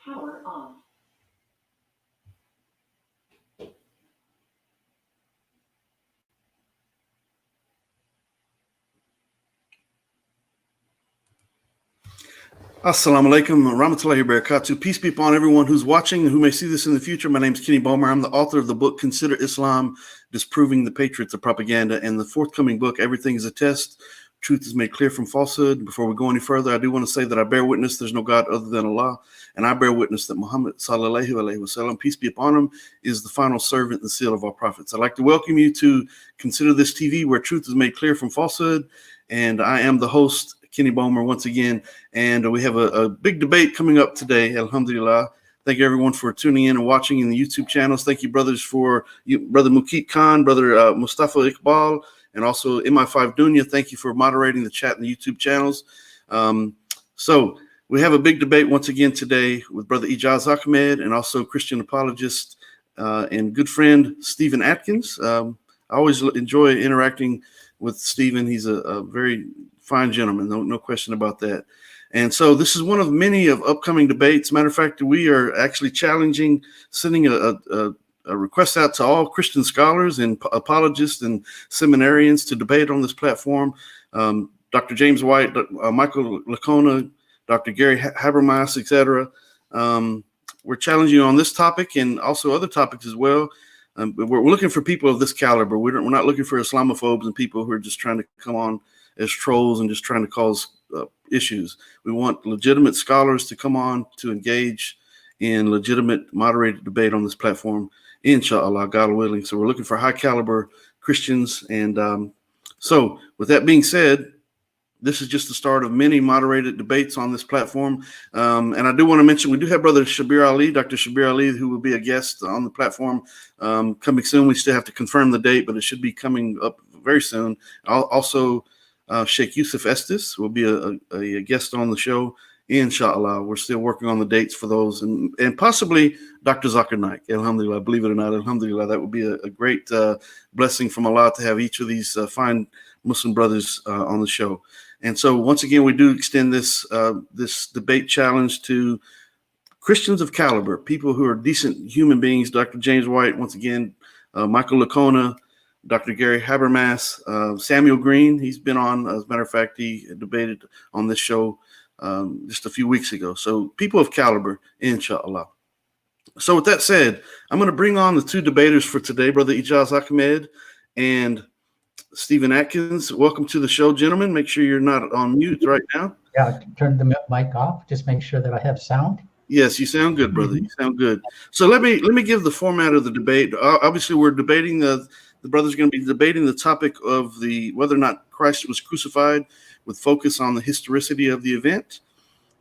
Power on. Assalamu alaikum warahmatullahi wabarakatuh. Peace be upon everyone who's watching and who may see this in the future. My name is Kenny Bomer. I'm the author of the book, Consider Islam, Disproving the Patriots of Propaganda, and the forthcoming book, Everything is a Test. Truth is made clear from falsehood. Before we go any further, I do want to say that I bear witness there's no God other than Allah, and I bear witness that Muhammad sallallahu alaihi wasallam, peace be upon him, is the final servant and seal of our prophets. I'd like to welcome you to Consider This TV, where truth is made clear from falsehood, and I am the host, Kenny Bomer, once again, and we have a big debate coming up today, alhamdulillah. Thank you, everyone, for tuning in and watching in the YouTube channels. Thank you, brothers, for you, Brother Mukeet Khan, Brother Mustafa Iqbal, and also MI5 Dunya. Thank you for moderating the chat in the YouTube channels. So we have a big debate once again today with Brother Ijaz Ahmed and also Christian apologist and good friend Stephen Atkins. I always enjoy interacting with Stephen. He's a very fine gentleman, no question about that. And so this is one of many of upcoming debates. Matter of fact, we are actually sending a request out to all Christian scholars and apologists and seminarians to debate on this platform. Dr. James White, Michael Licona, Dr. Gary Habermas, etc. We're challenging you on this topic and also other topics as well. We're looking for people of this caliber. We're not looking for Islamophobes and people who are just trying to come on as trolls and just trying to cause issues. We want legitimate scholars to come on to engage in legitimate moderated debate on this platform, inshallah, God willing. So we're looking for high caliber Christians. And so with that being said, this is just the start of many moderated debates on this platform. And I do want to mention, we do have Brother Shabir Ali, Dr. Shabir Ali, who will be a guest on the platform coming soon. We still have to confirm the date, but it should be coming up very soon. Also, Sheikh Yusuf Estes will be a guest on the show, inshallah. We're still working on the dates for those, and possibly Dr. Zakir Naik, alhamdulillah, believe it or not, alhamdulillah. That would be a great blessing from Allah to have each of these fine Muslim brothers on the show. And so once again, we do extend this debate challenge to Christians of caliber, people who are decent human beings. Dr. James White, once again, Michael Licona, Dr. Gary Habermas, Samuel Green, he's been on. As a matter of fact, he debated on this show just a few weeks ago. So people of caliber, inshallah. So with that said, I'm going to bring on the two debaters for today, Brother Ijaz Ahmed and Stephen Atkins. Welcome to the show, gentlemen. Make sure you're not on mute right now. Yeah, turn the mic off. Just make sure that I have sound. Yes, you sound good, brother. You sound good. So let me give the format of the debate. Obviously, we're debating the brother's going to be debating the topic of whether or not Christ was crucified, with focus on the historicity of the event.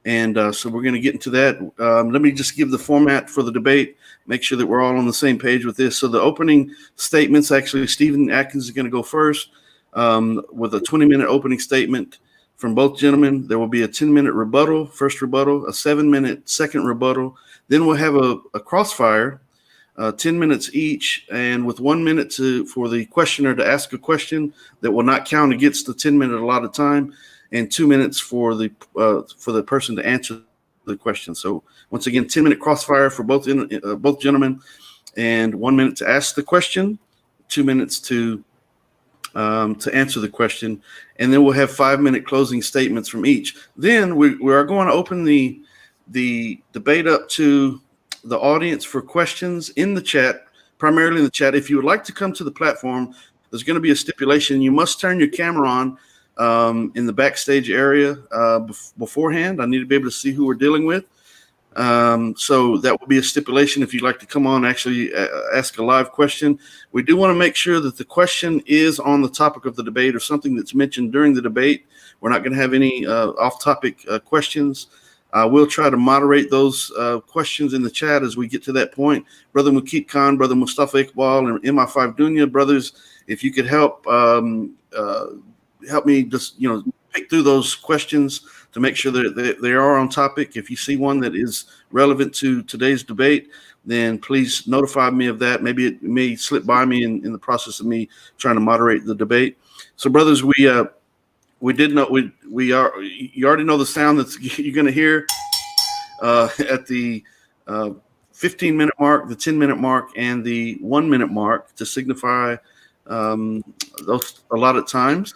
And so we're going to get into that. Let me just give the format for the debate, make sure that we're all on the same page with this. So the opening statements, actually, Stephen Atkins is going to go first with a 20-minute opening statement from both gentlemen. There will be a 10-minute rebuttal, first rebuttal, a 7-minute second rebuttal. Then we'll have a crossfire, 10 minutes each, and with 1 minute for the questioner to ask a question that will not count against the 10-minute allotted time, and 2 minutes for the person to answer the question. So once again, 10-minute crossfire for both gentlemen, and 1 minute to ask the question, 2 minutes to answer the question, and then we'll have 5-minute closing statements from each. Then we are going to open the debate up to the audience for questions in the chat, primarily in the chat. If you would like to come to the platform, there's going to be a stipulation. You must turn your camera on in the backstage area beforehand. I need to be able to see who we're dealing with. So that will be a stipulation if you'd like to come on, actually ask a live question. We do want to make sure that the question is on the topic of the debate or something that's mentioned during the debate. We're not going to have any off-topic questions. We'll try to moderate those questions in the chat as we get to that point. Brother Mukeet Khan, Brother Mustafa Iqbal, and MI5 Dunya, brothers, if you could help me just pick through those questions to make sure that they are on topic. If you see one that is relevant to today's debate, then please notify me of that. Maybe it may slip by me in the process of me trying to moderate the debate. So, brothers, you already know the sound that you're going to hear. at the 15-minute mark, the 10-minute mark, and the 1-minute mark to signify those allotted times.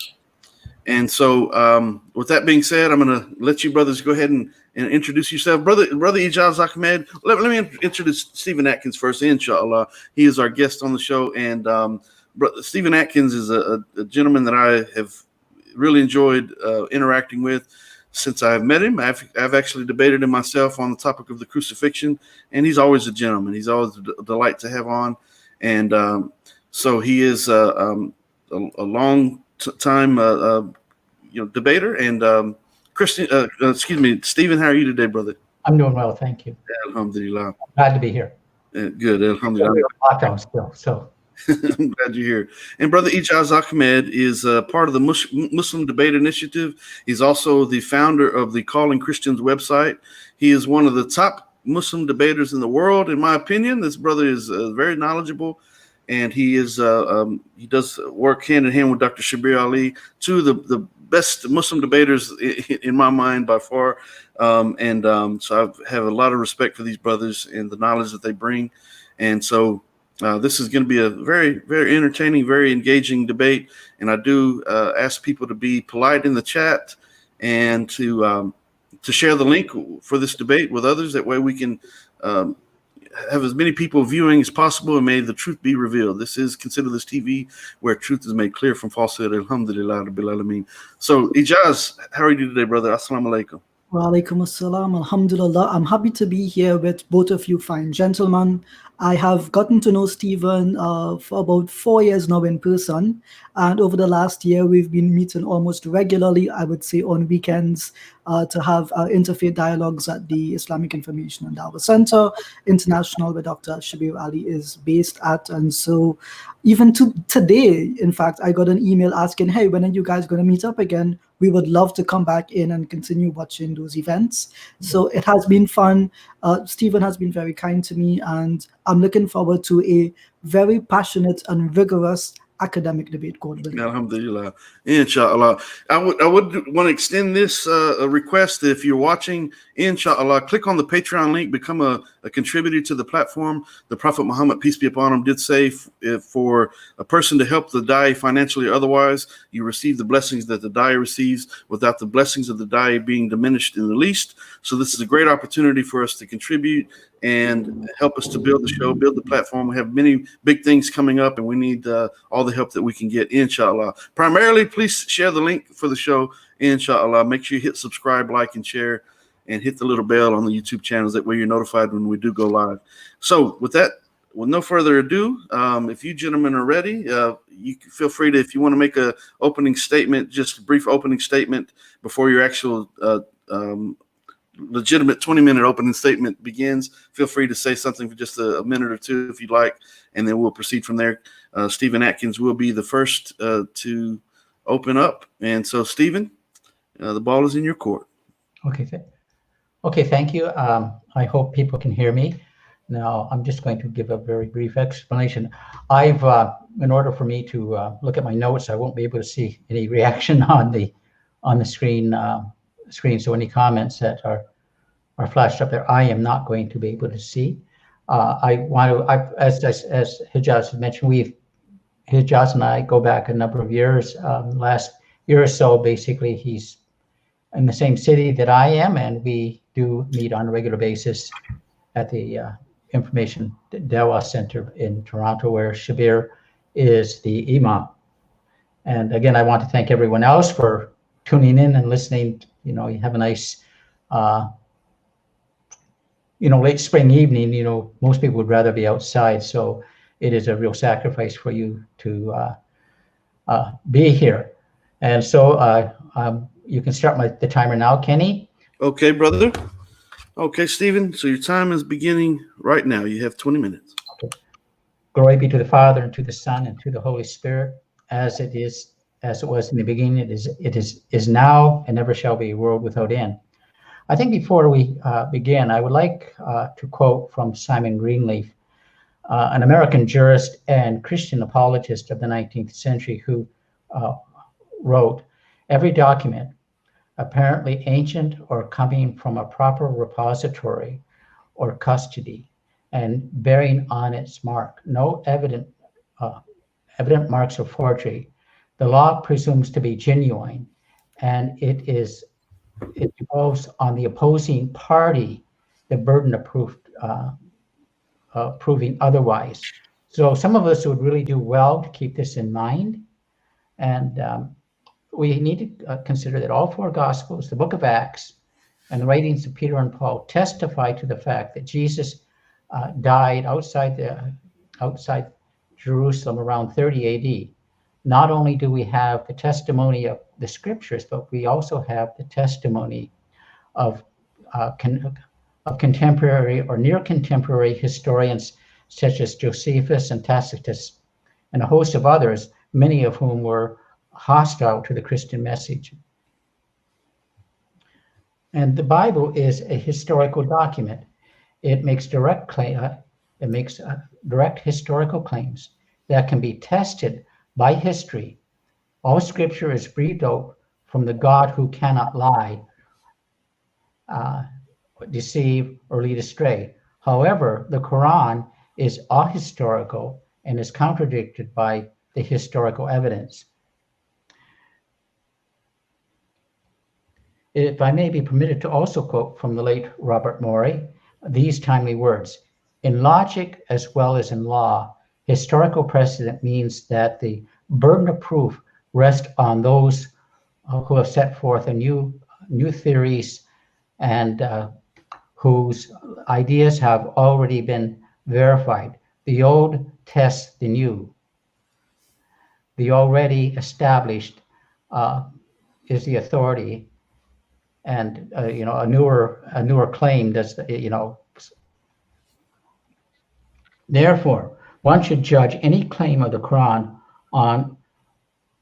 And so, with that being said, I'm going to let you brothers go ahead and introduce yourself. Brother Ijaz Ahmed, let me introduce Stephen Atkins first, inshallah. He is our guest on the show. And Stephen Atkins is a gentleman that I have really enjoyed interacting with since I've met him. I've actually debated him myself on the topic of the crucifixion, and he's always a gentleman. He's always a delight to have on. And so he is a long time debater. And Stephen, how are you today, brother? I'm doing well, thank you. Alhamdulillah. Glad to be here. Good, alhamdulillah. Lockdown still, so I'm glad you're here. And Brother Ijaz Ahmed is part of the Muslim Debate Initiative. He's also the founder of the Calling Christians website. He is one of the top Muslim debaters in the world, in my opinion. This brother is very knowledgeable, and he does work hand in hand with Dr. Shabir Ali, two of the best Muslim debaters in my mind by far. So I have a lot of respect for these brothers and the knowledge that they bring. And so this is going to be a very, very entertaining, very engaging debate. And I do ask people to be polite in the chat and to share the link for this debate with others. That way we can have as many people viewing as possible, and may the truth be revealed. This is Consider This TV, where truth is made clear from falsehood. Alhamdulillah Rabbil Alameen. So Ijaz, how are you today, brother? Assalamu alaikum. Wa alaikum assalam. Alhamdulillah. I'm happy to be here with both of you fine gentlemen. I have gotten to know Stephen for about 4 years now in person. And over the last year, we've been meeting almost regularly, I would say on weekends, to have interfaith dialogues at the Islamic Information and Dawah Center International, where Dr. Shabir Ali is based at. And so even today, in fact, I got an email asking, hey, when are you guys going to meet up again? We would love to come back in and continue watching those events. So it has been fun. Stephen has been very kind to me, and I'm looking forward to a very passionate and vigorous academic debate going on. Alhamdulillah. Inshallah. I would want to extend this request that if you're watching, inshallah, click on the Patreon link, become a contributor to the platform. The Prophet Muhammad, peace be upon him, did say for a person to help the da'i financially or otherwise, you receive the blessings that the da'i receives without the blessings of the da'i being diminished in the least. So this is a great opportunity for us to contribute and help us to build the show, build the platform. We have many big things coming up, and we need all the help that we can get, inshallah. Primarily, please share the link for the show, inshallah. Make sure you hit subscribe, like, and share, and hit the little bell on the YouTube channels. That way you're notified when we do go live. So with that, with no further ado, if you gentlemen are ready, you can feel free to, if you want to make a opening statement, just a brief opening statement before your actual legitimate 20-minute opening statement begins. Feel free to say something for just a minute or two if you'd like, and then we'll proceed from there. Stephen Atkins will be the first to open up. And so, Stephen, the ball is in your court. Okay, thank you. I hope people can hear me. Now, I'm just going to give a very brief explanation. In order for me to look at my notes, I won't be able to see any reaction on the screen. So any comments that are flashed up there, I am not going to be able to see. As Ijaz had mentioned, Ijaz and I go back a number of years. Last year or so, basically, he's in the same city that I am, and we do meet on a regular basis at the Information Dawah Center in Toronto, where Shabir is the imam. And again, I want to thank everyone else for tuning in and listening. You have a nice, late spring evening. Most people would rather be outside, so it is a real sacrifice for you to be here. And so you can start the timer now, Kenny. Okay, brother. Okay, Stephen. So your time is beginning right now. You have 20 minutes. Okay. Glory be to the Father, and to the Son, and to the Holy Spirit, as it was in the beginning, it is now, and never shall be, a world without end. I think before we begin, I would like to quote from Simon Greenleaf, an American jurist and Christian apologist of the 19th century, who wrote, "Every document apparently ancient or coming from a proper repository or custody, and bearing on its mark no evident marks of forgery. The law presumes to be genuine, and it devolves on the opposing party the burden of proof, proving otherwise. So some of us would really do well to keep this in mind, and we need to consider that all four Gospels, the book of Acts, and the writings of Peter and Paul testify to the fact that Jesus died outside Jerusalem around 30 A.D. Not only do we have the testimony of the scriptures, but we also have the testimony of of contemporary or near contemporary historians such as Josephus and Tacitus, and a host of others, many of whom were hostile to the Christian message. And the Bible is a historical document. It makes direct historical claims that can be tested by history. All scripture is breathed out from the God who cannot lie, deceive, or lead astray. However, the Quran is ahistorical and is contradicted by the historical evidence. If I may be permitted to also quote from the late Robert Morey, these timely words: in logic as well as in law, historical precedent means that the burden of proof rests on those who have set forth new theories and whose ideas have already been verified. The old tests the new. The already established is the authority, and a newer claim does. Therefore, one should judge any claim of the Quran on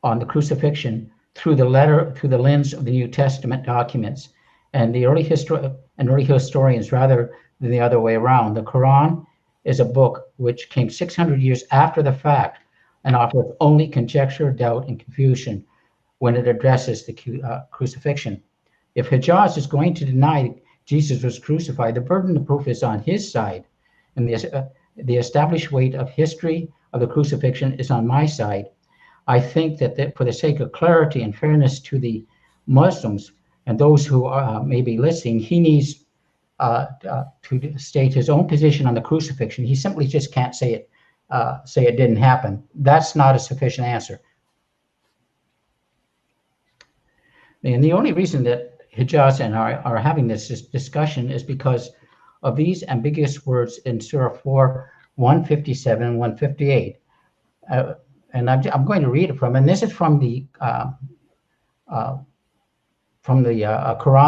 the crucifixion through the lens of the New Testament documents and the early historians, rather than the other way around. The Quran is a book which came 600 years after the fact and offers only conjecture, doubt, and confusion when it addresses the crucifixion. If Ijaz is going to deny Jesus was crucified, the burden of proof is on his side, and the established weight of history of the crucifixion is on my side. I think that for the sake of clarity and fairness to the Muslims and those who may be listening, he needs to state his own position on the crucifixion. He simply just can't say it didn't happen. That's not a sufficient answer. And the only reason that Ijaz and I are having this discussion is because of these ambiguous words in Surah 4, 157 and 158. And I'm going to read it from, and this is from the Quran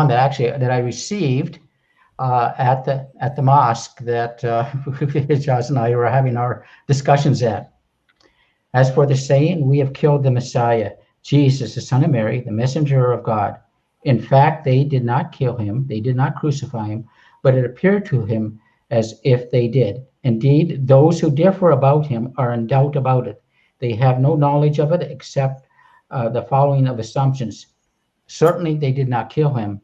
that I received at the mosque that Ijaz and I were having our discussions at. As for the saying, we have killed the Messiah, Jesus, the son of Mary, the messenger of God. In fact, they did not kill him, they did not crucify him, but it appeared to him as if they did. Indeed, those who differ about him are in doubt about it. They have no knowledge of it except the following of assumptions. Certainly, they did not kill him.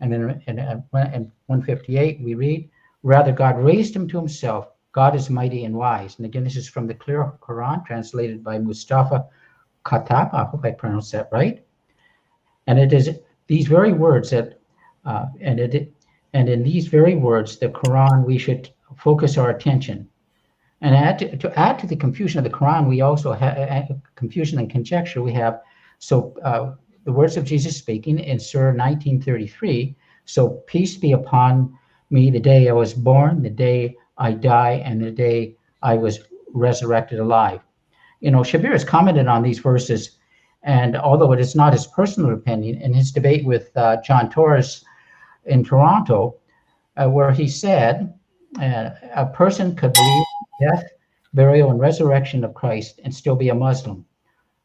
And then in 158, we read, rather, God raised him to himself. God is mighty and wise. And again, this is from the clear Quran, translated by Mustafa Khattab. I hope I pronounced that right. And it is these very words that, and in these very words, the Quran, we should focus our attention. And to add to the confusion of the Quran, we also have confusion and conjecture. We have the words of Jesus speaking in Surah 19:33. So peace be upon me the day I was born, the day I die, and the day I was resurrected alive. Shabir has commented on these verses, and although it is not his personal opinion, in his debate with John Torres in Toronto, where he said a person could believe death, burial, and resurrection of Christ and still be a Muslim.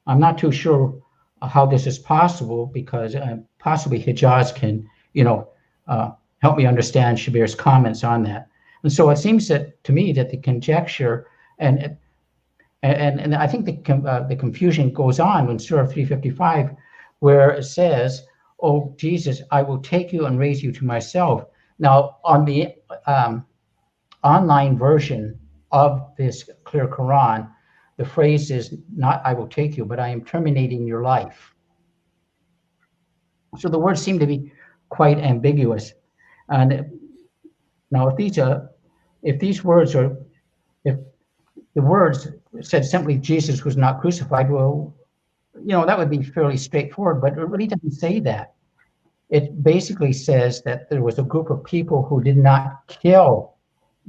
I'm not too sure how this is possible, because possibly Ijaz can, help me understand Shabir's comments on that. And so it seems that to me that the conjecture and I think the confusion goes on in Surah 355, where it says, "Oh, Jesus, I will take you and raise you to myself." Now, on the online version of this clear Quran, the phrase is not "I will take you," but "I am terminating your life." So the words seem to be quite ambiguous. And now, if these words are, if the words said simply Jesus was not crucified, well, that would be fairly straightforward, but it really doesn't say that. It basically says that there was a group of people who did not kill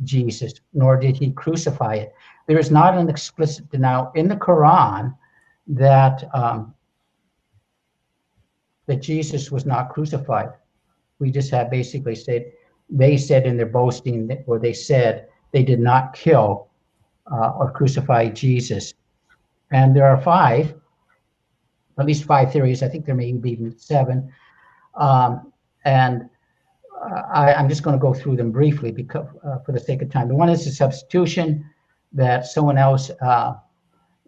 Jesus, nor did he crucify it. There is not an explicit denial in the Quran that that Jesus was not crucified. We just have basically said, they said in their boasting, or they said they did not kill or crucify Jesus. And there are at least five theories. I think there may be even seven. And I'm just going to go through them briefly because, for the sake of time. The one is the substitution, that someone else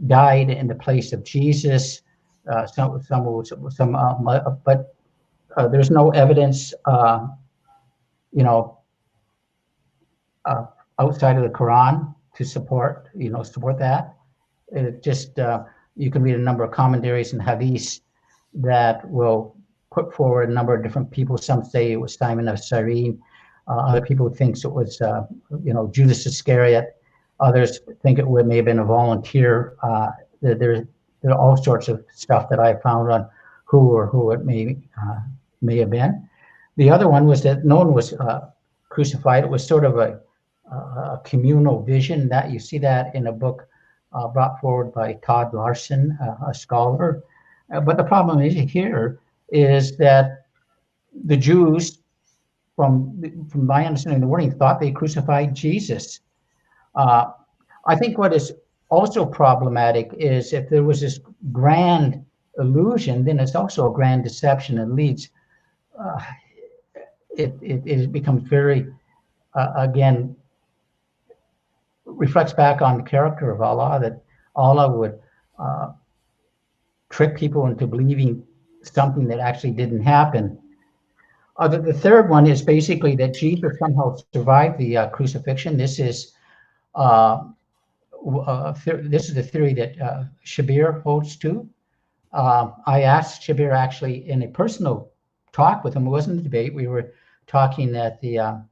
died in the place of Jesus. But there's no evidence, outside of the Quran to support that. It just you can read a number of commentaries and hadiths that will put forward a number of different people. Some say it was Simon of Cyrene. Other people think it was, Judas Iscariot. Others think it may have been a volunteer. There are all sorts of stuff that I found on who it may have been. The other one was that no one was crucified. It was sort of a communal vision. That you see that in a book brought forward by Todd Larson, a scholar. But the problem is that the Jews, from my understanding of the wording, thought they crucified Jesus. I think what is also problematic is if there was this grand illusion, then it's also a grand deception, and leads. It becomes very, again, reflects back on the character of Allah, that Allah would trick people into believing something that actually didn't happen. The third one is basically that Jesus somehow survived the crucifixion. This is the theory that Shabir holds to. I asked Shabir actually in a personal talk with him. It wasn't a debate. We were talking at the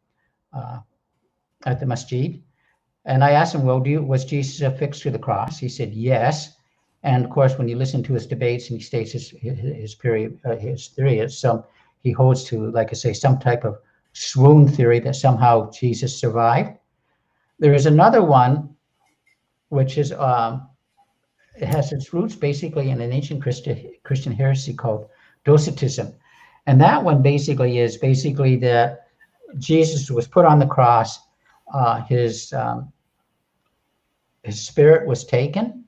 masjid, and I asked him, "Well, was Jesus affixed to the cross?" He said, "Yes." And of course, when you listen to his debates and he states his theory, is he holds to, like I say, some type of swoon theory that somehow Jesus survived. There is another one, which is it has its roots basically in an ancient Christian heresy called Docetism, and that one basically is that Jesus was put on the cross, his spirit was taken,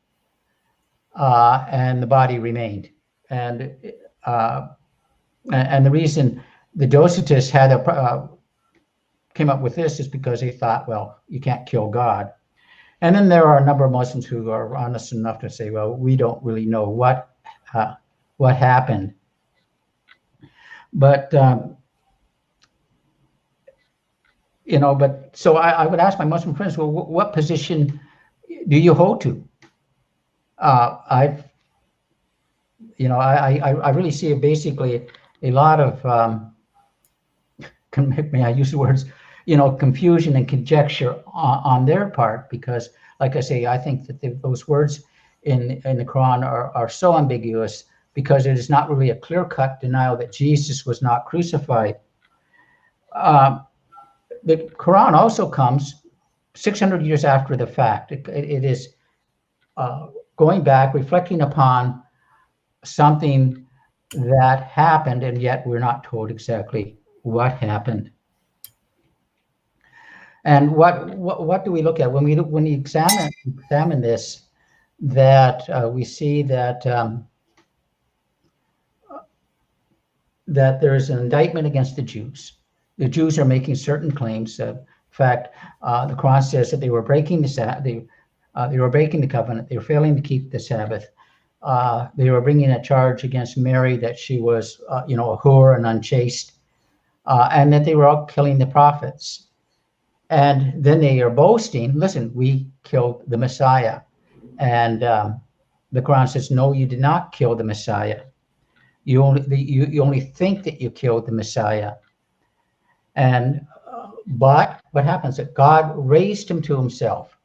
and the body remained. And the reason the Docetists came up with this is because they thought, well, you can't kill God. And then there are a number of Muslims who are honest enough to say, well, we don't really know what happened. But so I would ask my Muslim friends, well, what position do you hold to? I really see basically a lot of, may I use the words, confusion and conjecture on their part, because, like I say, I think that those words in the Quran are so ambiguous, because it is not really a clear-cut denial that Jesus was not crucified. The Quran also comes 600 years after the fact. It is going back, reflecting upon something that happened, and yet we're not told exactly what happened. And what do we look at when we examine this? That we see that that there is an indictment against the Jews. The Jews are making certain claims. In fact, the Quran says that they were breaking the Sabbath. They were breaking the covenant. They were failing to keep the Sabbath. They were bringing a charge against Mary that she was, a whore and unchaste, and that they were all killing the prophets. And then they are boasting, listen, we killed the Messiah. And the Quran says, no, you did not kill the Messiah. You only think that you killed the Messiah. And but what happens? That God raised him to himself.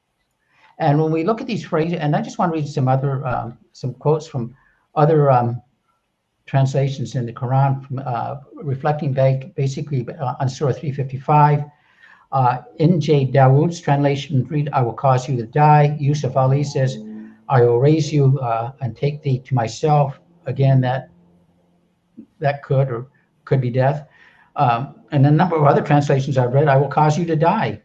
And when we look at these phrases, and I just want to read some other some quotes from other translations in the Quran, reflecting back basically on Surah 355. In J. Dawood's translation, read, I will cause you to die. Yusuf Ali says, I will raise you and take thee to myself. Again, that could be death. And a number of other translations I've read, I will cause you to die.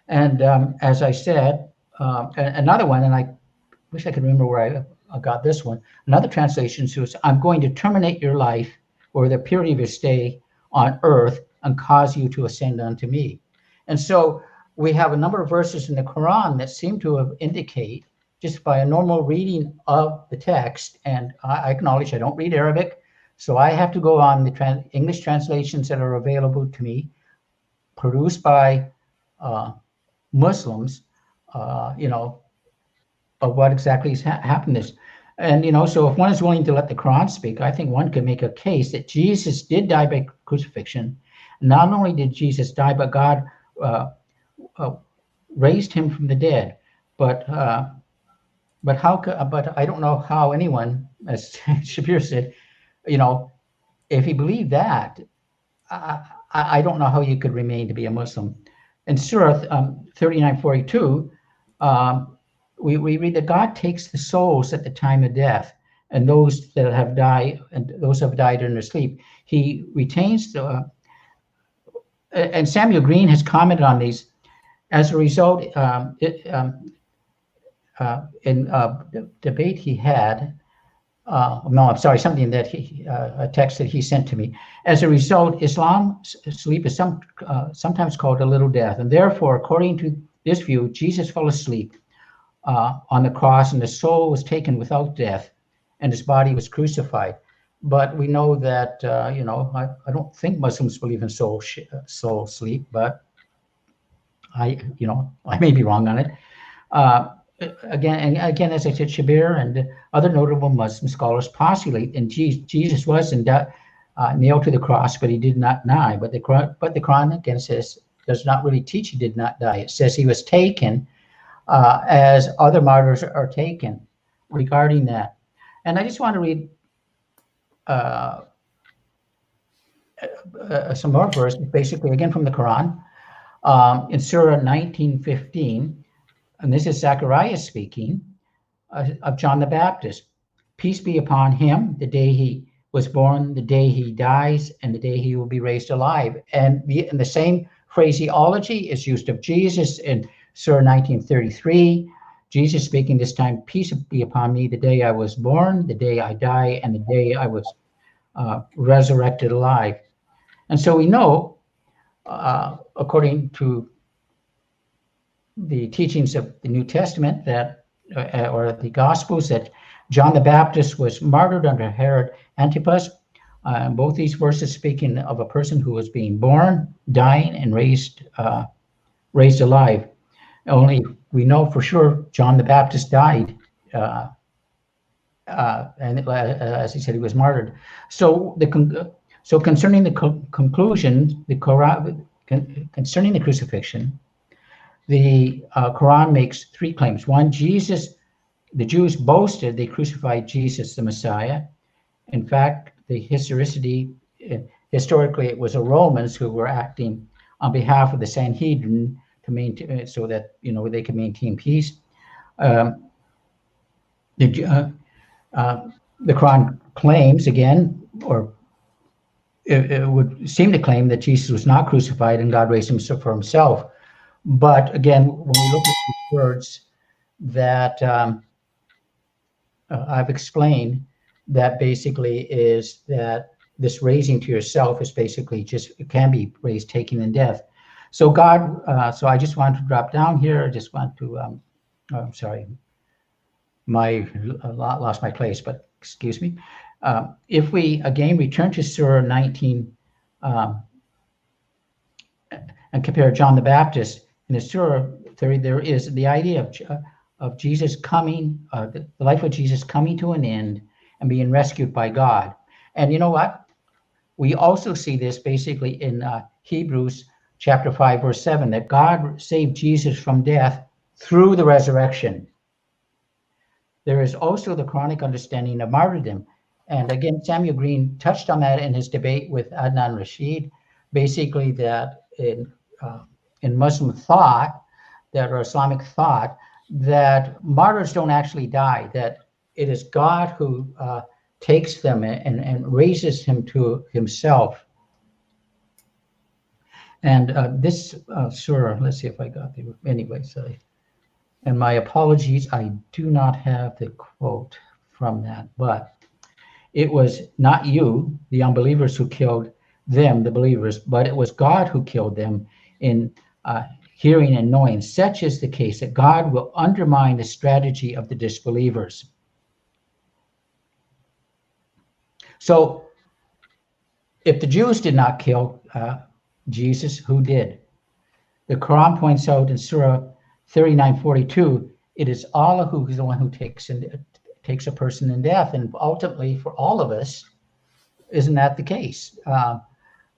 And as I said, another one, and I wish I could remember where I got this one. Another translation says, I'm going to terminate your life or the period of your stay on earth and cause you to ascend unto me. And so we have a number of verses in the Quran that seem to indicate, just by a normal reading of the text, and I acknowledge I don't read Arabic, so I have to go on the English translations that are available to me, produced by Muslims, of what exactly has happened this. And, so if one is willing to let the Quran speak, I think one could make a case that Jesus did die by crucifixion. Not only did Jesus die, but God raised him from the dead. But I don't know how anyone, as Shabir said, if he believed that, I don't know how you could remain to be a Muslim. In Surah 39:42, we read that God takes the souls at the time of death, and those that have died, and those who have died in their sleep. He retains and Samuel Green has commented on these. As a result, in the debate he had, something that a text that he sent to me. As a result, Islam's sleep is sometimes called a little death, and therefore, according to this view, Jesus fell asleep on the cross, and the soul was taken without death, and his body was crucified. But we know that I don't think Muslims believe in soul sleep, but I may be wrong on it. Again, as I said, Shabir and other notable Muslim scholars postulate, and Jesus was nailed to the cross, but he did not die. But the Quran again does not really teach he did not die. It says he was taken, as other martyrs are taken. Regarding that, and I just want to read some more verses, basically again from the Quran, in Surah 19:15. And this is Zechariah speaking of John the Baptist. Peace be upon him, the day he was born, the day he dies, and the day he will be raised alive. And the same phraseology is used of Jesus in Surah 19:33. Jesus speaking this time, peace be upon me, the day I was born, the day I die, and the day I was resurrected alive. And so we know, according to the teachings of the New Testament or the Gospels, that John the Baptist was martyred under Herod Antipas. Both these verses speaking of a person who was being born, dying, and raised alive. Only we know for sure John the Baptist died, and as he said, he was martyred. So concerning the conclusion, the Quran concerning the crucifixion, the Quran makes three claims. One, the Jews boasted they crucified Jesus, the Messiah. In fact, historically, it was the Romans who were acting on behalf of the Sanhedrin to maintain, so that they could maintain peace. The Quran claims again, or it would seem to claim, that Jesus was not crucified and God raised him for himself. But again, when we look at these words that I've explained, that basically is that this raising to yourself is basically it can be raised, taken in death. So God, so I just want to drop down here. I just want to, lost my place, but excuse me. If we again return to Surah 19 and compare John the Baptist in the Surah 30, there is the idea of Jesus coming, the life of Jesus coming to an end and being rescued by God. And you know what? We also see this basically in Hebrews chapter 5, verse 7, that God saved Jesus from death through the resurrection. There is also the chronic understanding of martyrdom. And again, Samuel Green touched on that in his debate with Adnan Rashid, basically that in Muslim thought, that or Islamic thought, that martyrs don't actually die, that it is God who takes them and raises him to himself. And this surah, let's see if I got the, anyway, sorry. And my apologies, I do not have the quote from that, but it was not you, the unbelievers, who killed them, the believers, but it was God who killed them in hearing and knowing. Such is the case that God will undermine the strategy of the disbelievers. So if the Jews did not kill Jesus, who did? The Quran points out in Surah 39:42, it is Allah who is the one who takes a person in death. And ultimately, for all of us, isn't that the case?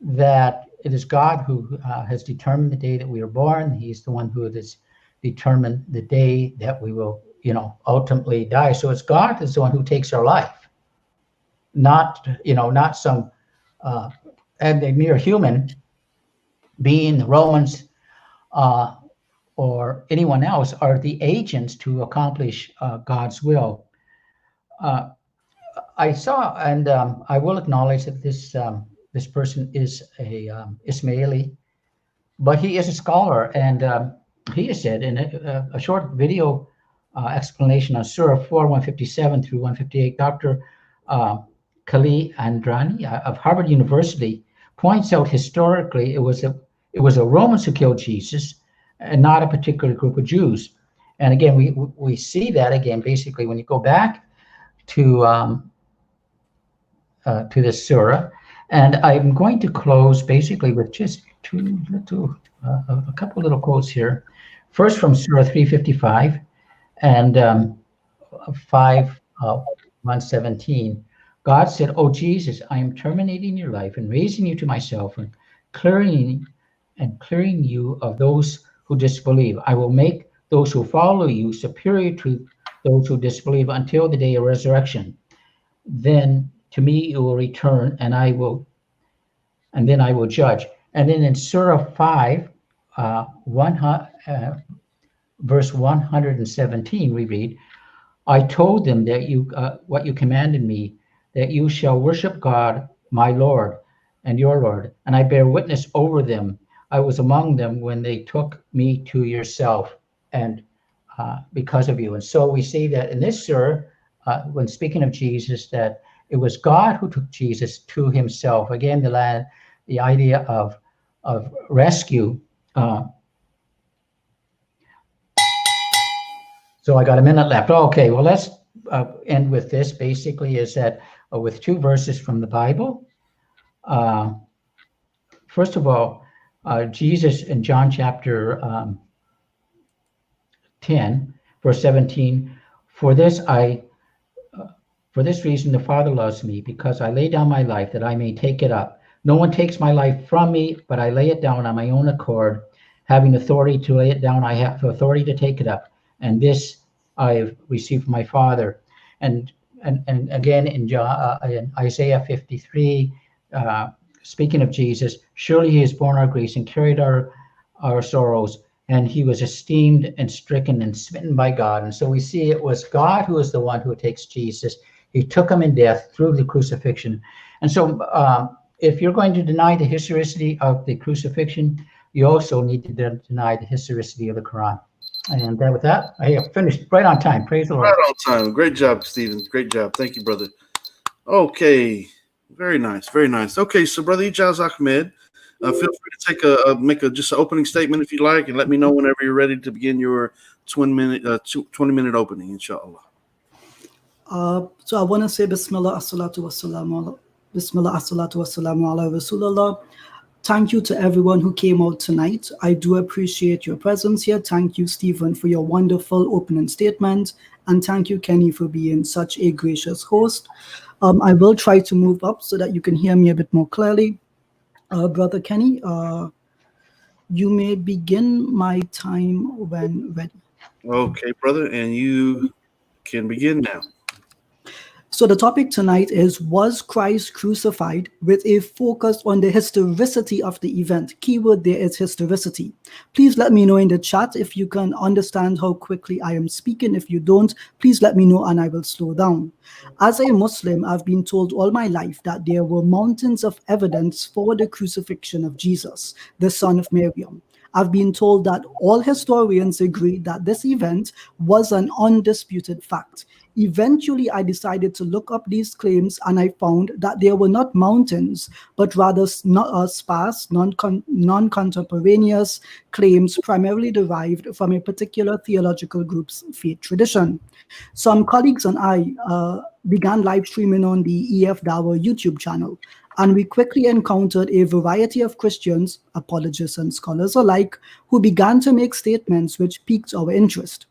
That it is God who has determined the day that we are born. He's the one who has determined the day that we will, ultimately die. So it's God that's the one who takes our life, not some and a mere human being. The Romans or anyone else are the agents to accomplish God's will. I saw, and I will acknowledge that this person is a Ismaili, but he is a scholar, and he has said in a short video explanation on Surah 4, 157 through 158, Dr. Kali Andrani of Harvard University points out historically it was a Romans who killed Jesus and not a particular group of Jews. And again, we see that again basically when you go back to this surah. And I'm going to close basically with just a couple little quotes here. First from Surah 355 and 117. God said, "O Jesus, I am terminating your life and raising you to myself and clearing you of those who disbelieve. I will make those who follow you superior to those who disbelieve until the day of resurrection. Then to me you will return, and then I will judge." And then in Surah 5, verse 117, we read, "I told them that what you commanded me, that you shall worship God, my Lord, and your Lord, and I bear witness over them. I was among them when they took me to yourself, and because of you." And so we see that in this surah, when speaking of Jesus, that it was God who took Jesus to himself. Again, the idea of rescue. So I got a minute left. Okay, well, let's end with this. Basically, is that with two verses from the Bible. First of all, Jesus in John chapter 10, verse 17, for this reason the Father loves me, because I lay down my life that I may take it up. No one takes my life from me, but I lay it down on my own accord. Having authority to lay it down, I have authority to take it up. And this I have received from my Father. And again in Isaiah 53, speaking of Jesus, surely he has borne our griefs and carried our sorrows, and he was esteemed and stricken and smitten by God. And so we see it was God who is the one who takes Jesus. He took him in death through the crucifixion. And so if you're going to deny the historicity of the crucifixion, you also need to deny the historicity of the Quran. And with that, I have finished right on time. Praise the Lord. Right on time. Great job, Stephen. Great job. Thank you, brother. Okay. Very nice. Very nice. Okay, so Brother Ijaz Ahmed, feel free to make just an opening statement if you like, and let me know whenever you're ready to begin your 20-minute opening, inshallah. So I want to say Bismillah, Assalatu wassalamu ala Rasulullah. Thank you to everyone who came out tonight. I do appreciate your presence here. Thank you, Stephen, for your wonderful opening statement. And thank you, Kenny, for being such a gracious host. I will try to move up so that you can hear me a bit more clearly. Brother Kenny, you may begin my time when ready. Okay, brother, and you can begin now. So the topic tonight is, was Christ crucified, with a focus on the historicity of the event. Keyword there is historicity. Please let me know in the chat if you can understand how quickly I am speaking. If you don't, please let me know and I will slow down. As a Muslim, I've been told all my life that there were mountains of evidence for the crucifixion of Jesus, the son of Miriam. I've been told that all historians agree that this event was an undisputed fact. Eventually, I decided to look up these claims and I found that they were not mountains, but rather sparse, non contemporaneous claims primarily derived from a particular theological group's faith tradition. Some colleagues and I began live streaming on the EF Dawah YouTube channel, and we quickly encountered a variety of Christians, apologists, and scholars alike who began to make statements which piqued our interest.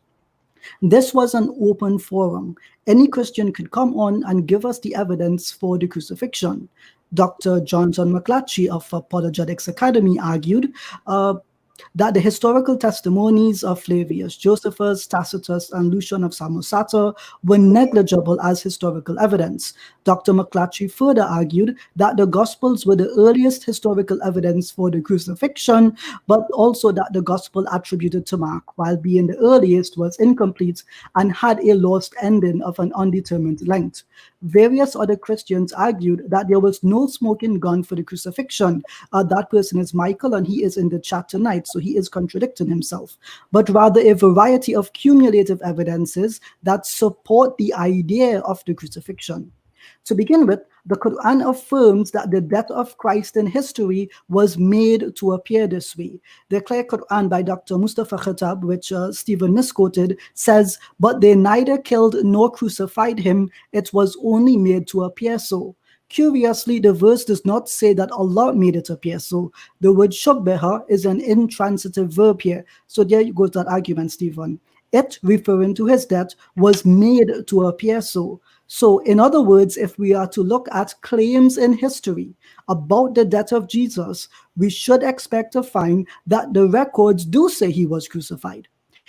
This was an open forum. Any Christian could come on and give us the evidence for the crucifixion. Dr. Johnson McClatchy of Apologetics Academy argued that the historical testimonies of Flavius Josephus, Tacitus, and Lucian of Samosata were negligible as historical evidence. Dr. McClatchy further argued that the Gospels were the earliest historical evidence for the crucifixion, but also that the Gospel attributed to Mark, while being the earliest, was incomplete and had a lost ending of an undetermined length. Various other Christians argued that there was no smoking gun for the crucifixion. That person is Michael, and he is in the chat tonight, so he is contradicting himself, but rather a variety of cumulative evidences that support the idea of the crucifixion. To begin with, the Quran affirms that the death of Christ in history was made to appear this way. The clear Quran by Dr. Mustafa Khattab, which Stephen misquoted, says, "But they neither killed nor crucified him, it was only made to appear so." Curiously, the verse does not say that Allah made it appear so. The word shubbeha is an intransitive verb here. So there you go to that argument, Stephen. It, referring to his death, was made to appear so. So, in other words, if we are to look at claims in history about the death of Jesus, we should expect to find that the records do say he was crucified.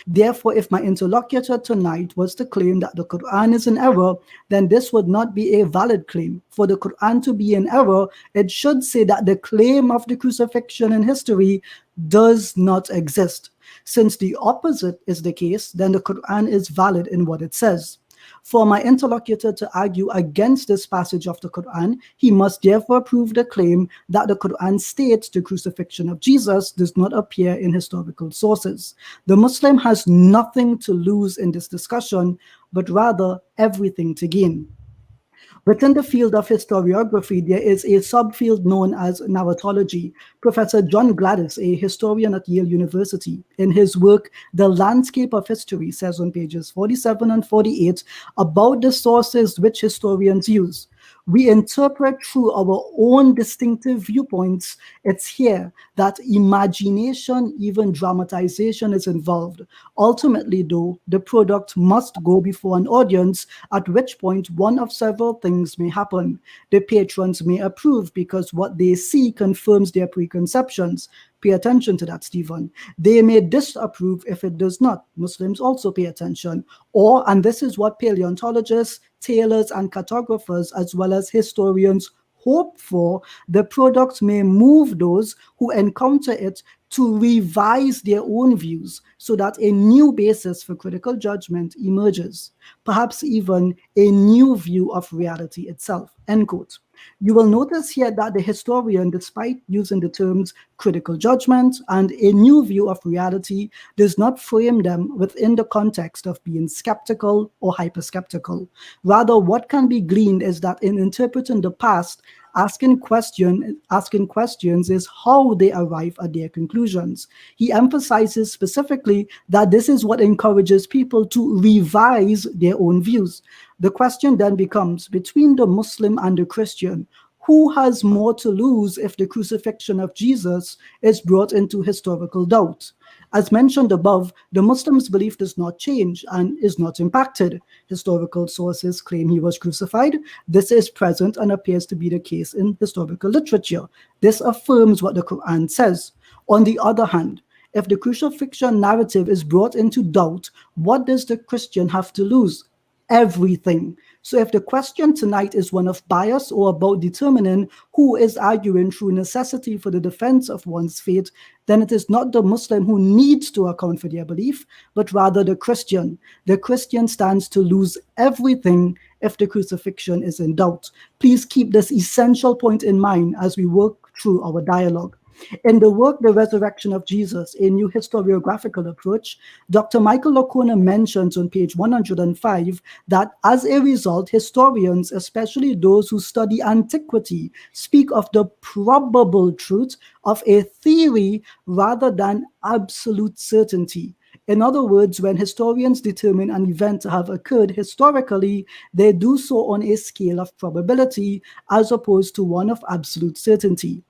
Therefore, if my interlocutor tonight was to claim that the Quran is in error, then this would not be a valid claim. For the Quran to be in error, it should say that the claim of the crucifixion in history does not exist. Since the opposite is the case, then the Quran is valid in what it says. For my interlocutor to argue against this passage of the Quran, he must therefore prove the claim that the Quran states the crucifixion of Jesus does not appear in historical sources. The Muslim has nothing to lose in this discussion, but rather everything to gain. Within the field of historiography, there is a subfield known as narratology. Professor John Gladys, a historian at Yale University, in his work, The Landscape of History, says on pages 47 and 48 about the sources which historians use. We interpret through our own distinctive viewpoints. It's here that imagination, even dramatization, is involved. Ultimately, though, the product must go before an audience, at which point one of several things may happen. The patrons may approve because what they see confirms their preconceptions. Pay attention to that, Stephen. They may disapprove if it does not. Muslims also pay attention. Or, and this is what paleontologists, tailors, and cartographers, as well as historians, hope for, the product may move those who encounter it to revise their own views so that a new basis for critical judgment emerges, perhaps even a new view of reality itself. End quote. You will notice here that the historian, despite using the terms critical judgment and a new view of reality, does not frame them within the context of being skeptical or hyper-skeptical. Rather, what can be gleaned is that in interpreting the past, Asking questions is how they arrive at their conclusions. He emphasizes specifically that this is what encourages people to revise their own views. The question then becomes, between the Muslim and the Christian, who has more to lose if the crucifixion of Jesus is brought into historical doubt? As mentioned above, the Muslim's belief does not change and is not impacted. Historical sources claim he was crucified. This is present and appears to be the case in historical literature. This affirms what the Quran says. On the other hand, if the crucifixion narrative is brought into doubt, what does the Christian have to lose? Everything. So if the question tonight is one of bias or about determining who is arguing through necessity for the defense of one's faith, then it is not the Muslim who needs to account for their belief, but rather the Christian. The Christian stands to lose everything if the crucifixion is in doubt. Please keep this essential point in mind as we work through our dialogue. In the work, The Resurrection of Jesus, a New Historiographical Approach, Dr. Michael Lacona mentions on page 105 that as a result, historians, especially those who study antiquity, speak of the probable truth of a theory rather than absolute certainty. In other words, when historians determine an event to have occurred historically, they do so on a scale of probability as opposed to one of absolute certainty.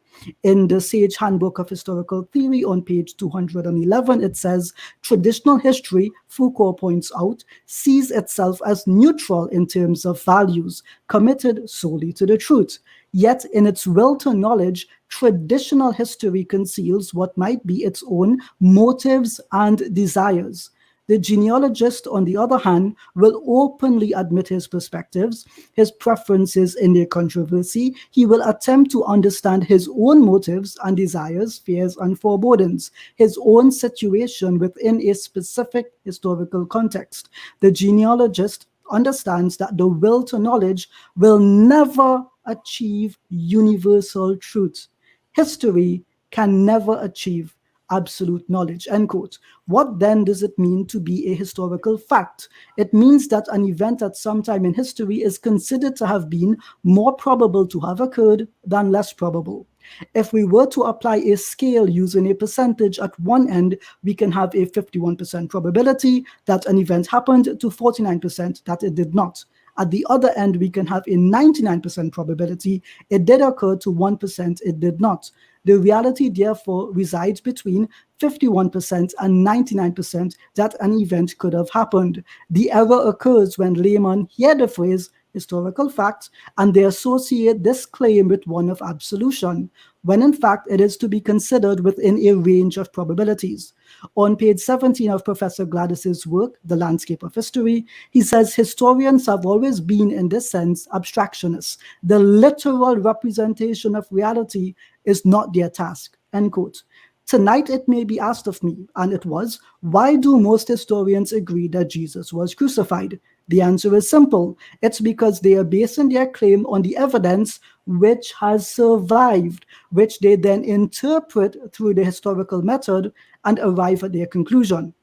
In the Sage Handbook of Historical Theory on page 211, it says, traditional history, Foucault points out, sees itself as neutral in terms of values, committed solely to the truth. Yet, in its will to knowledge, traditional history conceals what might be its own motives and desires. The genealogist, on the other hand, will openly admit his perspectives, his preferences in their controversy. He will attempt to understand his own motives and desires, fears and forebodings, his own situation within a specific historical context. The genealogist understands that the will to knowledge will never achieve universal truth. History can never achieve absolute knowledge, end quote. What then does it mean to be a historical fact? It means that an event at some time in history is considered to have been more probable to have occurred than less probable. If we were to apply a scale using a percentage at one end, we can have a 51% probability that an event happened to 49% that it did not. At the other end, we can have a 99% probability it did occur to 1% it did not. The reality, therefore, resides between 51% and 99% that an event could have happened. The error occurs when laymen hear the phrase historical fact and they associate this claim with one of absolution, when in fact it is to be considered within a range of probabilities. On page 17 of Professor Gladys's work, The Landscape of History, he says historians have always been, in this sense, abstractionists. The literal representation of reality is not their task, end quote. Tonight it may be asked of me, and it was, why do most historians agree that Jesus was crucified? The answer is simple. It's because they are basing their claim on the evidence which has survived, which they then interpret through the historical method and arrive at their conclusion.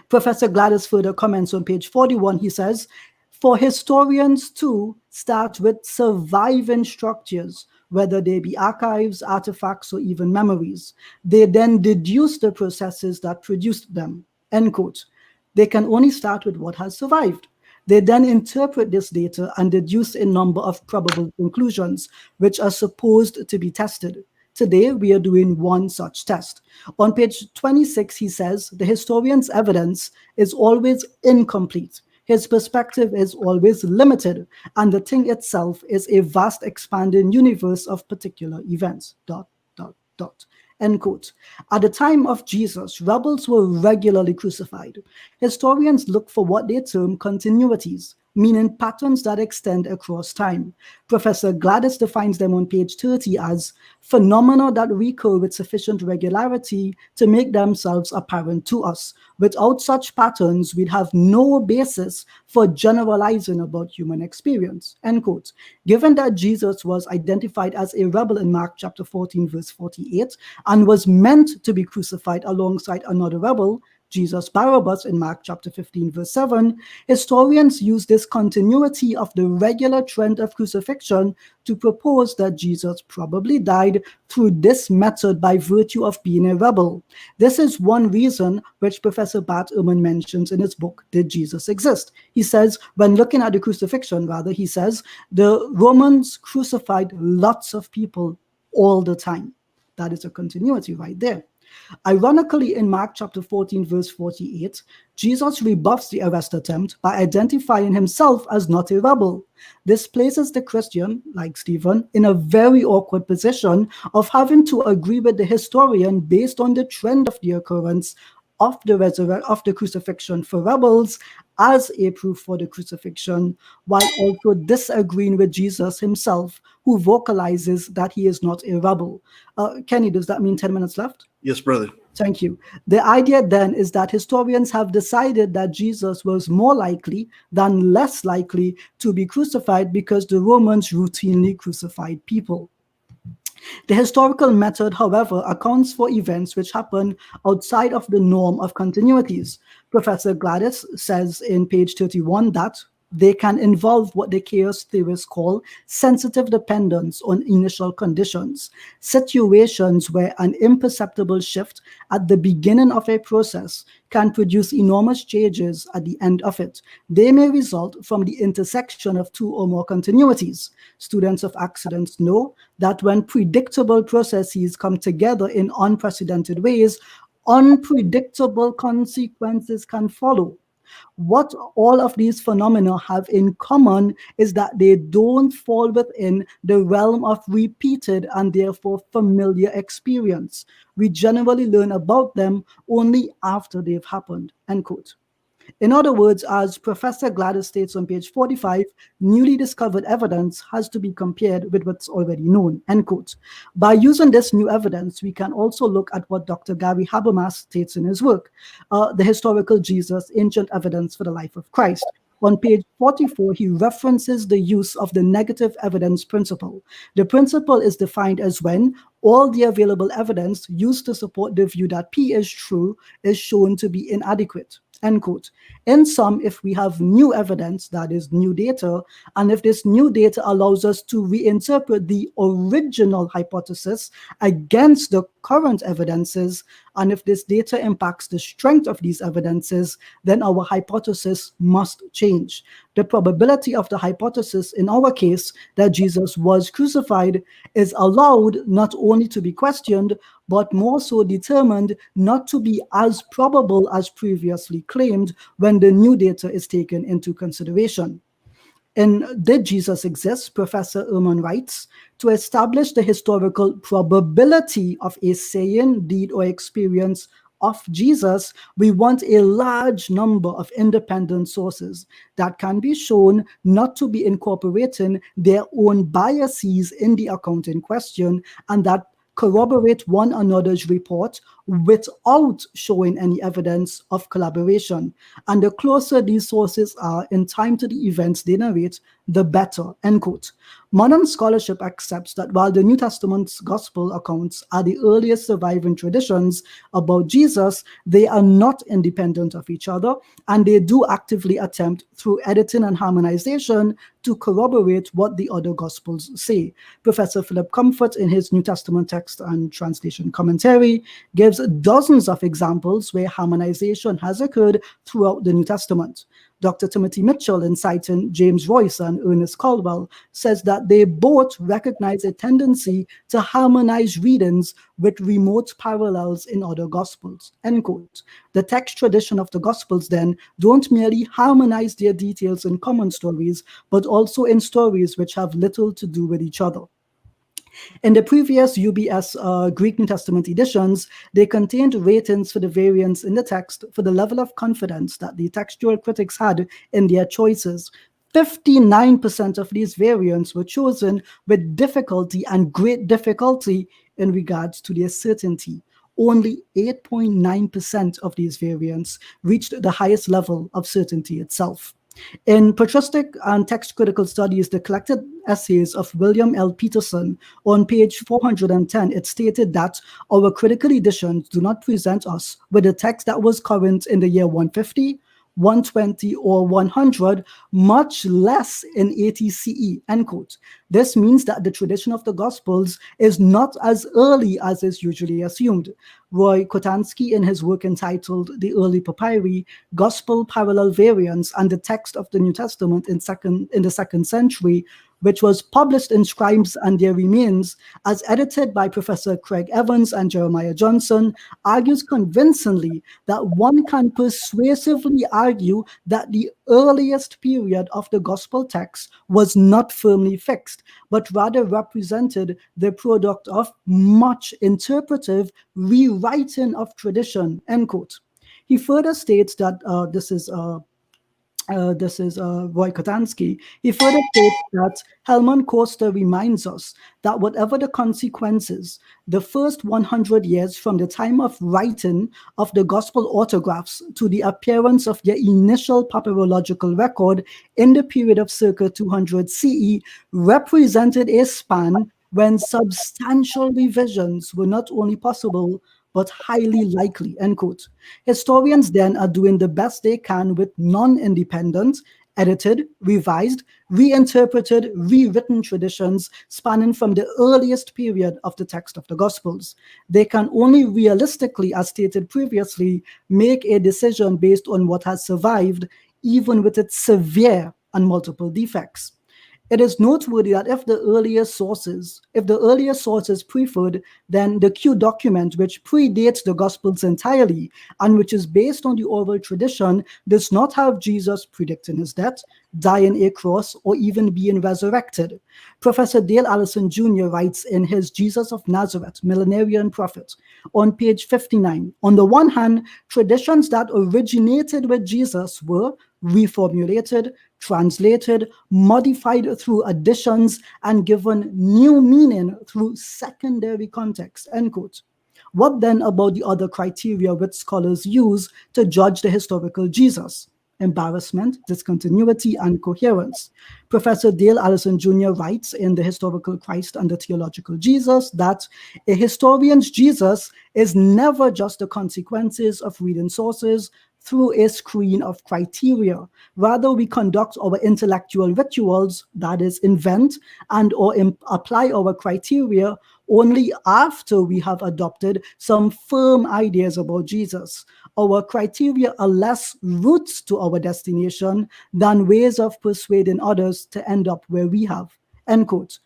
Professor Gladys further comments on page 41. He says, for historians too start with surviving structures, whether they be archives, artifacts, or even memories. They then deduce the processes that produced them, end quote. They can only start with what has survived. They then interpret this data and deduce a number of probable conclusions, which are supposed to be tested. Today, we are doing one such test. On page 26, he says, the historian's evidence is always incomplete. His perspective is always limited, and the thing itself is a vast expanding universe of particular events, ... End quote. At the time of Jesus, rebels were regularly crucified. Historians look for what they term continuities, meaning patterns that extend across time. Professor Gladys defines them on page 30 as phenomena that recur with sufficient regularity to make themselves apparent to us. Without such patterns, we'd have no basis for generalizing about human experience, end quote. Given that Jesus was identified as a rebel in Mark chapter 14, verse 48, and was meant to be crucified alongside another rebel, Jesus Barabbas in Mark chapter 15, verse 7, historians use this continuity of the regular trend of crucifixion to propose that Jesus probably died through this method by virtue of being a rebel. This is one reason which Professor Bart Ehrman mentions in his book, Did Jesus Exist? He says, when looking at the crucifixion, rather, he says, the Romans crucified lots of people all the time. That is a continuity right there. Ironically, in Mark chapter 14, verse 48, Jesus rebuffs the arrest attempt by identifying himself as not a rebel. This places the Christian, like Stephen, in a very awkward position of having to agree with the historian based on the trend of the occurrence of the crucifixion for rebels as a proof for the crucifixion, while also disagreeing with Jesus himself, who vocalizes that he is not a rebel. Kenny, does that mean 10 minutes left? Yes, brother. Thank you. The idea then is that historians have decided that Jesus was more likely than less likely to be crucified because the Romans routinely crucified people. The historical method, however, accounts for events which happen outside of the norm of continuities. Professor Gladys says in page 31 that they can involve what the chaos theorists call sensitive dependence on initial conditions, situations where an imperceptible shift at the beginning of a process can produce enormous changes at the end of it. They may result from the intersection of two or more continuities. Students of accidents know that when predictable processes come together in unprecedented ways, unpredictable consequences can follow. What all of these phenomena have in common is that they don't fall within the realm of repeated and therefore familiar experience. We generally learn about them only after they've happened, end quote. In other words, as Professor Gladys states on page 45, newly discovered evidence has to be compared with what's already known, end quote. By using this new evidence, we can also look at what Dr. Gary Habermas states in his work, The Historical Jesus, Ancient Evidence for the Life of Christ. On page 44, he references the use of the negative evidence principle. The principle is defined as when all the available evidence used to support the view that P is true is shown to be inadequate. End quote. In sum, if we have new evidence, that is new data, and if this new data allows us to reinterpret the original hypothesis against the current evidences, and if this data impacts the strength of these evidences, then our hypothesis must change. The probability of the hypothesis in our case that Jesus was crucified is allowed not only to be questioned, but more so determined not to be as probable as previously claimed when the new data is taken into consideration. In Did Jesus Exist? Professor Ehrman writes, to establish the historical probability of a saying, deed, or experience of Jesus, we want a large number of independent sources that can be shown not to be incorporating their own biases in the account in question, and that corroborate one another's report without showing any evidence of collaboration. And the closer these sources are in time to the events they narrate, the better, end quote. Modern scholarship accepts that while the New Testament's gospel accounts are the earliest surviving traditions about Jesus, they are not independent of each other, and they do actively attempt through editing and harmonization to corroborate what the other gospels say. Professor Philip Comfort, in his New Testament text and translation commentary, gives dozens of examples where harmonization has occurred throughout the New Testament. Dr. Timothy Mitchell, in citing James Royce and Ernest Caldwell, says that they both recognize a tendency to harmonize readings with remote parallels in other gospels, end quote. The text tradition of the gospels then don't merely harmonize their details in common stories, but also in stories which have little to do with each other. In the previous UBS Greek New Testament editions, they contained ratings for the variants in the text for the level of confidence that the textual critics had in their choices. 59% of these variants were chosen with difficulty and great difficulty in regards to their certainty. Only 8.9% of these variants reached the highest level of certainty itself. In Patristic and Text Critical Studies, the collected essays of William L. Peterson, on page 410, it stated that our critical editions do not present us with a text that was current in the year 150, 120, or 100, much less in 80 CE, end quote. This means that the tradition of the Gospels is not as early as is usually assumed. Roy Kotansky, in his work entitled The Early Papyri, Gospel Parallel Variants and the Text of the New Testament in the second century, which was published in Scribes and Their Remains, as edited by Professor Craig Evans and Jeremiah Johnson, argues convincingly that one can persuasively argue that the earliest period of the gospel text was not firmly fixed, but rather represented the product of much interpretive rewriting of tradition, end quote. He further states that Roy Kotansky. He further states that Helmut Koster reminds us that whatever the consequences, the first 100 years from the time of writing of the gospel autographs to the appearance of their initial papyrological record in the period of circa 200 CE represented a span when substantial revisions were not only possible, but highly likely, end quote. Historians then are doing the best they can with non-independent, edited, revised, reinterpreted, rewritten traditions spanning from the earliest period of the text of the Gospels. They can only realistically, as stated previously, make a decision based on what has survived, even with its severe and multiple defects. It is noteworthy that if the earlier sources preferred, then the Q document, which predates the Gospels entirely and which is based on the oral tradition, does not have Jesus predicting his death, dying a cross, or even being resurrected. Professor Dale Allison Jr. writes in his Jesus of Nazareth, Millenarian Prophet, on page 59, on the one hand, traditions that originated with Jesus were reformulated, translated, modified through additions, and given new meaning through secondary context, end quote. What then about the other criteria which scholars use to judge the historical Jesus? Embarrassment, discontinuity, and coherence. Professor Dale Allison Jr. writes in The Historical Christ and the Theological Jesus that a historian's Jesus is never just the consequences of reading sources through a screen of criteria. Rather, we conduct our intellectual rituals, that is, invent and or apply our criteria only after we have adopted some firm ideas about Jesus. Our criteria are less routes to our destination than ways of persuading others to end up where we have. End quote.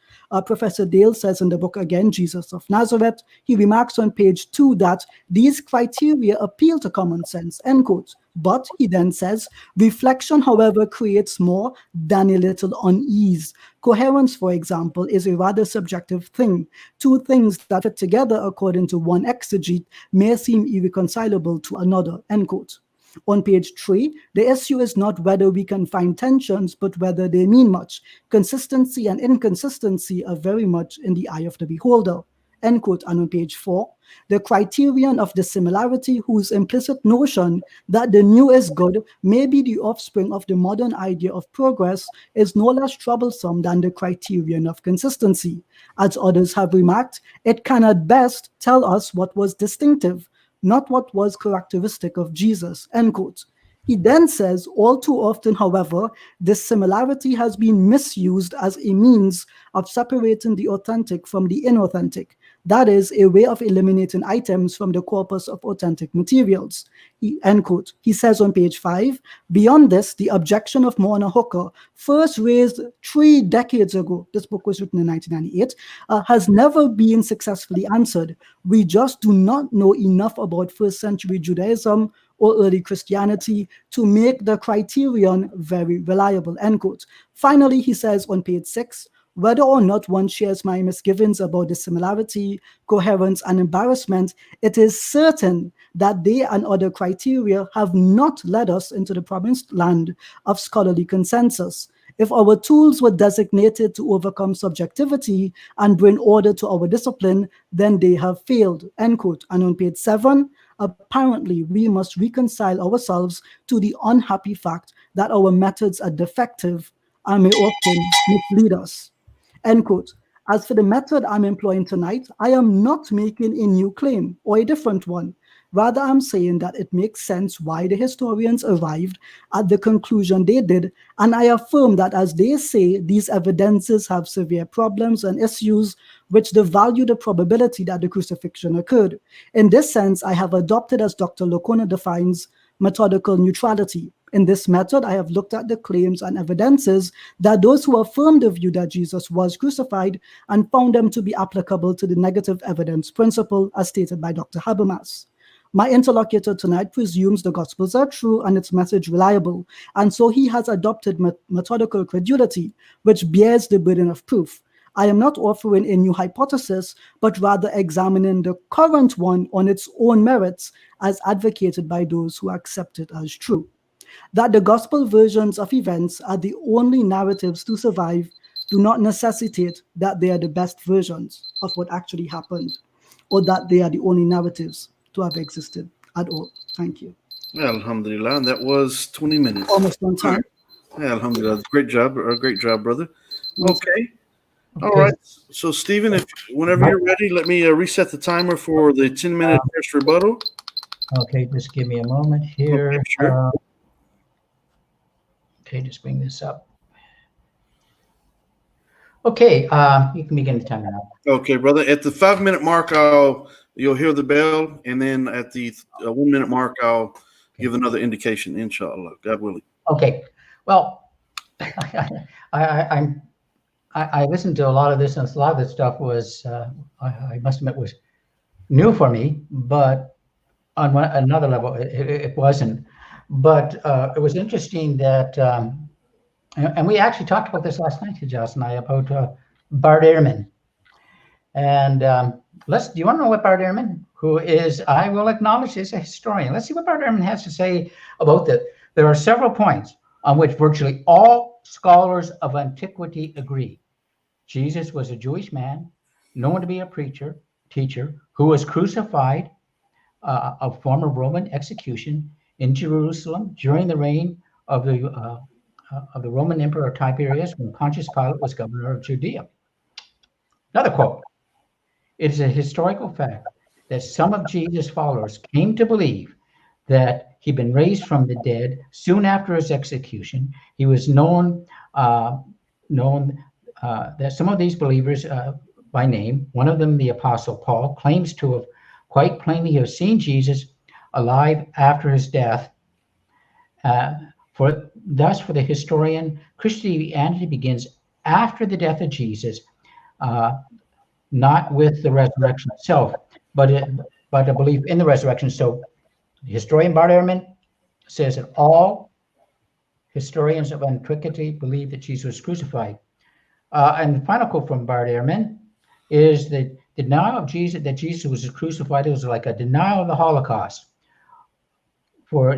Professor Dale says in the book again, Jesus of Nazareth, he remarks on page 2 that these criteria appeal to common sense, end quote. But he then says, reflection, however, creates more than a little unease. Coherence, for example, is a rather subjective thing. Two things that fit together according to one exegete may seem irreconcilable to another, end quote. On page 3, the issue is not whether we can find tensions, but whether they mean much. Consistency and inconsistency are very much in the eye of the beholder. End quote. And on page 4, the criterion of dissimilarity, whose implicit notion that the new is good may be the offspring of the modern idea of progress, is no less troublesome than the criterion of consistency. As others have remarked, it can at best tell us what was distinctive, not what was characteristic of Jesus, end quote. He then says, all too often, however, this similarity has been misused as a means of separating the authentic from the inauthentic. That is a way of eliminating items from the corpus of authentic materials. End quote. He says on page 5, beyond this, the objection of Morna Hooker, first raised 3 decades ago, this book was written in 1998, has never been successfully answered. We just do not know enough about first century Judaism or early Christianity to make the criterion very reliable, end quote. Finally, he says on page 6, whether or not one shares my misgivings about dissimilarity, coherence, and embarrassment, it is certain that they and other criteria have not led us into the promised land of scholarly consensus. If our tools were designated to overcome subjectivity and bring order to our discipline, then they have failed, end quote. And on page 7, apparently we must reconcile ourselves to the unhappy fact that our methods are defective and may often mislead us. End quote. As for the method I'm employing tonight, I am not making a new claim or a different one. Rather, I'm saying that it makes sense why the historians arrived at the conclusion they did, and I affirm that, as they say, these evidences have severe problems and issues which devalue the probability that the crucifixion occurred. In this sense, I have adopted, as Dr. Locona defines, methodical neutrality. In this method, I have looked at the claims and evidences that those who affirm the view that Jesus was crucified and found them to be applicable to the negative evidence principle as stated by Dr. Habermas. My interlocutor tonight presumes the Gospels are true and its message reliable, and so he has adopted methodical credulity, which bears the burden of proof. I am not offering a new hypothesis, but rather examining the current one on its own merits as advocated by those who accept it as true. That the gospel versions of events are the only narratives to survive do not necessitate that they are the best versions of what actually happened, or that they are the only narratives to have existed at all. Thank you. Alhamdulillah. And that was 20 minutes. Almost on time. Alhamdulillah. Great job. Great job, brother. Okay. All right. So, Stephen, whenever you're ready, let me reset the timer for the 10-minute first rebuttal. Okay, just give me a moment here. Okay, sure. Okay, just bring this up. Okay, you can begin the timer now. Okay, brother. At the 5-minute mark, you'll hear the bell, and then at the 1-minute mark, I'll give another indication, inshallah, God willing. Okay. Well, I listened to a lot of this, and a lot of this stuff was, I must admit, was new for me, but on another level, it wasn't. But it was interesting that, and we actually talked about this last night, Ijaz and I, about Bart Ehrman. And do you want to know what Bart Ehrman, who is, I will acknowledge, is a historian. Let's see what Bart Ehrman has to say about that. There are several points on which virtually all scholars of antiquity agree. Jesus was a Jewish man, known to be a teacher, who was crucified, a form of Roman execution in Jerusalem during the reign of the Roman Emperor Tiberius when Pontius Pilate was governor of Judea. Another quote. It is a historical fact that some of Jesus' followers came to believe that he'd been raised from the dead soon after his execution. He was known that some of these believers by name, one of them the Apostle Paul, claims to have quite plainly have seen Jesus alive after his death. For the historian, Christianity begins after the death of Jesus, not with the resurrection itself, but a belief in the resurrection. So the historian Bart Ehrman says that all historians of antiquity believe that Jesus was crucified. And the final quote from Bart Ehrman is that the denial of Jesus, that Jesus was crucified, it was like a denial of the Holocaust. For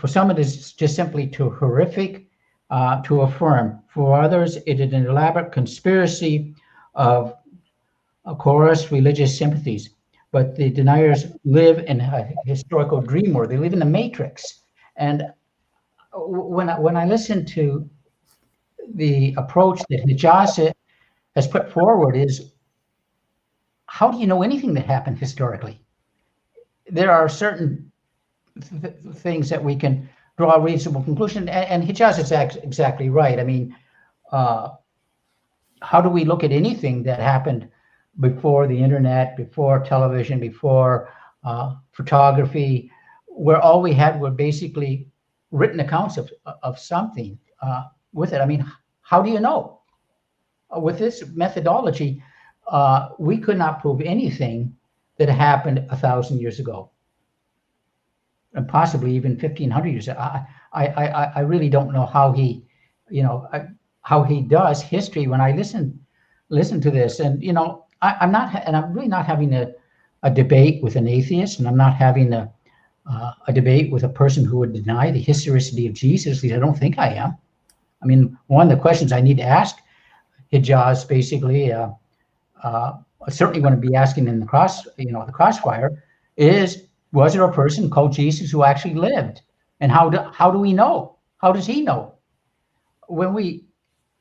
some, it is just simply too horrific to affirm. For others, it is an elaborate conspiracy of coerced religious sympathies. But the deniers live in a historical dream world. They live in the matrix. And when I listen to the approach that Ijaz has put forward, is how do you know anything that happened historically? There are certain things that we can draw a reasonable conclusion, and Ijaz is exactly right. I mean, how do we look at anything that happened before the internet, before television, before photography, where all we had were basically written accounts of something with it? I mean, how do you know? With this methodology, we could not prove anything that happened 1,000 years ago, and possibly even 1,500 years ago. I really don't know how he, how he does history. When I listen to this, and I'm really not having a debate with an atheist, and I'm not having a debate with a person who would deny the historicity of Jesus. At least I don't think I am. I mean, one of the questions I need to ask Ijaz, basically, I certainly want to be asking in the crossfire, is Was there a person called Jesus who actually lived? And how do we know? How does he know? When we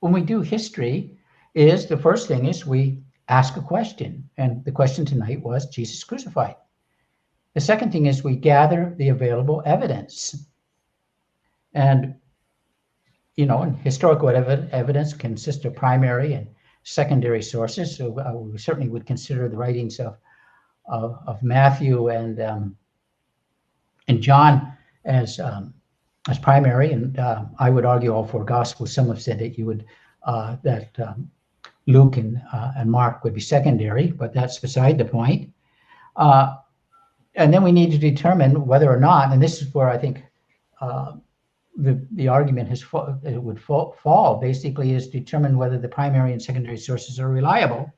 do history, is the first thing is we ask a question, and the question tonight was Jesus crucified. The second thing is we gather the available evidence, and and historical evidence consists of primary and secondary sources. So we certainly would consider the writings of Matthew and John as primary, and I would argue all four Gospels. Some have said that you would that Luke and Mark would be secondary, but that's beside the point. And then we need to determine whether or not, and this is where I think the argument would fall basically, is determine whether the primary and secondary sources are reliable.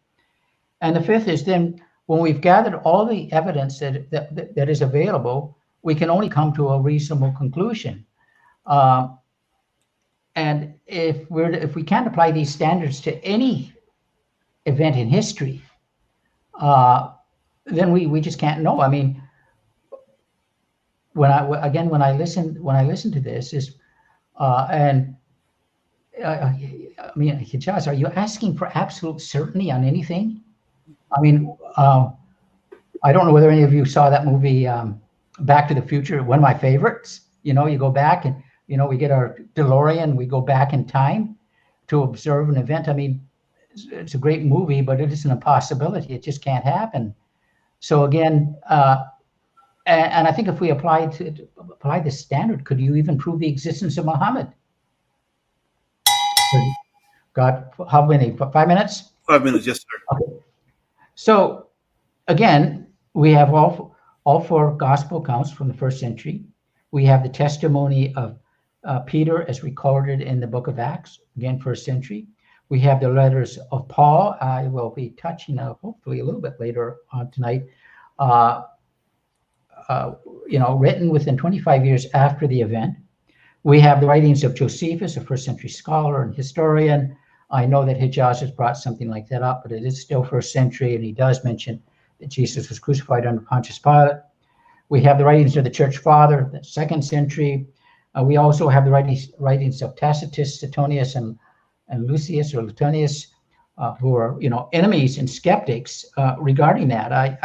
And the fifth is then, when we've gathered all the evidence that is available, we can only come to a reasonable conclusion. And if we can't apply these standards to any event in history, then we just can't know. I mean, when I listen to this is, and I mean, Ijaz, are you asking for absolute certainty on anything? I mean, I don't know whether any of you saw that movie, Back to the Future, one of my favorites. You go back and, we get our DeLorean, we go back in time to observe an event. I mean, it's a great movie, but it isn't a possibility. It just can't happen. So again, and I think if we apply this standard, could you even prove the existence of Muhammad? Got how many? 5 minutes? 5 minutes, yes, sir. Okay. So again, we have all four gospel accounts from the first century. We have the testimony of Peter as recorded in the book of Acts, again, first century. We have the letters of Paul. I will be touching hopefully a little bit later on tonight. Written within 25 years after the event. We have the writings of Josephus, a first century scholar and historian. I know that Ijaz has brought something like that up, but it is still first century, and he does mention that Jesus was crucified under Pontius Pilate. We have the writings of the church father, the second century. We also have the writings of Tacitus, Suetonius, and Lucius or Lucius, who are enemies and skeptics regarding that.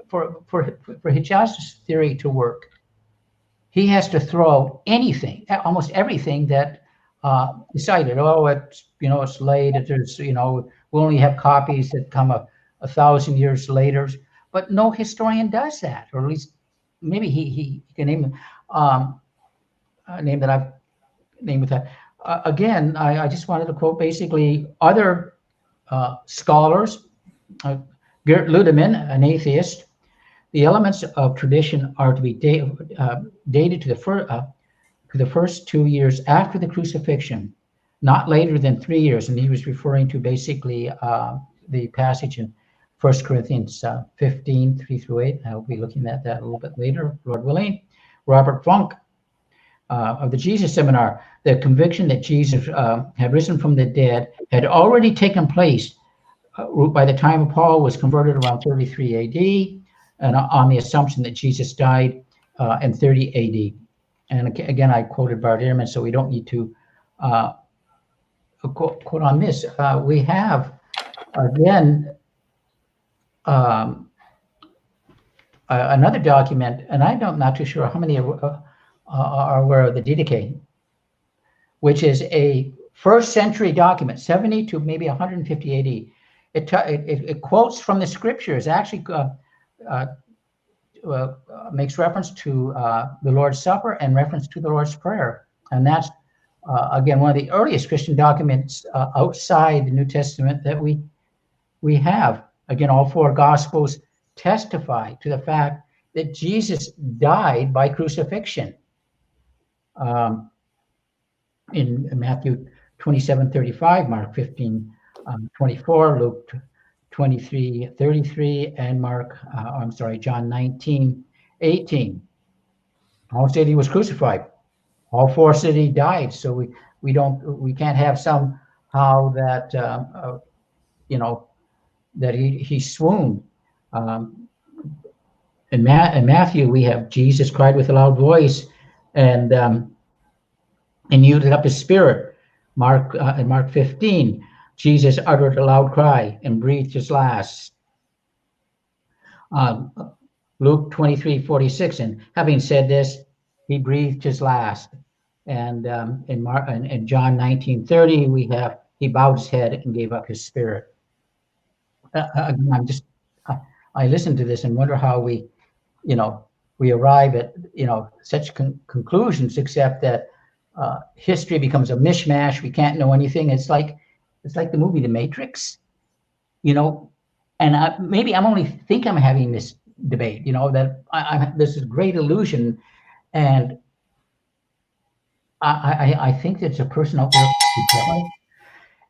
For Ijaz's theory to work, he has to throw anything, almost everything that decided. Oh, it's late. There's we only have copies that come 1,000 years later. But no historian does that, or at least maybe he can name a name that I've named with that. Again, I just wanted to quote basically other scholars. Gert Ludemann, an atheist. The elements of tradition are to be dated to the first 2 years after the crucifixion, not later than 3 years. And he was referring to basically the passage in 1 Corinthians 15, 3-8. I'll be looking at that a little bit later, Lord willing. Robert Funk of the Jesus Seminar, the conviction that Jesus had risen from the dead had already taken place by the time Paul was converted around 33 AD, and on the assumption that Jesus died in 30 AD. And again, I quoted Bart Ehrman, so we don't need to quote on this. We have, again, another document, and I'm not too sure how many are aware of the Didache, which is a first century document, 70 to maybe 150 AD. It quotes from the scriptures, actually makes reference to the Lord's Supper and reference to the Lord's Prayer. And that's, again, one of the earliest Christian documents outside the New Testament that we have. Again, all four Gospels testify to the fact that Jesus died by crucifixion. In Matthew 27:35, Mark 15:24, Luke 23:33, and John 19:18. All said he was crucified. All four said he died. So we can't have somehow that that he swooned. in Matthew, we have Jesus cried with a loud voice and yielded up his spirit. In Mark 15, Jesus uttered a loud cry and breathed his last. Um, Luke 23:46, and having said this, he breathed his last. And in John 19:30, we have he bowed his head and gave up his spirit. I'm just I listen to this and wonder how we arrive at such conclusions, except that history becomes a mishmash. We can't know anything. It's like the movie The Matrix, and maybe I'm only think I'm having this debate, that this is great illusion, and I think there's a person out there.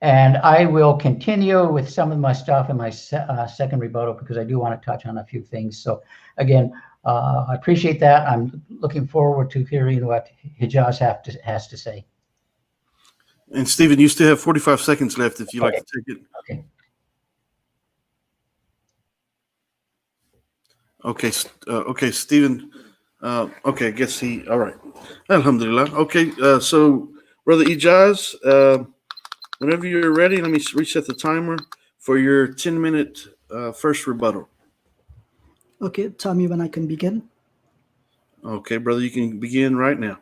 And I will continue with some of my stuff in my second rebuttal, because I do want to touch on a few things. So again, I appreciate that. I'm looking forward to hearing what Ijaz has to say. And Stephen, you still have 45 seconds left if you'd like to take it. Okay. Okay, Stephen. Okay, I guess all right. Alhamdulillah. Okay, so Brother Ijaz, whenever you're ready, let me reset the timer for your 10-minute first rebuttal. Okay, tell me when I can begin. Okay, brother, you can begin right now.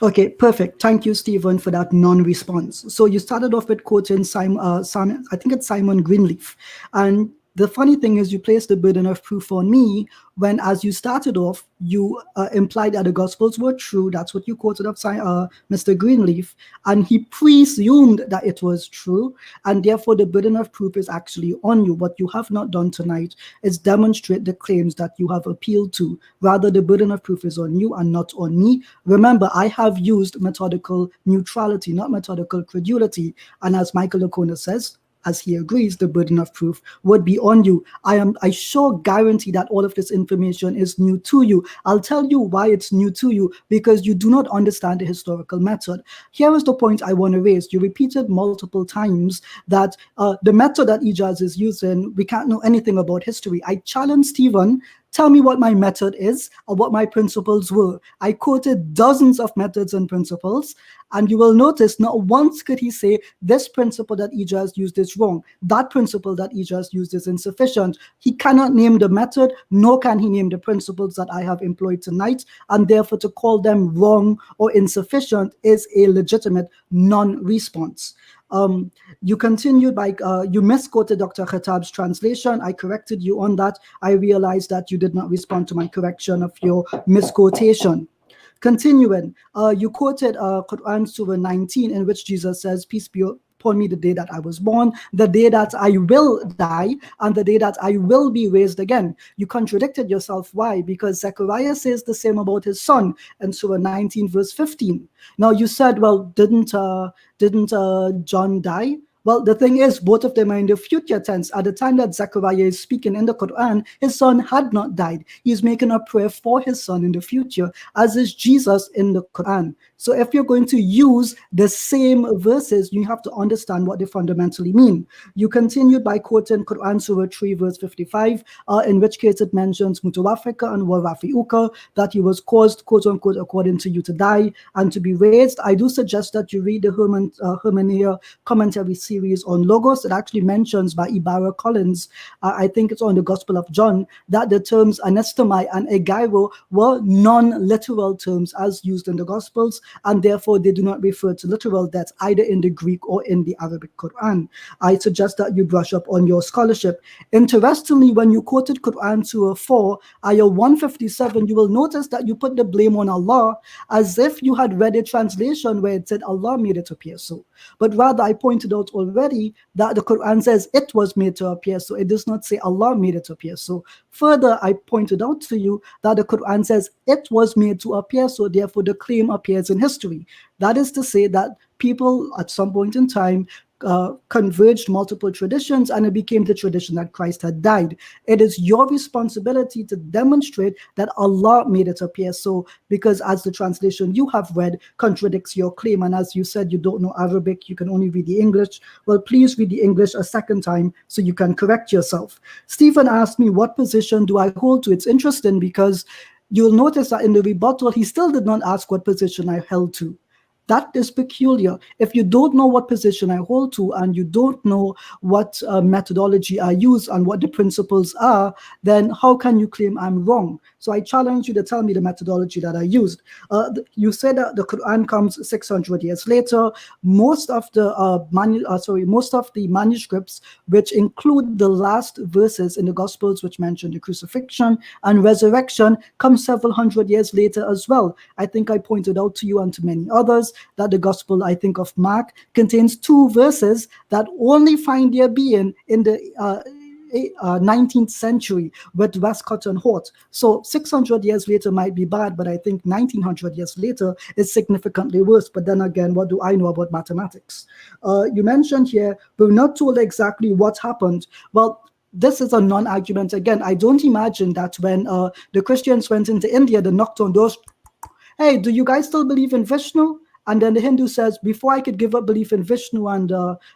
Okay, perfect. Thank you, Stephen, for that non-response. So you started off with quoting Simon, I think it's Simon Greenleaf. And the funny thing is you placed the burden of proof on me when, as you started off, you implied that the Gospels were true. That's what you quoted of Mr. Greenleaf. And he presumed that it was true. And therefore, the burden of proof is actually on you. What you have not done tonight is demonstrate the claims that you have appealed to. Rather, the burden of proof is on you and not on me. Remember, I have used methodical neutrality, not methodical credulity. And as Michael O'Connor says, as he agrees, the burden of proof would be on you. I sure guarantee that all of this information is new to you. I'll tell you why it's new to you, because you do not understand the historical method. Here is the point I want to raise. You repeated multiple times that the method that Ijaz is using, we can't know anything about history. I challenge Stephen. Tell me what my method is or what my principles were. I quoted dozens of methods and principles, and you will notice not once could he say this principle that Ijaz used is wrong. That principle that Ijaz used is insufficient. He cannot name the method, nor can he name the principles that I have employed tonight, and therefore to call them wrong or insufficient is a legitimate non-response. You continued by, you misquoted Dr. Khattab's translation. I corrected you on that. I realized that you did not respond to my correction of your misquotation. Continuing, you quoted Quran Surah 19, in which Jesus says, peace be upon me the day that I was born, the day that I will die, and the day that I will be raised again. You contradicted yourself. Why? Because Zechariah says the same about his son in Surah 19, verse 15. Now you said, well, didn't John die? Well, the thing is, both of them are in the future tense. At the time that Zechariah is speaking in the Quran, his son had not died. He's making a prayer for his son in the future, as is Jesus in the Quran. So if you're going to use the same verses, you have to understand what they fundamentally mean. You continued by quoting Quran Surah 3, verse 55, in which case it mentions Mutawafika and Warafiuka, that he was caused, quote unquote, according to you to die and to be raised. I do suggest that you read the Hermania commentary series on Logos. It actually mentions by Ibarra Collins, I think it's on the Gospel of John, that the terms anestomai and egairo were non-literal terms as used in the Gospels, and therefore they do not refer to literal deaths either in the Greek or in the Arabic Quran. I suggest that you brush up on your scholarship. Interestingly, when you quoted Quran Surah 4, Ayah 157, you will notice that you put the blame on Allah as if you had read a translation where it said Allah made it appear so. But rather, I pointed out already that the Quran says it was made to appear so. It does not say Allah made it appear so. Further, I pointed out to you that the Quran says it was made to appear so, therefore the claim appears in history. That is to say that people at some point in time converged multiple traditions, and it became the tradition that Christ had died. It is your responsibility to demonstrate that Allah made it appear so, because as the translation you have read contradicts your claim, and as you said, you don't know Arabic, you can only read the English. Well, please read the English a second time so you can correct yourself. Stephen asked me, what position do I hold to? It's interesting because you'll notice that in the rebuttal, he still did not ask what position I held to. That is peculiar. If you don't know what position I hold to, and you don't know what methodology I use and what the principles are, then how can you claim I'm wrong? So I challenge you to tell me the methodology that I used. You said that the Quran comes 600 years later. Most of the most of the manuscripts, which include the last verses in the Gospels, which mention the crucifixion and resurrection, come several hundred years later as well. I think I pointed out to you and to many others that the Gospel, I think, of Mark contains 2 verses that only find their being in the 19th century with Westcott and Hort. So 600 years later might be bad, but I think 1900 years later is significantly worse. But then again, what do I know about mathematics? You mentioned here, we're not told exactly what happened. Well, this is a non-argument. Again, I don't imagine that when the Christians went into India, they knocked on doors. Hey, do you guys still believe in Vishnu? And then the Hindu says, before I could give up belief in Vishnu and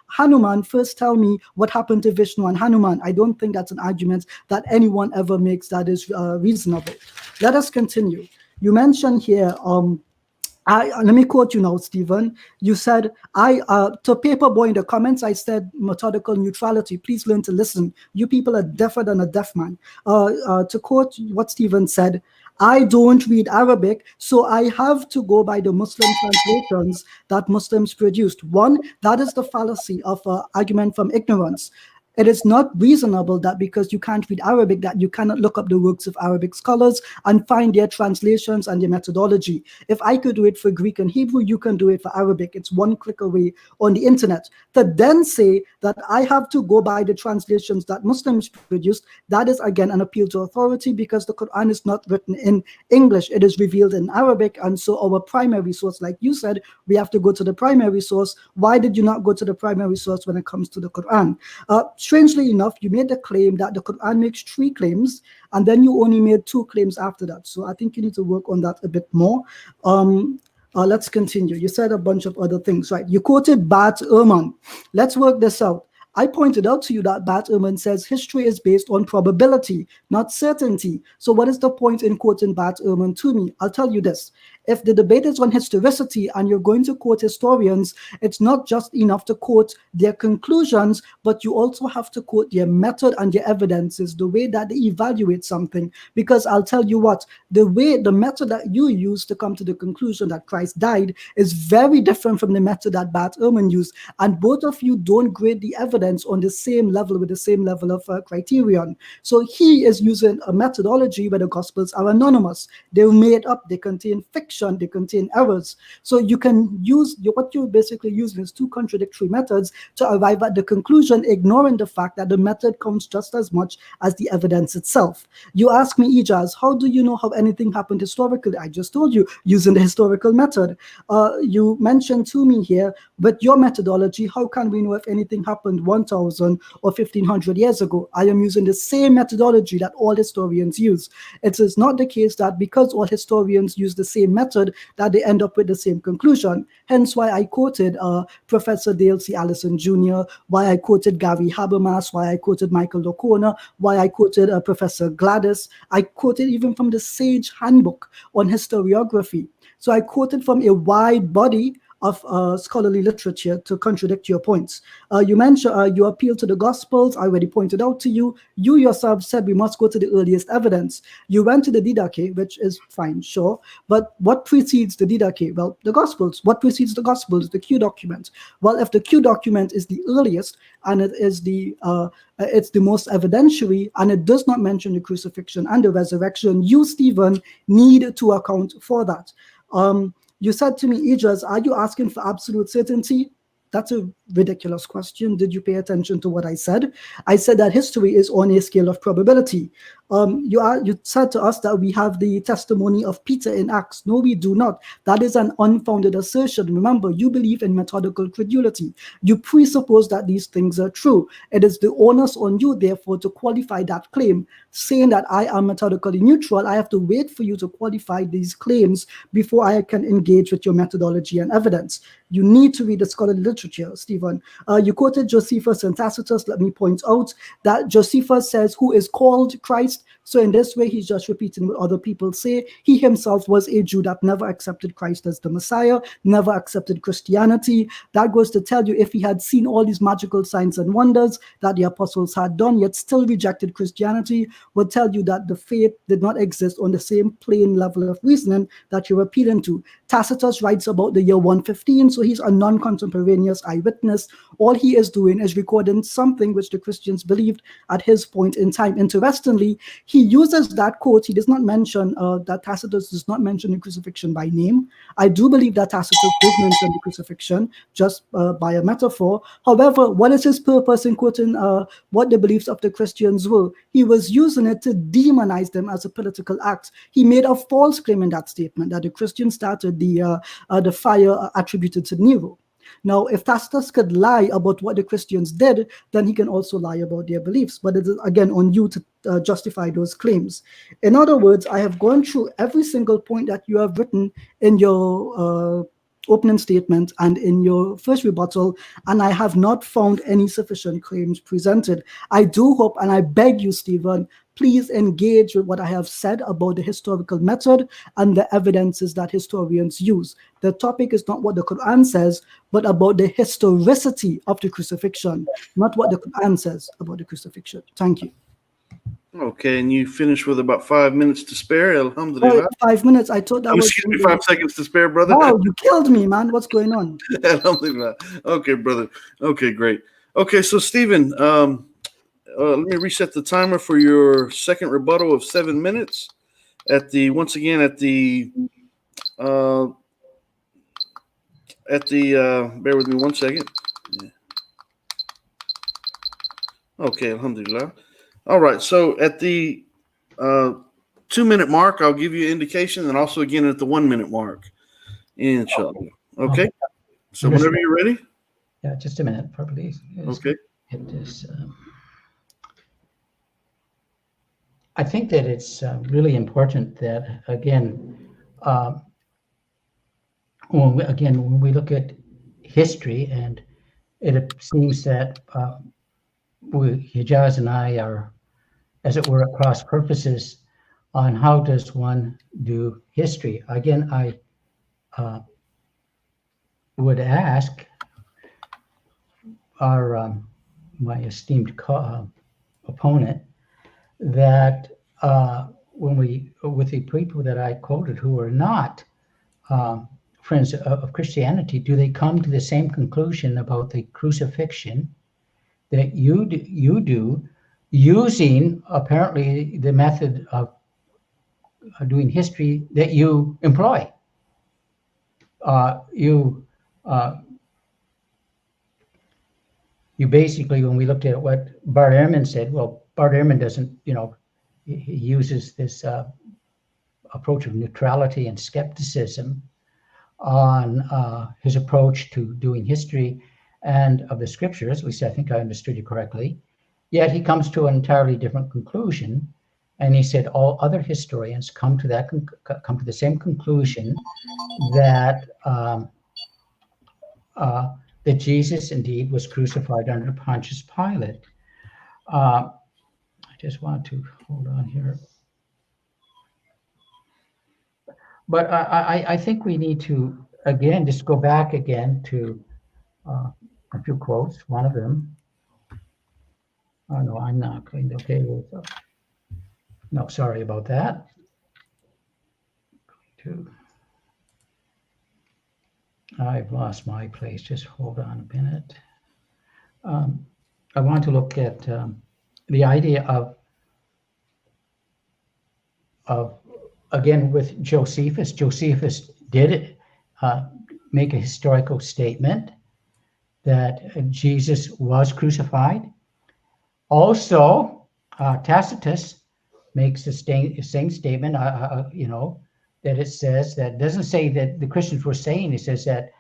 Hanuman, first tell me what happened to Vishnu and Hanuman. I don't think that's an argument that anyone ever makes that is reasonable. Let us continue. You mentioned here, let me quote you now, Stephen. You said, to Paperboy in the comments, I said methodical neutrality. Please learn to listen. You people are deafer than a deaf man. To quote what Stephen said, I don't read Arabic, so I have to go by the Muslim translations that Muslims produced. One, that is the fallacy of argument from ignorance. It is not reasonable that because you can't read Arabic that you cannot look up the works of Arabic scholars and find their translations and their methodology. If I could do it for Greek and Hebrew, you can do it for Arabic. It's one click away on the internet. To then say that I have to go by the translations that Muslims produced, that is again an appeal to authority, because the Quran is not written in English. It is revealed in Arabic, and so our primary source, like you said, we have to go to the primary source. Why did you not go to the primary source when it comes to the Quran? Strangely enough, you made the claim that the Quran makes 3 claims, and then you only made 2 claims after that. So I think you need to work on that a bit more. Let's continue. You said a bunch of other things, right? You quoted Bat Ehrman. Let's work this out. I pointed out to you that Bat Ehrman says history is based on probability, not certainty. So what is the point in quoting Bat Ehrman to me? I'll tell you this. If the debate is on historicity and you're going to quote historians, it's not just enough to quote their conclusions, but you also have to quote their method and their evidences, the way that they evaluate something. Because I'll tell you what, the method that you use to come to the conclusion that Christ died is very different from the method that Bat Ehrman used. And both of you don't grade the evidence on the same level with the same level of criterion. So he is using a methodology where the Gospels are anonymous. They're made up, they contain fiction, they contain errors. So you can use, what you're basically using is 2 contradictory methods to arrive at the conclusion, ignoring the fact that the method counts just as much as the evidence itself. You ask me, Ijaz, how do you know how anything happened historically? I just told you, using the historical method. You mentioned to me here, with your methodology, how can we know if anything happened 1,000 or 1,500 years ago? I am using the same methodology that all historians use. It is not the case that because all historians use the same method that they end up with the same conclusion. Hence why I quoted Professor Dale C. Allison Jr., why I quoted Gary Habermas, why I quoted Michael O'Connor, why I quoted Professor Gladys. I quoted even from the Sage Handbook on Historiography. So I quoted from a wide body of scholarly literature to contradict your points. You mentioned you appeal to the Gospels. I already pointed out to you. You yourself said we must go to the earliest evidence. You went to the Didache, which is fine, sure. But what precedes the Didache? Well, the Gospels. What precedes the Gospels? The Q document. Well, if the Q document is the earliest and it is it's the most evidentiary and it does not mention the crucifixion and the resurrection, you, Stephen, need to account for that. You said to me, Ijaz, are you asking for absolute certainty? That's a ridiculous question. Did you pay attention to what I said? I said that history is on a scale of probability. You said to us that we have the testimony of Peter in Acts. No, we do not. That is an unfounded assertion. Remember, you believe in methodical credulity. You presuppose that these things are true. It is the onus on you, therefore, to qualify that claim. Saying that I am methodically neutral, I have to wait for you to qualify these claims before I can engage with your methodology and evidence. You need to read the scholarly literature, Stephen. You quoted Josephus and Tacitus. Let me point out that Josephus says, who is called Christ. So in this way, he's just repeating what other people say. He himself was a Jew that never accepted Christ as the Messiah, never accepted Christianity. That goes to tell you, if he had seen all these magical signs and wonders that the apostles had done, yet still rejected Christianity, would tell you that the faith did not exist on the same plain level of reasoning that you're appealing to. Tacitus writes about the year 115, so he's a non-contemporaneous eyewitness. All he is doing is recording something which the Christians believed at his point in time. Interestingly, he uses that quote. He does not mention that Tacitus does not mention the crucifixion by name. I do believe that Tacitus did mention the crucifixion just by a metaphor. However, what is his purpose in quoting what the beliefs of the Christians were? He was using it to demonize them as a political act. He made a false claim in that statement that the Christians started the fire attributed to Nero. Now, if Tacitus could lie about what the Christians did, then he can also lie about their beliefs. But it is, again, on you to justify those claims. In other words, I have gone through every single point that you have written in your opening statement and in your first rebuttal, and I have not found any sufficient claims presented. I do hope, and I beg you, Stephen, please engage with what I have said about the historical method and the evidences that historians use. The topic is not what the Quran says, but about the historicity of the crucifixion, not what the Quran says about the crucifixion. Thank you. Okay, and you finished with about 5 minutes to spare. Alhamdulillah. 5 minutes. I thought that was. Excuse me, 5 seconds to spare, brother. Wow, you killed me, man. What's going on? Alhamdulillah. Okay, brother. Okay, great. Okay, so Stephen, let me reset the timer for your second rebuttal of 7 minutes. Bear with me 1 second. Yeah. Okay, alhamdulillah. All right, so at the 2 minute mark, I'll give you an indication, and also again at the 1 minute mark. Inshallah. Okay. So whenever you're ready. Yeah, just a minute, probably. Okay. Hit this. I think that it's really important that, again, when we look at history, and it seems that Ijaz and I are, as it were, at cross purposes on how does one do history. Again, I would ask our my esteemed opponent that with the people that I quoted who are not friends of Christianity, do they come to the same conclusion about the crucifixion that you do, using apparently the method of doing history that you employ? You basically, when we looked at what Bart Ehrman said, well, Bart Ehrman doesn't, he uses this approach of neutrality and skepticism on his approach to doing history and of the scriptures. At least I think I understood you correctly. Yet he comes to an entirely different conclusion, and he said all other historians come to the same conclusion that that Jesus indeed was crucified under Pontius Pilate. I just want to hold on here. But I think we need to, again, just go back again to a few quotes. One of them, oh no, I'm not going to, okay. No, sorry about that. I've lost my place, just hold on a minute. I want to look at the idea of again, with Josephus. Josephus did make a historical statement that Jesus was crucified. Also, Tacitus makes the same statement, that it says that doesn't say that the Christians were saying, it says that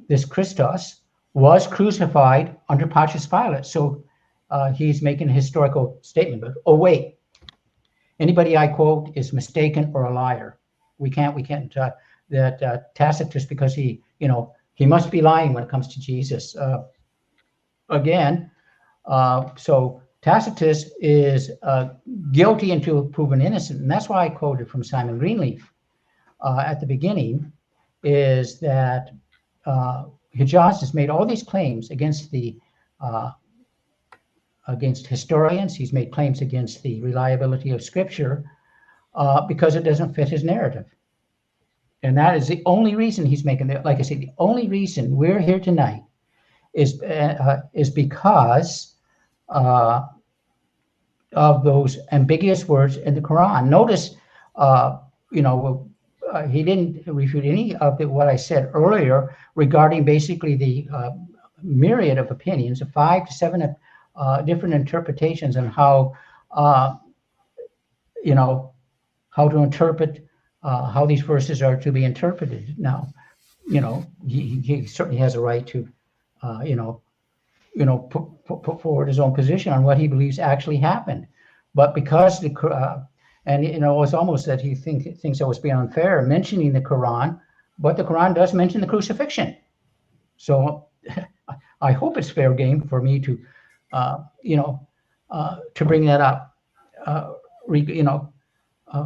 this Christos was crucified under Pontius Pilate. So he's making a historical statement. But oh wait, anybody I quote is mistaken or a liar. We can't that Tacitus, because he must be lying when it comes to Jesus. Again, so Tacitus is guilty until proven innocent, and that's why I quoted from Simon Greenleaf at the beginning, is that Ijaz has made all these claims against against historians. He's made claims against the reliability of Scripture because it doesn't fit his narrative. And that is the only reason he's making it. Like I said, the only reason we're here tonight is because of those ambiguous words in the Quran. Notice, he didn't refute any of what I said earlier regarding basically the myriad of opinions, of 5 to 7 different interpretations on how to interpret how these verses are to be interpreted. Now, he certainly has a right to, put forward his own position on what he believes actually happened. But because it's almost that he thinks it was being unfair mentioning the Quran, but the Quran does mention the crucifixion. So I hope it's fair game for me to, to bring that up,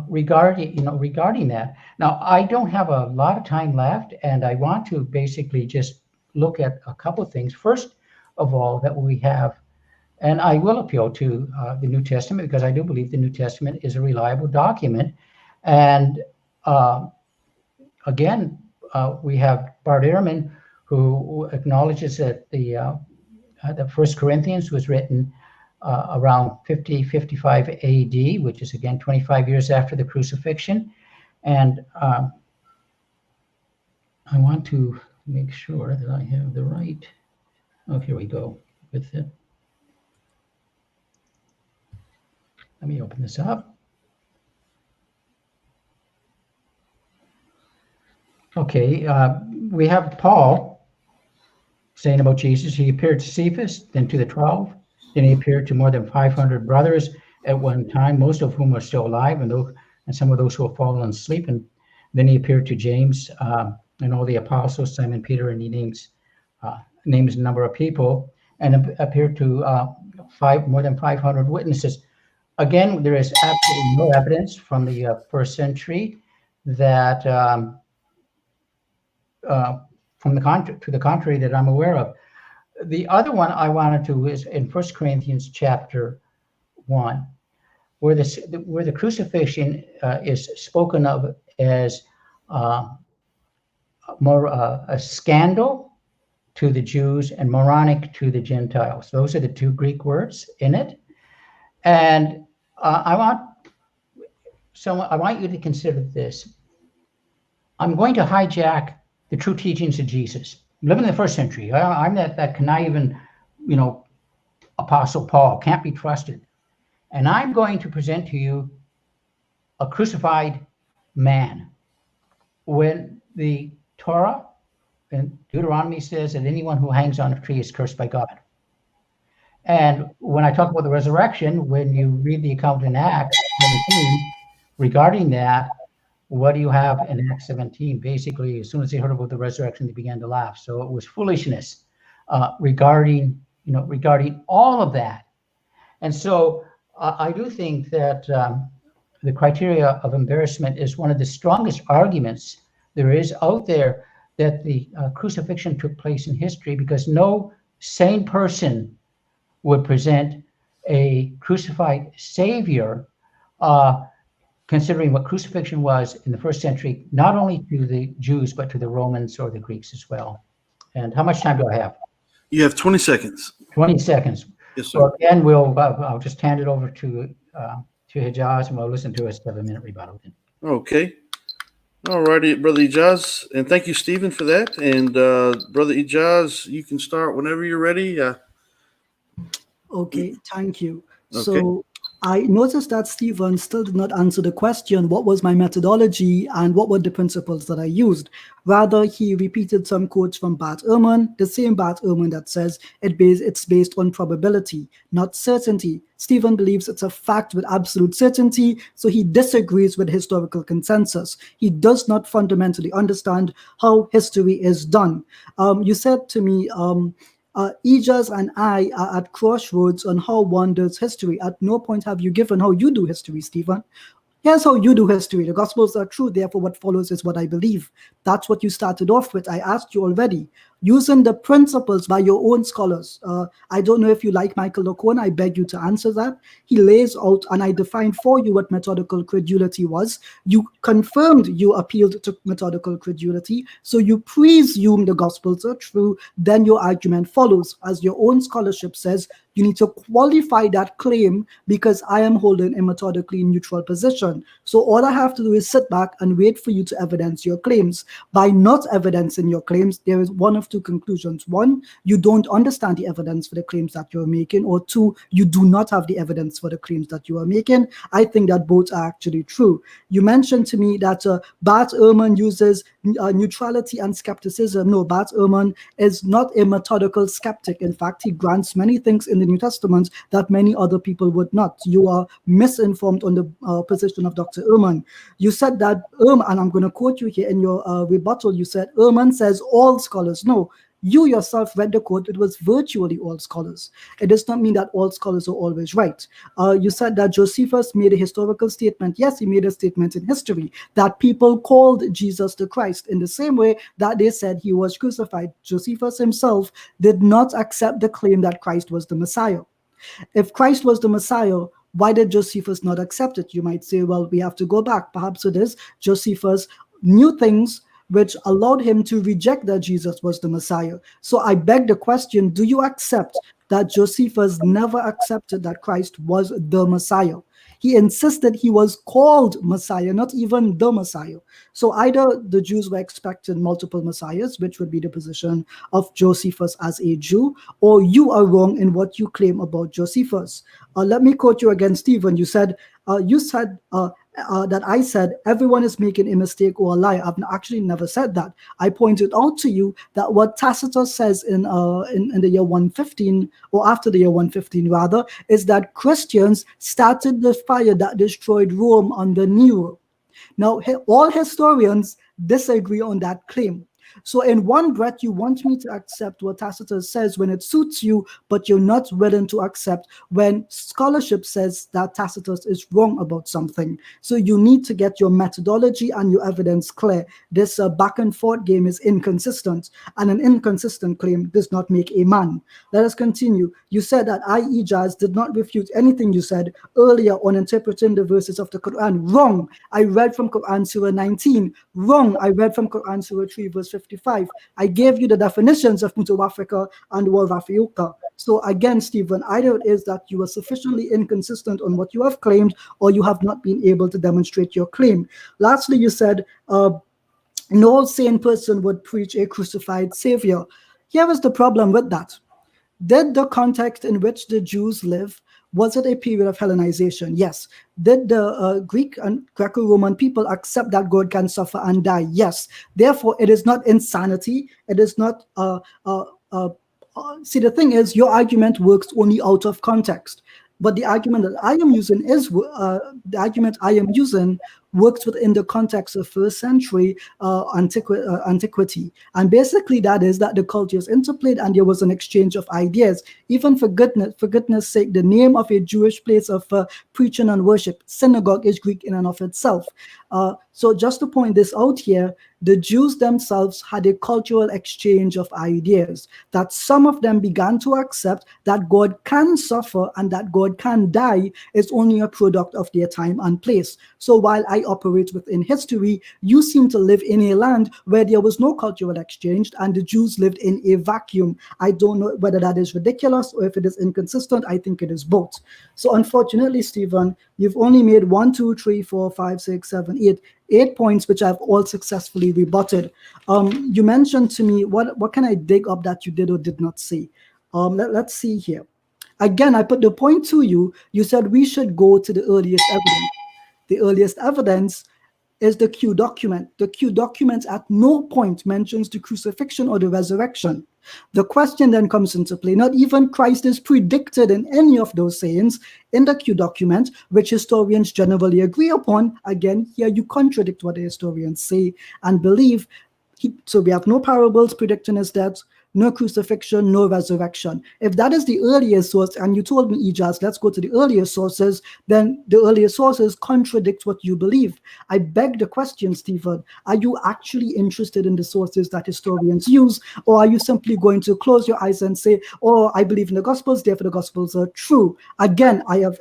regarding that. Now, I don't have a lot of time left, and I want to basically just look at a couple of things. First of all, that we have, and I will appeal to the New Testament, because I do believe the New Testament is a reliable document. And again, we have Bart Ehrman, who acknowledges that the 1 Corinthians was written around 55 AD, which is again 25 years after the crucifixion. And I want to make sure that I have the right. Oh, here we go with it. Let me open this up. Okay, we have Paul saying about Jesus, he appeared to Cephas, then to the 12, then he appeared to more than 500 brothers at one time, most of whom are still alive, and some of those who have fallen asleep. And then he appeared to James and all the apostles, Simon Peter, and he names a number of people, and appeared to more than 500 witnesses. Again, there is absolutely no evidence from the first century that, to the contrary, that I'm aware of. The other one I wanted to is in 1 Corinthians chapter 1, where the crucifixion is spoken of as more a scandal to the Jews and moronic to the Gentiles. Those are the two Greek words in it. And I want you to consider this. I'm going to hijack the true teachings of Jesus. Living in the first century, I'm that conniving, Apostle Paul, can't be trusted. And I'm going to present to you a crucified man. When the Torah and Deuteronomy says that anyone who hangs on a tree is cursed by God. And when I talk about the resurrection, when you read the account in Acts 17 regarding that, what do you have in Acts 17? Basically, as soon as they heard about the resurrection, they began to laugh. So it was foolishness regarding all of that. And so I do think that the criteria of embarrassment is one of the strongest arguments there is out there that the crucifixion took place in history, because no sane person would present a crucified Savior, considering what crucifixion was in the first century, not only to the Jews, but to the Romans or the Greeks as well. And how much time do I have? You have 20 seconds. 20 seconds. Yes, sir. So again, I'll just hand it over to Ijaz, and we'll listen to a 7-minute rebuttal then. Okay. All righty, Brother Ijaz. And thank you, Stephen, for that. And Brother Ijaz, you can start whenever you're ready. Okay, thank you. Okay. So I noticed that Stephen still did not answer the question, what was my methodology and what were the principles that I used? Rather, he repeated some quotes from Bart Ehrman, the same Bart Ehrman that says it's based on probability, not certainty. Stephen believes it's a fact with absolute certainty, so he disagrees with historical consensus. He does not fundamentally understand how history is done. You said to me, Ijaz and I are at crossroads on how one does history. At no point have you given how you do history, Stephen. Here's how you do history. The Gospels are true, therefore, what follows is what I believe. That's what you started off with. I asked you already. Using the principles by your own scholars. I don't know if you like Michael Lacone. I beg you to answer that. He lays out, and I defined for you what methodical credulity was. You confirmed you appealed to methodical credulity. So you presume the Gospels are true. Then your argument follows. As your own scholarship says, you need to qualify that claim because I am holding a methodically neutral position. So all I have to do is sit back and wait for you to evidence your claims. By not evidencing your claims, there is one of two conclusions. One, you don't understand the evidence for the claims that you're making, or two, you do not have the evidence for the claims that you are making. I think that both are actually true. You mentioned to me that Bart Ehrman uses neutrality and skepticism. No, Bart Ehrman is not a methodical skeptic. In fact, he grants many things in the New Testament that many other people would not. You are misinformed on the position of Dr. Ehrman. You said that and I'm going to quote you here in your rebuttal, you said Ehrman says all scholars. No, you yourself read the quote. It was virtually all scholars. It does not mean that all scholars are always right. You said that Josephus made a historical statement. Yes, he made a statement in history that people called Jesus the Christ in the same way that they said he was crucified. Josephus himself did not accept the claim that Christ was the Messiah. If Christ was the Messiah, why did Josephus not accept it? You might say, well, we have to go back. Perhaps it is Josephus knew things which allowed him to reject that Jesus was the Messiah. So I beg the question, do you accept that Josephus never accepted that Christ was the Messiah? He insisted he was called Messiah, not even the Messiah. So either the Jews were expecting multiple Messiahs, which would be the position of Josephus as a Jew, or you are wrong in what you claim about Josephus. Let me quote you again, Stephen. That I said everyone is making a mistake or a lie. I've actually never said that. I pointed out to you that what Tacitus says in the year 115, or after the year 115 rather, is that Christians started the fire that destroyed Rome under Nero. Now, all historians disagree on that claim. So in one breath, you want me to accept what Tacitus says when it suits you, but you're not willing to accept when scholarship says that Tacitus is wrong about something. So you need to get your methodology and your evidence clear. This back and forth game is inconsistent, and an inconsistent claim does not make a man. Let us continue. You said that I, Ijaz, did not refute anything you said earlier on interpreting the verses of the Quran. Wrong. I read from Quran Surah 19. Wrong. I read from Quran Surah 3 verse 55. I gave you the definitions of Mutawafika and Wawafiuka. So again, Stephen, either it is that you are sufficiently inconsistent on what you have claimed, or you have not been able to demonstrate your claim. Lastly, you said no sane person would preach a crucified savior. Here is the problem with that. Did the context in which the Jews live, was it a period of Hellenization? Yes. Did the Greek and Greco-Roman people accept that God can suffer and die? Yes. Therefore, it is not insanity. It is not. See, the thing is, your argument works only out of context. But the argument that I am using works within the context of first century antiquity. And basically that is that the cultures interplayed and there was an exchange of ideas. Even for goodness sake, the name of a Jewish place of preaching and worship, synagogue, is Greek in and of itself. So just to point this out here, the Jews themselves had a cultural exchange of ideas that some of them began to accept that God can suffer and that God can die is only a product of their time and place. So while I I operate within history, you seem to live in a land where there was no cultural exchange and the Jews lived in a vacuum. I don't know whether that is ridiculous or if it is inconsistent. I think it is both. So unfortunately, Stephen, you've only made 1, 2, 3, 4, 5, 6, 7, 8 points, which I've all successfully rebutted. You mentioned to me, what can I dig up that you did or did not say? Let's see here. Again, I put the point to you. You said we should go to the earliest evidence. The earliest evidence is the Q document. The Q document at no point mentions the crucifixion or the resurrection. The question then comes into play. Not even Christ is predicted in any of those sayings in the Q document, which historians generally agree upon. Again, here you contradict what the historians say and believe. So we have no parables predicting his death, no crucifixion, no resurrection. If that is the earliest source, and you told me, Ijaz, let's go to the earliest sources, then the earliest sources contradict what you believe. I beg the question, Stephen, are you actually interested in the sources that historians use, or are you simply going to close your eyes and say, oh, I believe in the Gospels, therefore the Gospels are true? Again, I have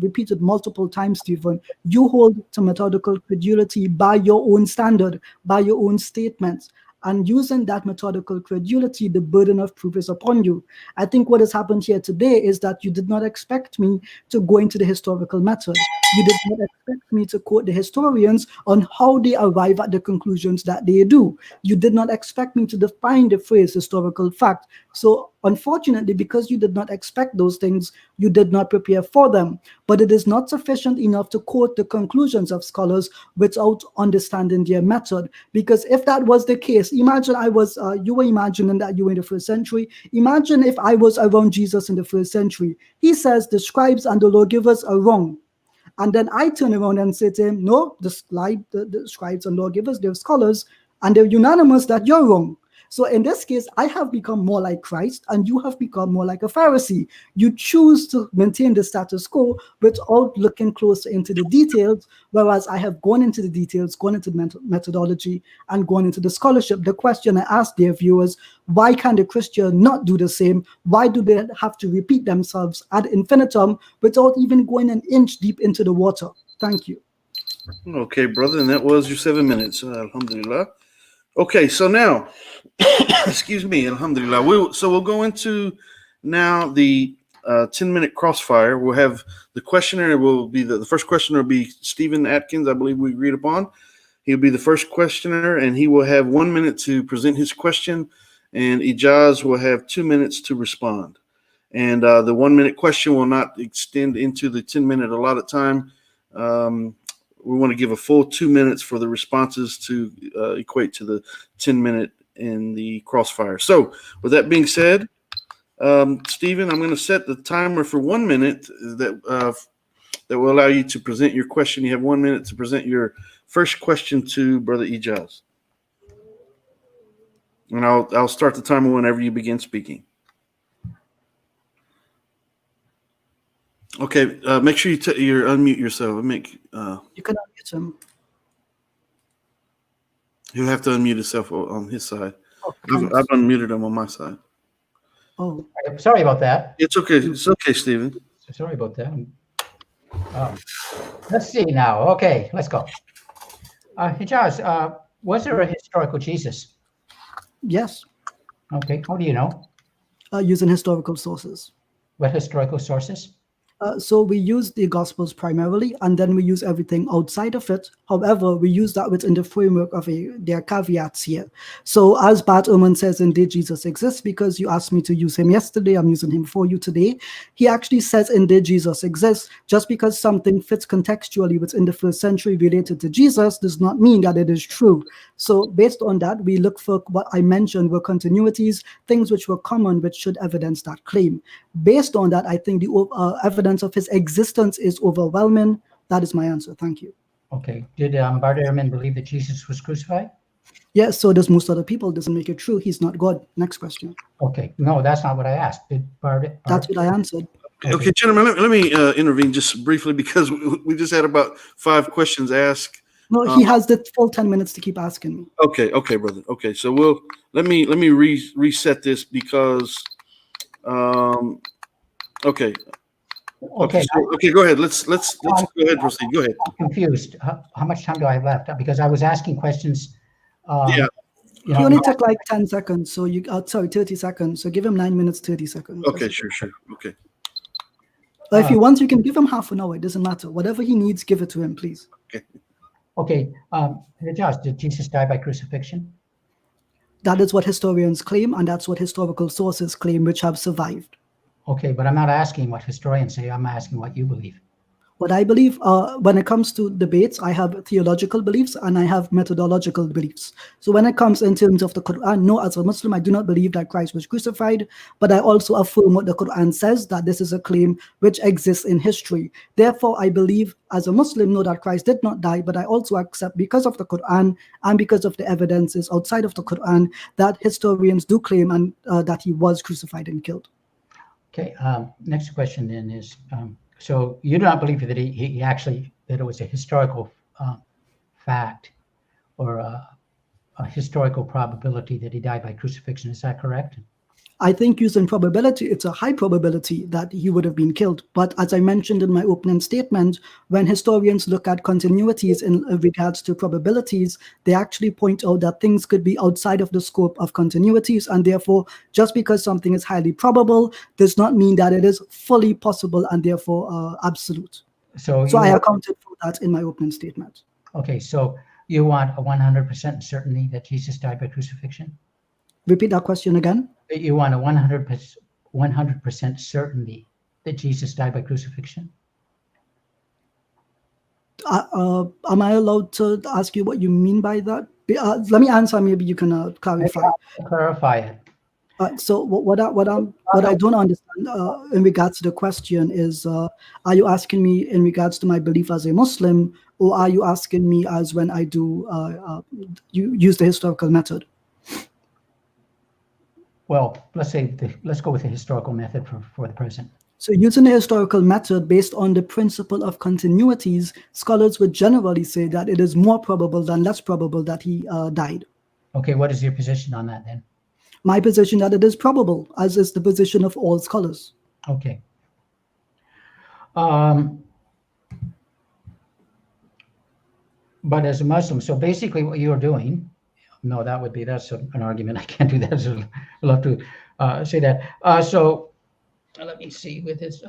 repeated multiple times, Stephen, you hold to methodical credulity by your own standard, by your own statements. And using that methodical credulity, the burden of proof is upon you. I think what has happened here today is that you did not expect me to go into the historical method. You did not expect me to quote the historians on how they arrive at the conclusions that they do. You did not expect me to define the phrase historical fact. So unfortunately, because you did not expect those things, you did not prepare for them. But it is not sufficient enough to quote the conclusions of scholars without understanding their method. Because if that was the case, imagine you were imagining that you were in the first century. Imagine if I was around Jesus in the first century. He says the scribes and the lawgivers are wrong. And then I turn around and say to him, no, the scribes and lawgivers, they're scholars, and they're unanimous that you're wrong. So in this case, I have become more like Christ, and you have become more like a Pharisee. You choose to maintain the status quo without looking closer into the details, whereas I have gone into the details, gone into the methodology, and gone into the scholarship. The question I ask dear viewers, why can the Christian not do the same? Why do they have to repeat themselves ad infinitum without even going an inch deep into the water? Thank you. Okay, brother, and that was your 7 minutes. Alhamdulillah. Okay, so now, excuse me, alhamdulillah. We'll go into now the 10-minute crossfire. We'll have the questioner will be the first questioner will be Stephen Atkins, I believe we agreed upon. He'll be the first questioner, and he will have 1 minute to present his question, and Ijaz will have 2 minutes to respond. And the 1 minute question will not extend into the 10-minute allotted time. We want to give a full 2 minutes for the responses to equate to the 10-minute in the crossfire. So with that being said, Stephen, I'm going to set the timer for 1 minute that will allow you to present your question. You have 1 minute to present your first question to Brother Ijaz. And I'll start the timer whenever you begin speaking. Okay, make sure you unmute yourself. You can unmute him. He'll have to unmute himself on his side. Oh, I've unmuted him on my side. Oh, I'm sorry about that. It's okay. It's okay, Stephen. Sorry about that. Let's see now. Okay, let's go. Ijaz, was there a historical Jesus? yes, Okay, how do you know? using historical sources. What historical sources? So we use the Gospels primarily, and then we use everything outside of it. However, we use that within the framework of there are caveats here. So as Bat Oman says, indeed Jesus exists, because you asked me to use him yesterday, I'm using him for you today. He actually says indeed Jesus exists. Just because something fits contextually within the first century related to Jesus does not mean that it is true. So based on that, we look for what I mentioned were continuities, things which were common, which should evidence that claim. Based on that, I think the evidence of his existence is overwhelming. That is my answer. Thank you. Okay. Did Barderman believe that Jesus was crucified? Yes, so does most other people. Doesn't make it true. He's not God. Next question. Okay. No, that's not what I asked. That's what I answered. Okay, gentlemen, let me intervene just briefly because we just had about 5 questions asked. No, he has the full 10 minutes to keep asking me. Okay, brother. Okay, so let me reset this because okay. Okay, Okay, go ahead. Let's go ahead and proceed. Go ahead. I'm confused. How much time do I have left? Because I was asking questions. Yeah. You He know, only took like 10 seconds, so 30 seconds. So give him 9 minutes, 30 seconds. Okay, sure. Okay. If you want, you can give him half an hour. It doesn't matter. Whatever he needs, give it to him, please. Okay. Ijaz, did Jesus die by crucifixion? That is what historians claim, and that's what historical sources claim, which have survived. Okay, but I'm not asking what historians say. I'm asking what you believe. What I believe, when it comes to debates, I have theological beliefs and I have methodological beliefs. So when it comes in terms of the Quran, no, as a Muslim, I do not believe that Christ was crucified, but I also affirm what the Quran says, that this is a claim which exists in history. Therefore, I believe as a Muslim, no, that Christ did not die, but I also accept, because of the Quran and because of the evidences outside of the Quran, that historians do claim and that he was crucified and killed. Okay, next question then is, so you do not believe that he actually, that it was a historical fact or a historical probability that he died by crucifixion. Is that correct? I think using probability, it's a high probability that he would have been killed. But as I mentioned in my opening statement, when historians look at continuities in regards to probabilities, they actually point out that things could be outside of the scope of continuities. And therefore, just because something is highly probable does not mean that it is fully possible and therefore absolute. So I accounted for that in my opening statement. Okay, so you want a 100% certainty that Jesus died by crucifixion? Repeat that question again. You want a 100% certainty that Jesus died by crucifixion? Am I allowed to ask you what you mean by that? Let me answer. Maybe you can clarify. Clarify it. So what I don't understand in regards to the question is, are you asking me in regards to my belief as a Muslim, or are you asking me as when I do you use the historical method? Well, let's go with the historical method for the present. So using the historical method based on the principle of continuities, scholars would generally say that it is more probable than less probable that he died. Okay, what is your position on that then? My position that it is probable, as is the position of all scholars. Okay. But as a Muslim, so basically what you're doing, no, that's an argument. I can't do that. So I'll have to say that. So let me see with this.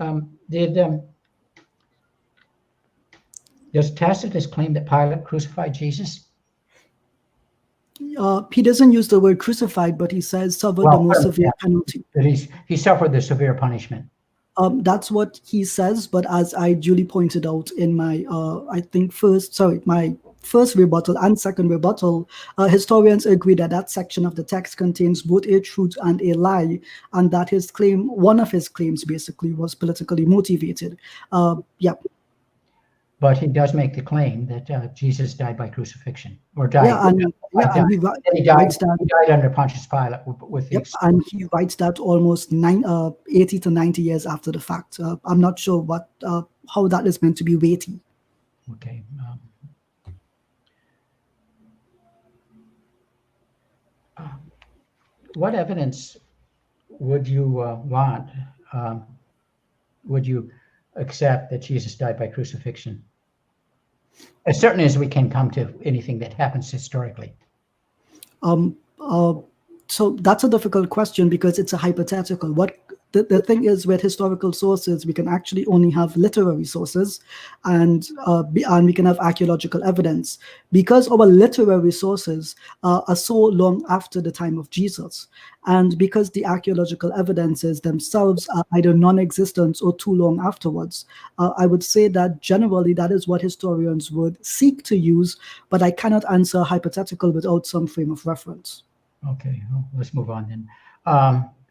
Does Tacitus claim that Pilate crucified Jesus? He doesn't use the word crucified, but he says suffered the most severe penalty. That he suffered the severe punishment. That's what he says, but as I duly pointed out in my, my first rebuttal and second rebuttal, historians agree that that section of the text contains both a truth and a lie, and that one of his claims basically was politically motivated. Yeah. But he does make the claim that Jesus died by crucifixion, or died. He died under Pontius Pilate and he writes that almost 80 to 90 years after the fact. I'm not sure how that is meant to be weighty. Okay. What evidence would you want? Would you accept that Jesus died by crucifixion? As certain as we can come to anything that happens historically. So that's a difficult question because it's a hypothetical. The thing is, with historical sources, we can actually only have literary sources, and we can have archaeological evidence, because our literary sources are so long after the time of Jesus, and because the archaeological evidences themselves are either non-existent or too long afterwards. I would say that generally that is what historians would seek to use, but I cannot answer a hypothetical without some frame of reference. Okay, well, let's move on then.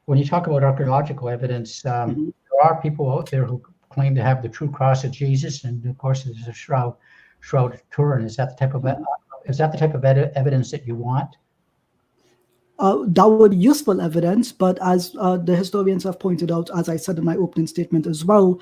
When you talk about archaeological evidence, there are people out there who claim to have the true cross of Jesus, and of course there's a shroud of Turin. Is that the type of evidence that you want? That would be useful evidence, but as the historians have pointed out, as I said in my opening statement as well,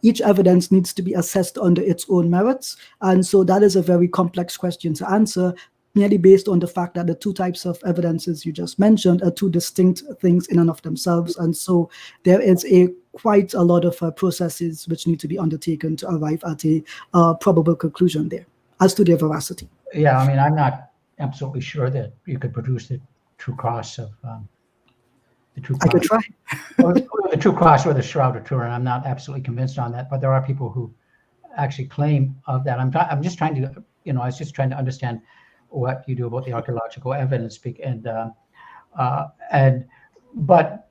each evidence needs to be assessed under its own merits, and so that is a very complex question to answer. merely based on the fact that the two types of evidences you just mentioned are two distinct things in and of themselves. And so there is quite a lot of processes which need to be undertaken to arrive at a probable conclusion there as to their veracity. Yeah, I mean, I'm not absolutely sure that you could produce the true cross of the true I could cross. try. Or the true cross or the shroud of Turin. I'm not absolutely convinced on that, but there are people who actually claim of that. I'm just trying to, I was just trying to understand what you do about the archaeological evidence, but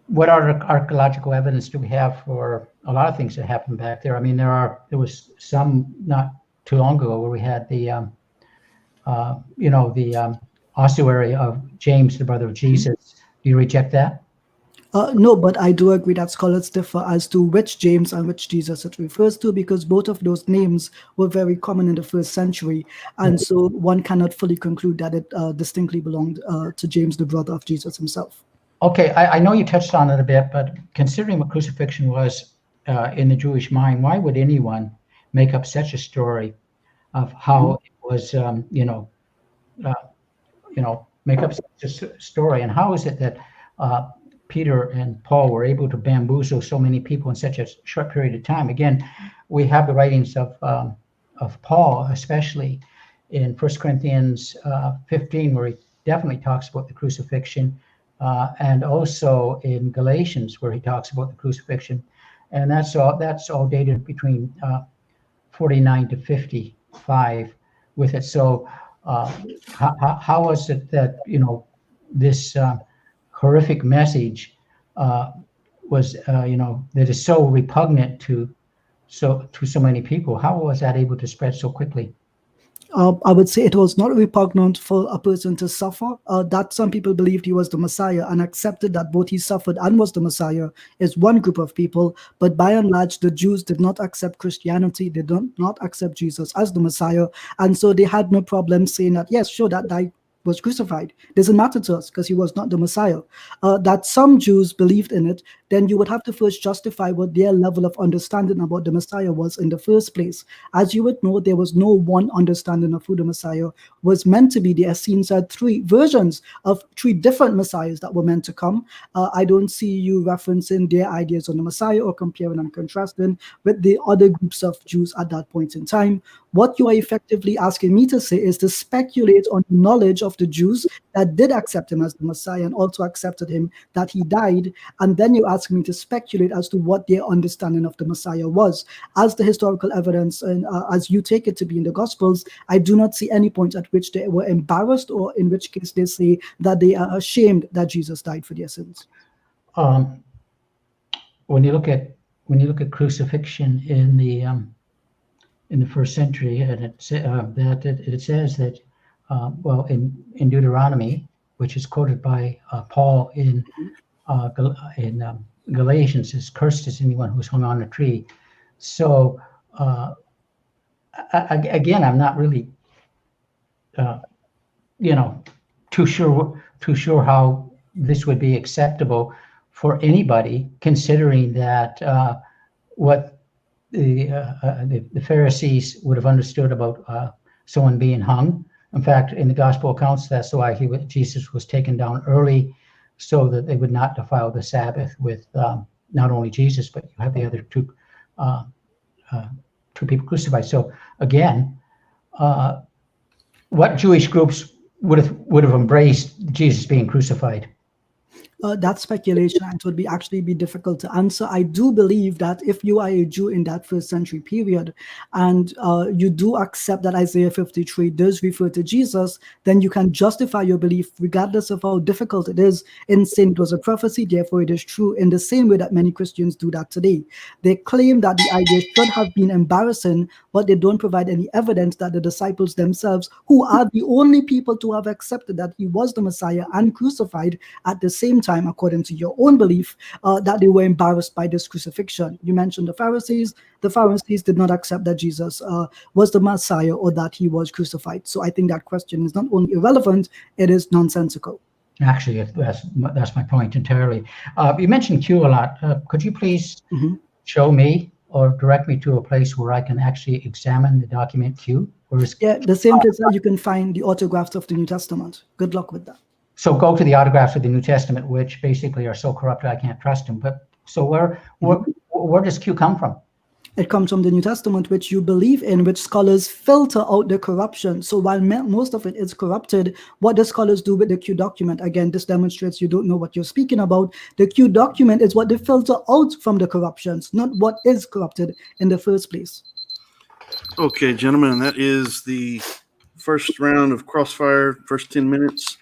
what archaeological evidence do we have for a lot of things that happened back there? I mean, there was some not too long ago where we had the ossuary of James, the brother of Jesus. Do you reject that? No, but I do agree that scholars differ as to which James and which Jesus it refers to, because both of those names were very common in the first century. And so one cannot fully conclude that it distinctly belonged to James, the brother of Jesus himself. Okay, I know you touched on it a bit, but considering what crucifixion was in the Jewish mind, why would anyone make up such a story of how it was, make up such a story? And how is it that Peter and Paul were able to bamboozle so many people in such a short period of time? Again, we have the writings of Paul, especially in 1 Corinthians 15, where he definitely talks about the crucifixion, and also in Galatians, where he talks about the crucifixion. And that's all dated between 49 to 55 with it. So how was it that, this horrific message was, that is so repugnant to so many people? How was that able to spread so quickly? I would say it was not repugnant for a person to suffer. That some people believed he was the Messiah and accepted that both he suffered and was the Messiah is one group of people. But by and large, the Jews did not accept Christianity. They did not accept Jesus as the Messiah. And so they had no problem saying that, yes, sure, that guy was crucified. Doesn't matter to us because he was not the Messiah. That some Jews believed in it, then you would have to first justify what their level of understanding about the Messiah was in the first place. As you would know, there was no one understanding of who the Messiah was meant to be. The Essenes had three versions of three different Messiahs that were meant to come. I don't see you referencing their ideas on the Messiah or comparing and contrasting with the other groups of Jews at that point in time. What you are effectively asking me to say is to speculate on knowledge of the Jews that did accept him as the Messiah and also accepted him that he died. And then you ask me to speculate as to what their understanding of the Messiah was. As the historical evidence and as you take it to be in the Gospels, I do not see any point at which they were embarrassed or in which case they say that they are ashamed that Jesus died for their sins. When you look at crucifixion in the first century, and it says that in Deuteronomy, which is quoted by Paul in Galatians, is cursed is anyone who's hung on a tree. So again, I'm not really too sure how this would be acceptable for anybody, considering that what the Pharisees would have understood about someone being hung. In fact, in the gospel accounts, that's why Jesus was taken down early, so that they would not defile the Sabbath with not only Jesus, but you have the other two people crucified. So again, what Jewish groups would have embraced Jesus being crucified? That speculation, and it would actually be difficult to answer. I do believe that if you are a Jew in that first century period and you do accept that Isaiah 53 does refer to Jesus, then you can justify your belief regardless of how difficult it is in saying it was a prophecy, therefore it is true, in the same way that many Christians do that today. They claim that the idea should have been embarrassing, but they don't provide any evidence that the disciples themselves, who are the only people to have accepted that he was the Messiah and crucified at the same time, according to your own belief, that they were embarrassed by this crucifixion. You mentioned the Pharisees. The Pharisees did not accept that Jesus was the Messiah or that he was crucified. So I think that question is not only irrelevant, it is nonsensical. Actually, that's my point entirely. You mentioned Q a lot. Could you please show me or direct me to a place where I can actually examine the document Q? Yeah, the same place that you can find the autographs of the New Testament. Good luck with that. So go to the autographs of the New Testament, which basically are so corrupted I can't trust them. But so where does Q come from? It comes from the New Testament, which you believe in, which scholars filter out the corruption. So while most of it is corrupted, what do scholars do with the Q document? Again, this demonstrates you don't know what you're speaking about. The Q document is what they filter out from the corruptions, not what is corrupted in the first place. Okay, gentlemen, that is the first round of Crossfire, first 10 minutes.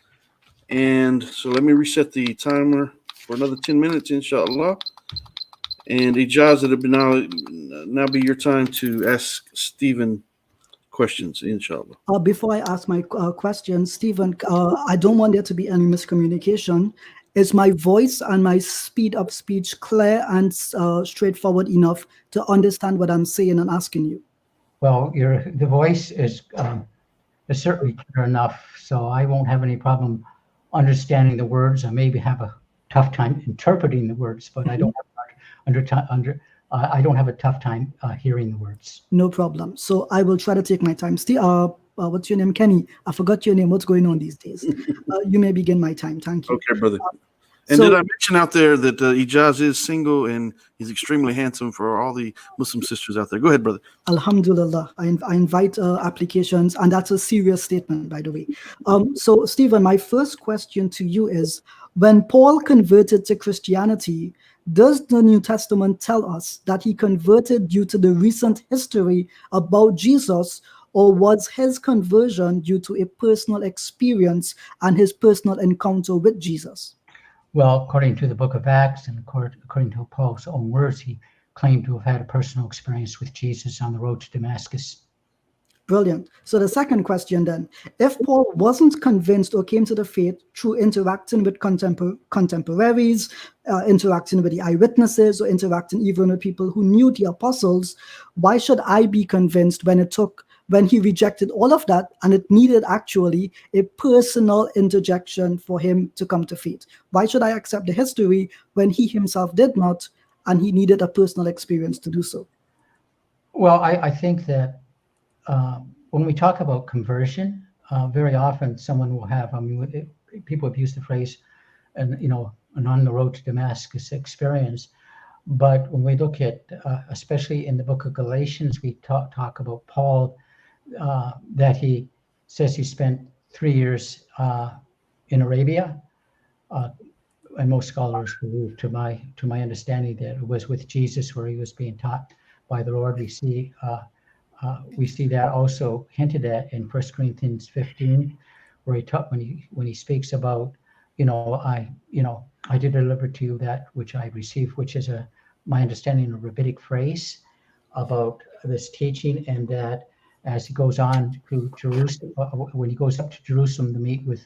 And so let me reset the timer for another 10 minutes, inshallah. And Ijaz, it'll now be your time to ask Stephen questions, inshallah. Before I ask my question, Stephen, I don't want there to be any miscommunication. Is my voice and my speed of speech clear and straightforward enough to understand what I'm saying and asking you? Well, the voice is certainly clear enough, so I won't have any problem understanding the words. I maybe have a tough time interpreting the words, but I don't have a tough time hearing the words. No problem. So I will try to take my time. What's your name? Kenny. I forgot your name. What's going on these days? You may begin my time. Thank you. Okay, brother. And did I mention out there that Ijaz is single and he's extremely handsome for all the Muslim sisters out there? Go ahead, brother. Alhamdulillah. I invite applications, and that's a serious statement, by the way. So, Stephen, my first question to you is, when Paul converted to Christianity, does the New Testament tell us that he converted due to the recent history about Jesus, or was his conversion due to a personal experience and his personal encounter with Jesus? Well, according to the book of Acts and according to Paul's own words, he claimed to have had a personal experience with Jesus on the road to Damascus. Brilliant. So the second question then, if Paul wasn't convinced or came to the faith through interacting with contemporaries, interacting with the eyewitnesses, or interacting even with people who knew the apostles, why should I be convinced when he rejected all of that and it needed actually a personal interjection for him to come to faith? Why should I accept the history when he himself did not and he needed a personal experience to do so? Well, I think that when we talk about conversion, very often someone will have, people have used the phrase, an on the road to Damascus experience. But when we look at, especially in the book of Galatians, we talk about Paul, that he says he spent 3 years in Arabia, and most scholars believe, to my understanding, that it was with Jesus where he was being taught by the Lord. We see that also hinted at in 1 Corinthians 15, where when he speaks about, I did deliver to you that which I received, which is my understanding, a rabbinic phrase about this teaching, and that as he goes on to Jerusalem, when he goes up to Jerusalem to meet with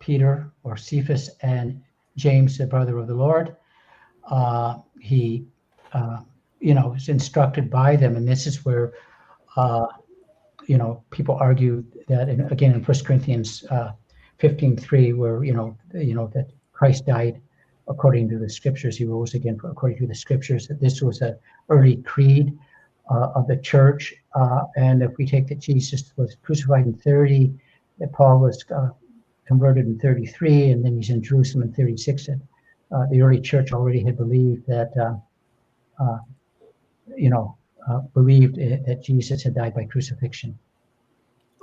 Peter or Cephas and James, the brother of the Lord, he is instructed by them, and this is where people argue that, again in 1 Corinthians 15:3, where that Christ died according to the scriptures, he rose again according to the scriptures, that this was an early creed of the church, and if we take that Jesus was crucified in 30, that Paul was converted in 33, and then he's in Jerusalem in 36, and the early church already had believed that believed that Jesus had died by crucifixion.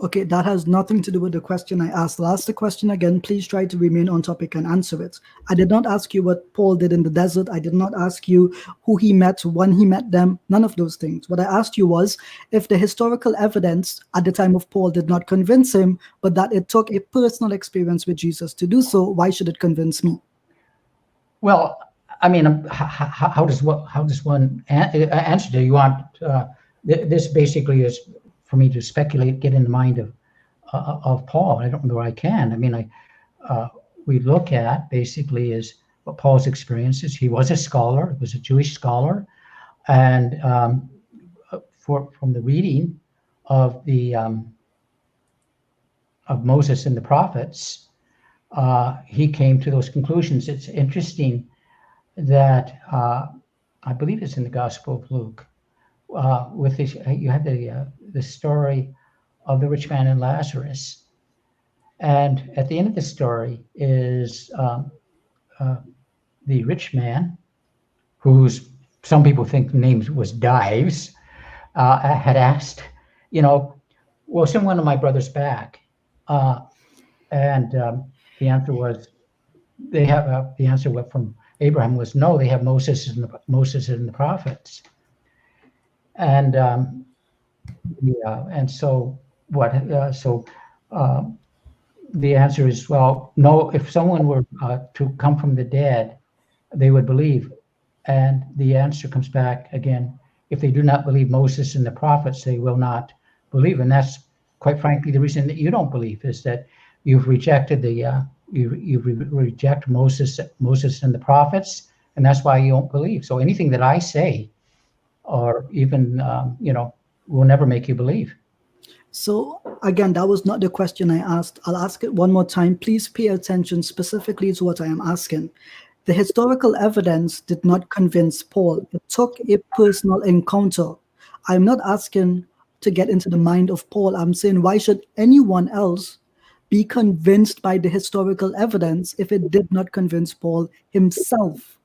Okay, that has nothing to do with the question I asked. I'll ask the question again. Please try to remain on topic and answer it. I did not ask you what Paul did in the desert. I did not ask you who he met, when he met them, none of those things. What I asked you was, if the historical evidence at the time of Paul did not convince him, but that it took a personal experience with Jesus to do so, why should it convince me? Well, I mean, how does one answer? Do you want this? Basically, is for me to speculate, get in the mind of Paul. I don't know where I can. I mean, we look at basically is what Paul's experiences. He was a scholar. He was a Jewish scholar, and from the reading of the of Moses and the prophets, he came to those conclusions. It's interesting that I believe it's in the Gospel of Luke. With this, you have the story of the rich man and Lazarus, and at the end of the story is the rich man, whose some people think the name was Dives, had asked, well, send one of my brothers back, and the answer was they have the answer from Abraham was no, they have Moses and the prophets, and and so what? The answer is, well, no. If someone were to come from the dead, they would believe, and the answer comes back again. If they do not believe Moses and the prophets, they will not believe, and that's quite frankly the reason that you don't believe is that you've rejected you reject Moses and the prophets, and that's why you don't believe. So anything that I say, or even will never make you believe. So again, that was not the question I asked. I'll ask it one more time. Please pay attention specifically to what I am asking. The historical evidence did not convince Paul. It took a personal encounter. I'm not asking to get into the mind of Paul. I'm saying, why should anyone else be convinced by the historical evidence if it did not convince Paul himself?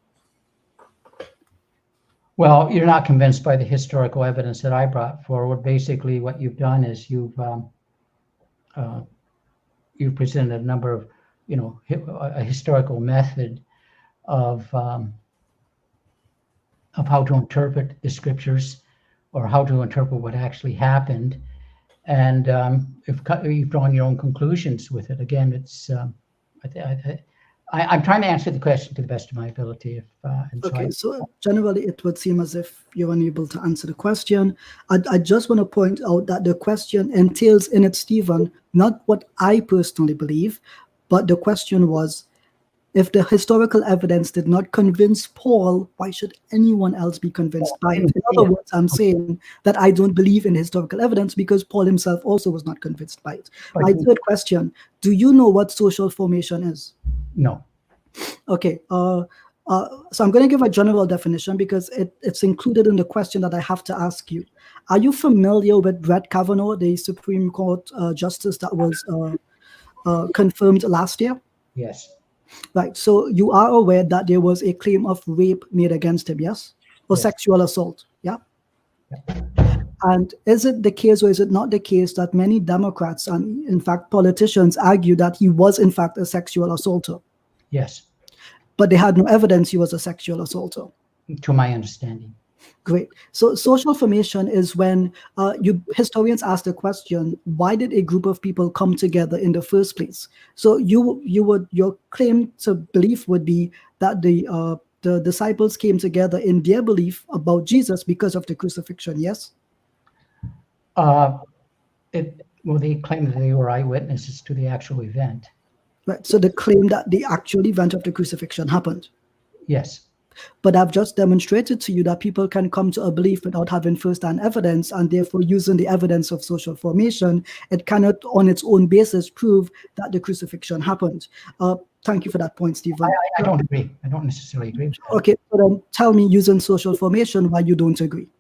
Well, you're not convinced by the historical evidence that I brought forward. Basically, what you've done is you've presented a number of, a historical method of how to interpret the scriptures or how to interpret what actually happened, and you've drawn your own conclusions with it. Again, it's I'm trying to answer the question to the best of my ability. So generally, it would seem as if you're unable to answer the question. I just want to point out that the question entails in it, Stephen, not what I personally believe, but the question was, if the historical evidence did not convince Paul, why should anyone else be convinced by it? In other words, I'm saying that I don't believe in historical evidence because Paul himself also was not convinced by it. My third question, do you know what social formation is? No. Okay. So I'm going to give a general definition because it's included in the question that I have to ask you. Are you familiar with Brett Kavanaugh, the Supreme Court justice that was confirmed last year? Yes. Right. So you are aware that there was a claim of rape made against him, yes? Or Yes. sexual assault, yeah? And is it the case or is it not the case that many Democrats and, in fact, politicians argue that he was, in fact, a sexual assaulter? Yes. But they had no evidence he was a sexual assaulter. To my understanding. Great. So social formation is when historians ask the question, why did a group of people come together in the first place? So your claim to belief would be that the disciples came together in their belief about Jesus because of the crucifixion, yes? They claim that they were eyewitnesses to the actual event. Right. So the claim that the actual event of the crucifixion happened. Yes. But I've just demonstrated to you that people can come to a belief without having first-hand evidence, and therefore using the evidence of social formation, it cannot on its own basis prove that the crucifixion happened. Thank you for that point, Stephen. I don't agree. I don't necessarily agree with that. Okay, so then tell me, using social formation, why you don't agree.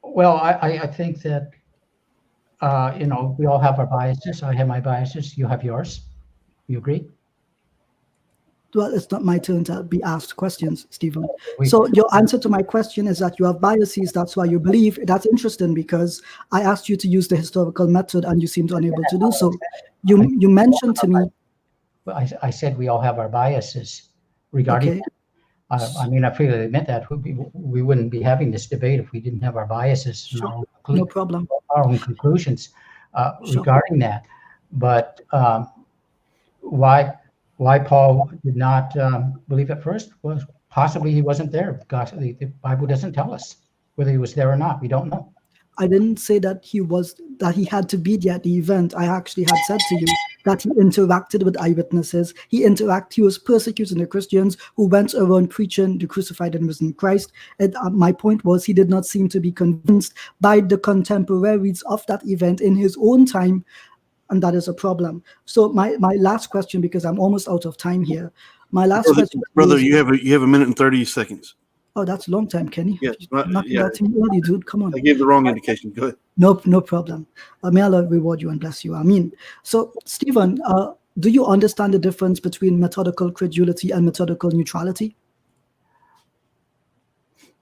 Well, I think that, we all have our biases. I have my biases. You have yours. You agree? Well, it's not my turn to be asked questions, Stephen. So your answer to my question is that you have biases. That's why you believe. That's interesting because I asked you to use the historical method and you seemed unable to do so. You mentioned to me. Well, I said we all have our biases regarding that. I mean, I freely admit that we wouldn't be having this debate if we didn't have our biases. Sure. No problem. Our own conclusions regarding that. But why Paul did not believe at first was possibly he wasn't there. Gosh, the Bible doesn't tell us whether he was there or not. We don't know. I didn't say that he had to be there at the event. I actually had said to you that he interacted with eyewitnesses. He was persecuting the Christians who went around preaching the crucified and risen Christ. And my point was he did not seem to be convinced by the contemporaries of that event in his own time. And that is a problem. So my last question, because I'm almost out of time here. My last question to you Brother, is, you have a minute and 30 seconds. oh, that's a long time, Kenny. Yes, Knocking yeah. that thing early, dude. Come on. I gave the wrong indication. Go ahead. No problem. May Allah reward you and bless you. I mean, so Stephen, do you understand the difference between methodical credulity and methodical neutrality?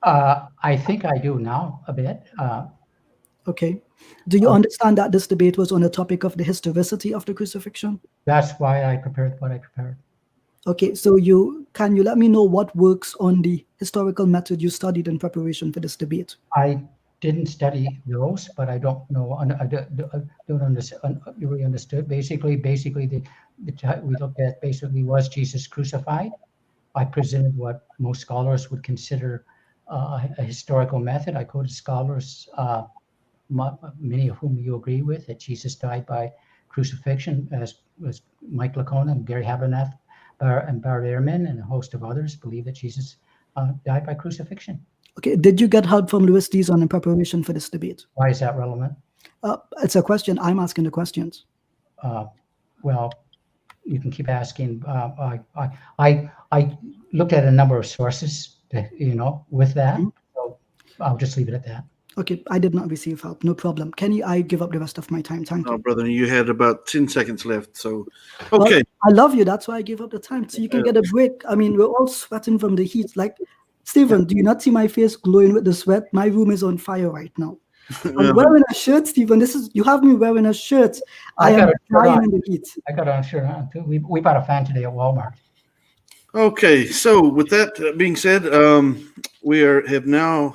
I think I do now a bit. Okay. Do you understand that this debate was on the topic of the historicity of the crucifixion? That's why I prepared what I prepared. Okay, so can you let me know what works on the historical method you studied in preparation for this debate? I didn't study those, but I don't know. I don't understand. You really understood. Basically, we looked at basically, was Jesus crucified? I presented what most scholars would consider a historical method. I quoted scholars, many of whom you agree with, that Jesus died by crucifixion, as was Mike Lacona and Gary Habernath and Bart Ehrman and a host of others believe that Jesus died by crucifixion. Okay, did you get help from Louis Dizon in preparation for this debate? Why is that relevant? It's a question. I'm asking the questions. Well, you can keep asking. I looked at a number of sources, with that. So I'll just leave it at that. Okay, I did not receive help. No problem. Kenny, I give up the rest of my time. Thank you. No, brother, you had about 10 seconds left. So, okay. Well, I love you. That's why I give up the time. So you can get a break. I mean, we're all sweating from the heat. Like, Stephen, do you not see my face glowing with the sweat? My room is on fire right now. I'm wearing a shirt, Stephen. You have me wearing a shirt. I am dying in the heat. I got a shirt on too. We bought a fan today at Walmart. Okay, so with that being said, we have now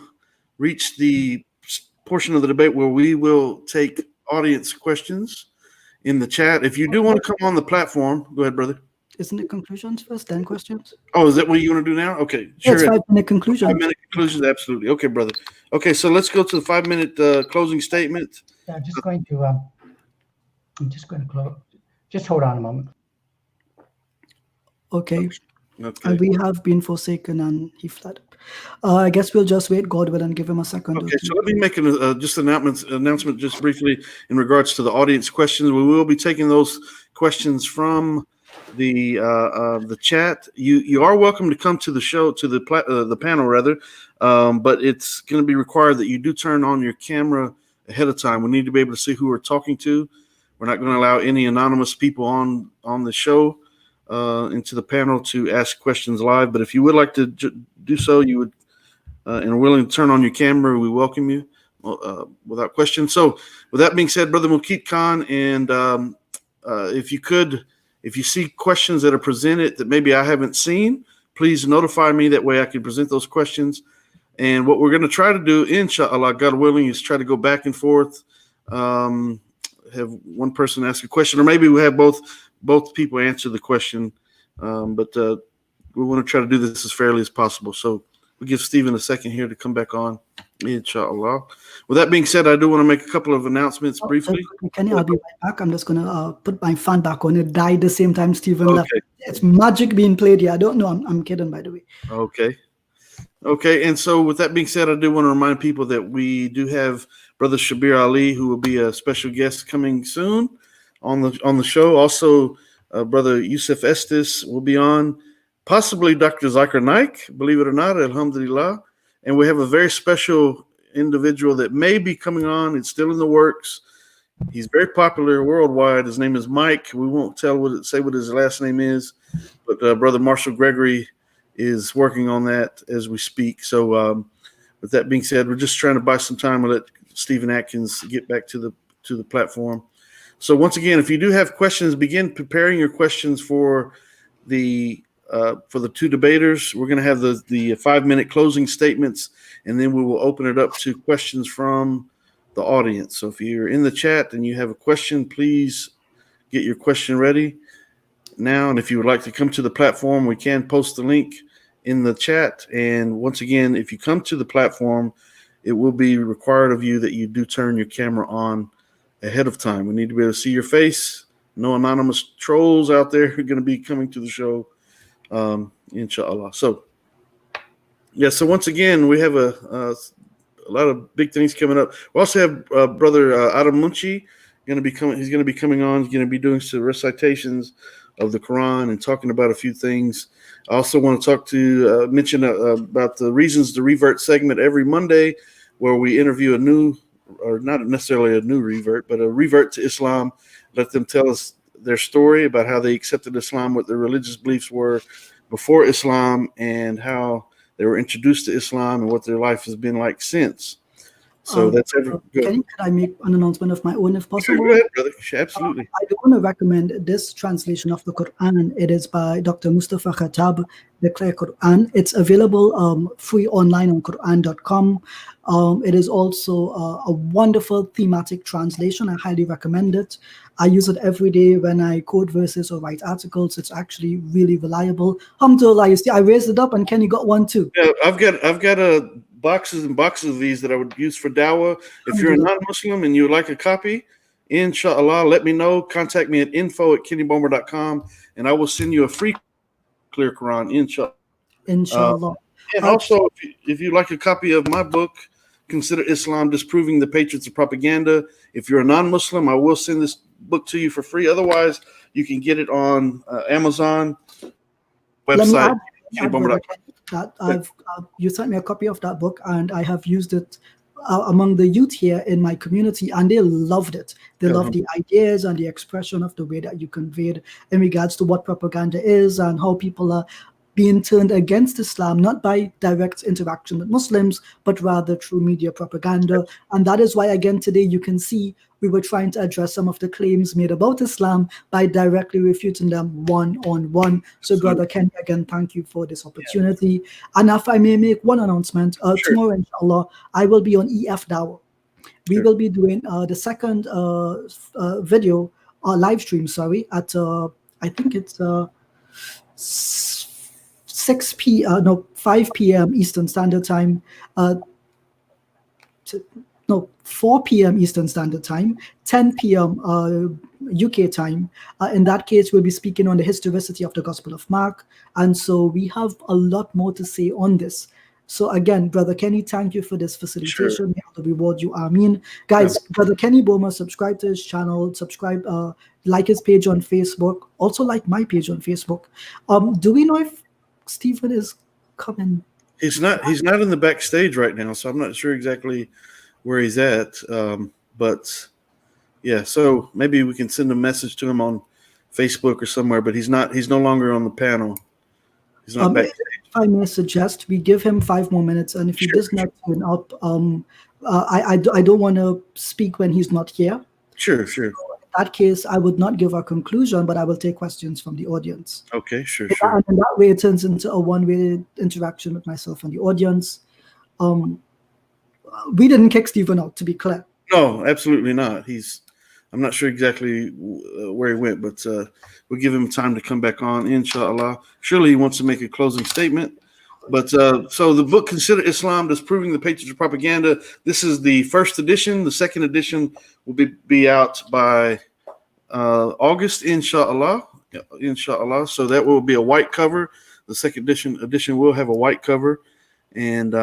reached the portion of the debate where we will take audience questions in the chat. If you do want to come on the platform, go ahead, brother. Isn't it conclusions first, then questions? Oh, is that what you want to do now? Okay, yeah, sure. it's 5-minute conclusions. 5-minute conclusions, absolutely. Okay, brother. Okay, so let's go to the 5-minute closing statement. Yeah, I'm just going to close. Just hold on a moment. Okay. And we have been forsaken and he fled. I guess we'll just wait, God will, and give him a second. Okay, so let me make just an announcement just briefly in regards to the audience questions. We will be taking those questions from the chat. You are welcome to come to the show, to the panel rather, but it's going to be required that you do turn on your camera ahead of time. We need to be able to see who we're talking to. We're not going to allow any anonymous people on the show into the panel to ask questions live. But if you would like to do so, you would and are willing to turn on your camera, we welcome you without question. So with that being said, Brother Mukeet Khan, and if you see questions that are presented that maybe I haven't seen, please notify me. That way I can present those questions. And what we're going to try to do, inshallah, God willing, is try to go back and forth, have one person ask a question, or maybe we have both people answer the question. But we want to try to do this as fairly as possible. So we'll give Stephen a second here to come back on, inshallah. With that being said, I do want to make a couple of announcements briefly. Kenny, I'll be right back. I'm just going to put my fan back on. It died the same time Stephen left. It's magic being played here. I don't know. I'm kidding, by the way. Okay. And so with that being said, I do want to remind people that we do have Brother Shabir Ali, who will be a special guest coming soon on the show. Also, Brother Yusuf Estes will be on. Possibly Dr. Zakir Naik, believe it or not, alhamdulillah. And we have a very special individual that may be coming on. It's still in the works. He's very popular worldwide. His name is Mike. We won't say what his last name is, but Brother Marshall Gregory is working on that as we speak. So with that being said, we're just trying to buy some time and let Stephen Atkins get back to the platform. So once again, if you do have questions, begin preparing your questions for the two debaters. We're going to have the 5-minute closing statements, and then we will open it up to questions from the audience. So if you're in the chat and you have a question, please get your question ready now. And if you would like to come to the platform, we can post the link in the chat. And once again, if you come to the platform, it will be required of you that you do turn your camera on ahead of time. We need to be able to see your face. No anonymous trolls out there who are going to be coming to the show, inshallah. So, so once again, we have a lot of big things coming up. We also have Brother Adam Munchi going to be coming. He's going to be coming on. He's going to be doing some recitations of the Quran and talking about a few things. I also want to mention about the Reasons to Revert segment every Monday, where we interview a new, or not necessarily a new revert, but a revert to Islam. Let them tell us their story about how they accepted Islam, what their religious beliefs were before Islam, and how they were introduced to Islam and what their life has been like since. So that's Can I make an announcement of my own if possible? Go ahead, brother. Absolutely. I do want to recommend this translation of the Quran. It is by Dr. Mustafa Khatab, the Clear Quran. It's available free online on Quran.com. It is also a wonderful thematic translation. I highly recommend it. I use it every day when I code verses or write articles. It's actually really reliable. Alhamdulillah, you see, I raised it up and Kenny got one too. Yeah, I've got a boxes and boxes of these that I would use for Dawah. If you're a non-Muslim and you would like a copy, inshallah, let me know. Contact me at info@kennybomer.com and I will send you a free Clear Quran, inshallah. Inshallah. And also, if you like a copy of my book, Consider Islam, Disproving the Patriots of Propaganda. If you're a non-Muslim, I will send this book to you for free. Otherwise, you can get it on Amazon website. You sent me a copy of that book, and I have used it among the youth here in my community, and they loved it. They loved the ideas and the expression of the way that you conveyed in regards to what propaganda is and how people are being turned against Islam, not by direct interaction with Muslims, but rather through media propaganda. And that is why, again, today you can see we were trying to address some of the claims made about Islam by directly refuting them one-on-one. So, Brother Kenny, again, thank you for this opportunity. And if I may make one announcement, tomorrow, inshallah, I will be on EF Dawah. We will be doing the second video, live stream, at, I think it's 5 p.m. Eastern Standard Time, 4 p.m. Eastern Standard Time, 10 p.m. UK time. In that case, we'll be speaking on the historicity of the Gospel of Mark. And so we have a lot more to say on this. So again, Brother Kenny, thank you for this facilitation. May Allah reward you. Ameen. Guys, Brother Kenny Bomer, subscribe to his channel, like his page on Facebook, also like my page on Facebook. Do we know if Stephen is coming? He's not in the backstage right now, so I'm not sure exactly where he's at. But yeah, so maybe we can send a message to him on Facebook or somewhere, but he's no longer on the panel. He's not backstage. If I may suggest, we give him 5 more minutes, and if he does not turn up, I don't want to speak when he's not here. Sure. So in that case, I would not give a conclusion, but I will take questions from the audience. Okay, sure. And in that way, it turns into a one-way interaction with myself and the audience. We didn't kick Stephen out, to be clear. No, absolutely not. I'm not sure exactly where he went, but we'll give him time to come back on, inshallah. Surely he wants to make a closing statement. But so the book, Consider Islam, Disproving the Patriots of Propaganda, this is the first edition. The second edition will be out by August, inshallah. So that will be a white cover. The second edition will have a white cover. And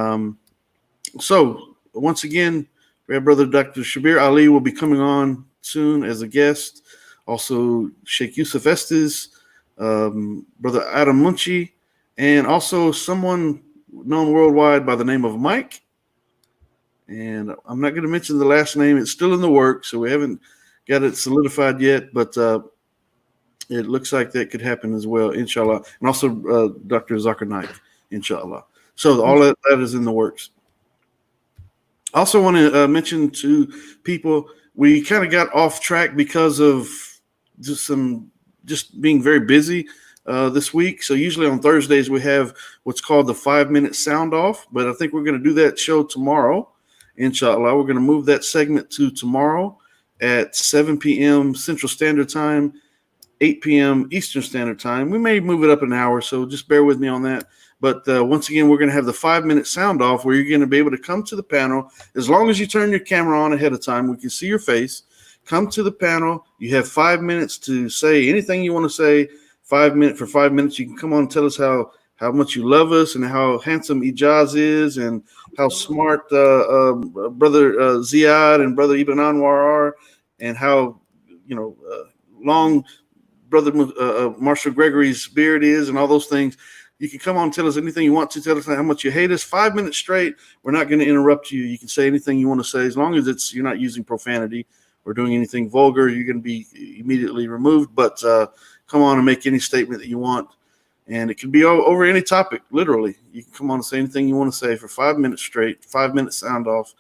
so once again, Brother Dr. Shabir Ali will be coming on soon as a guest. Also, Sheikh Yusuf Estes, Brother Adam Munchi, and also someone known worldwide by the name of Mike. And I'm not going to mention the last name. It's still in the works, so we haven't got it solidified yet, but it looks like that could happen as well, inshallah. And also Dr. Zakir Naik, inshallah. So all that is in the works. I also want to mention to people, we kind of got off track because of just being very busy this week. So usually on Thursdays we have what's called the 5-minute sound off, but I think we're going to do that show tomorrow, inshallah. We're going to move that segment to tomorrow at 7 p.m. Central Standard Time, 8 p.m. Eastern Standard Time. We may move it up an hour, so just bear with me on that. But once again, we're going to have the 5-minute sound off where you're going to be able to come to the panel. As long as you turn your camera on ahead of time, we can see your face. Come to the panel. You have 5 minutes to say anything you want to say. 5 minutes. For 5 minutes, you can come on and tell us how much you love us and how handsome Ijaz is and how smart Brother Ziad and Brother Ibn Anwar are and how long Brother Marshall Gregory's beard is and all those things. You can come on and tell us anything you want to. Tell us how much you hate us. 5 minutes straight. We're not going to interrupt you. You can say anything you want to say as long as you're not using profanity or doing anything vulgar. You're going to be immediately removed. But come on and make any statement that you want. And it can be over any topic, literally. You can come on and say anything you want to say for 5 minutes straight, 5 minutes sound off.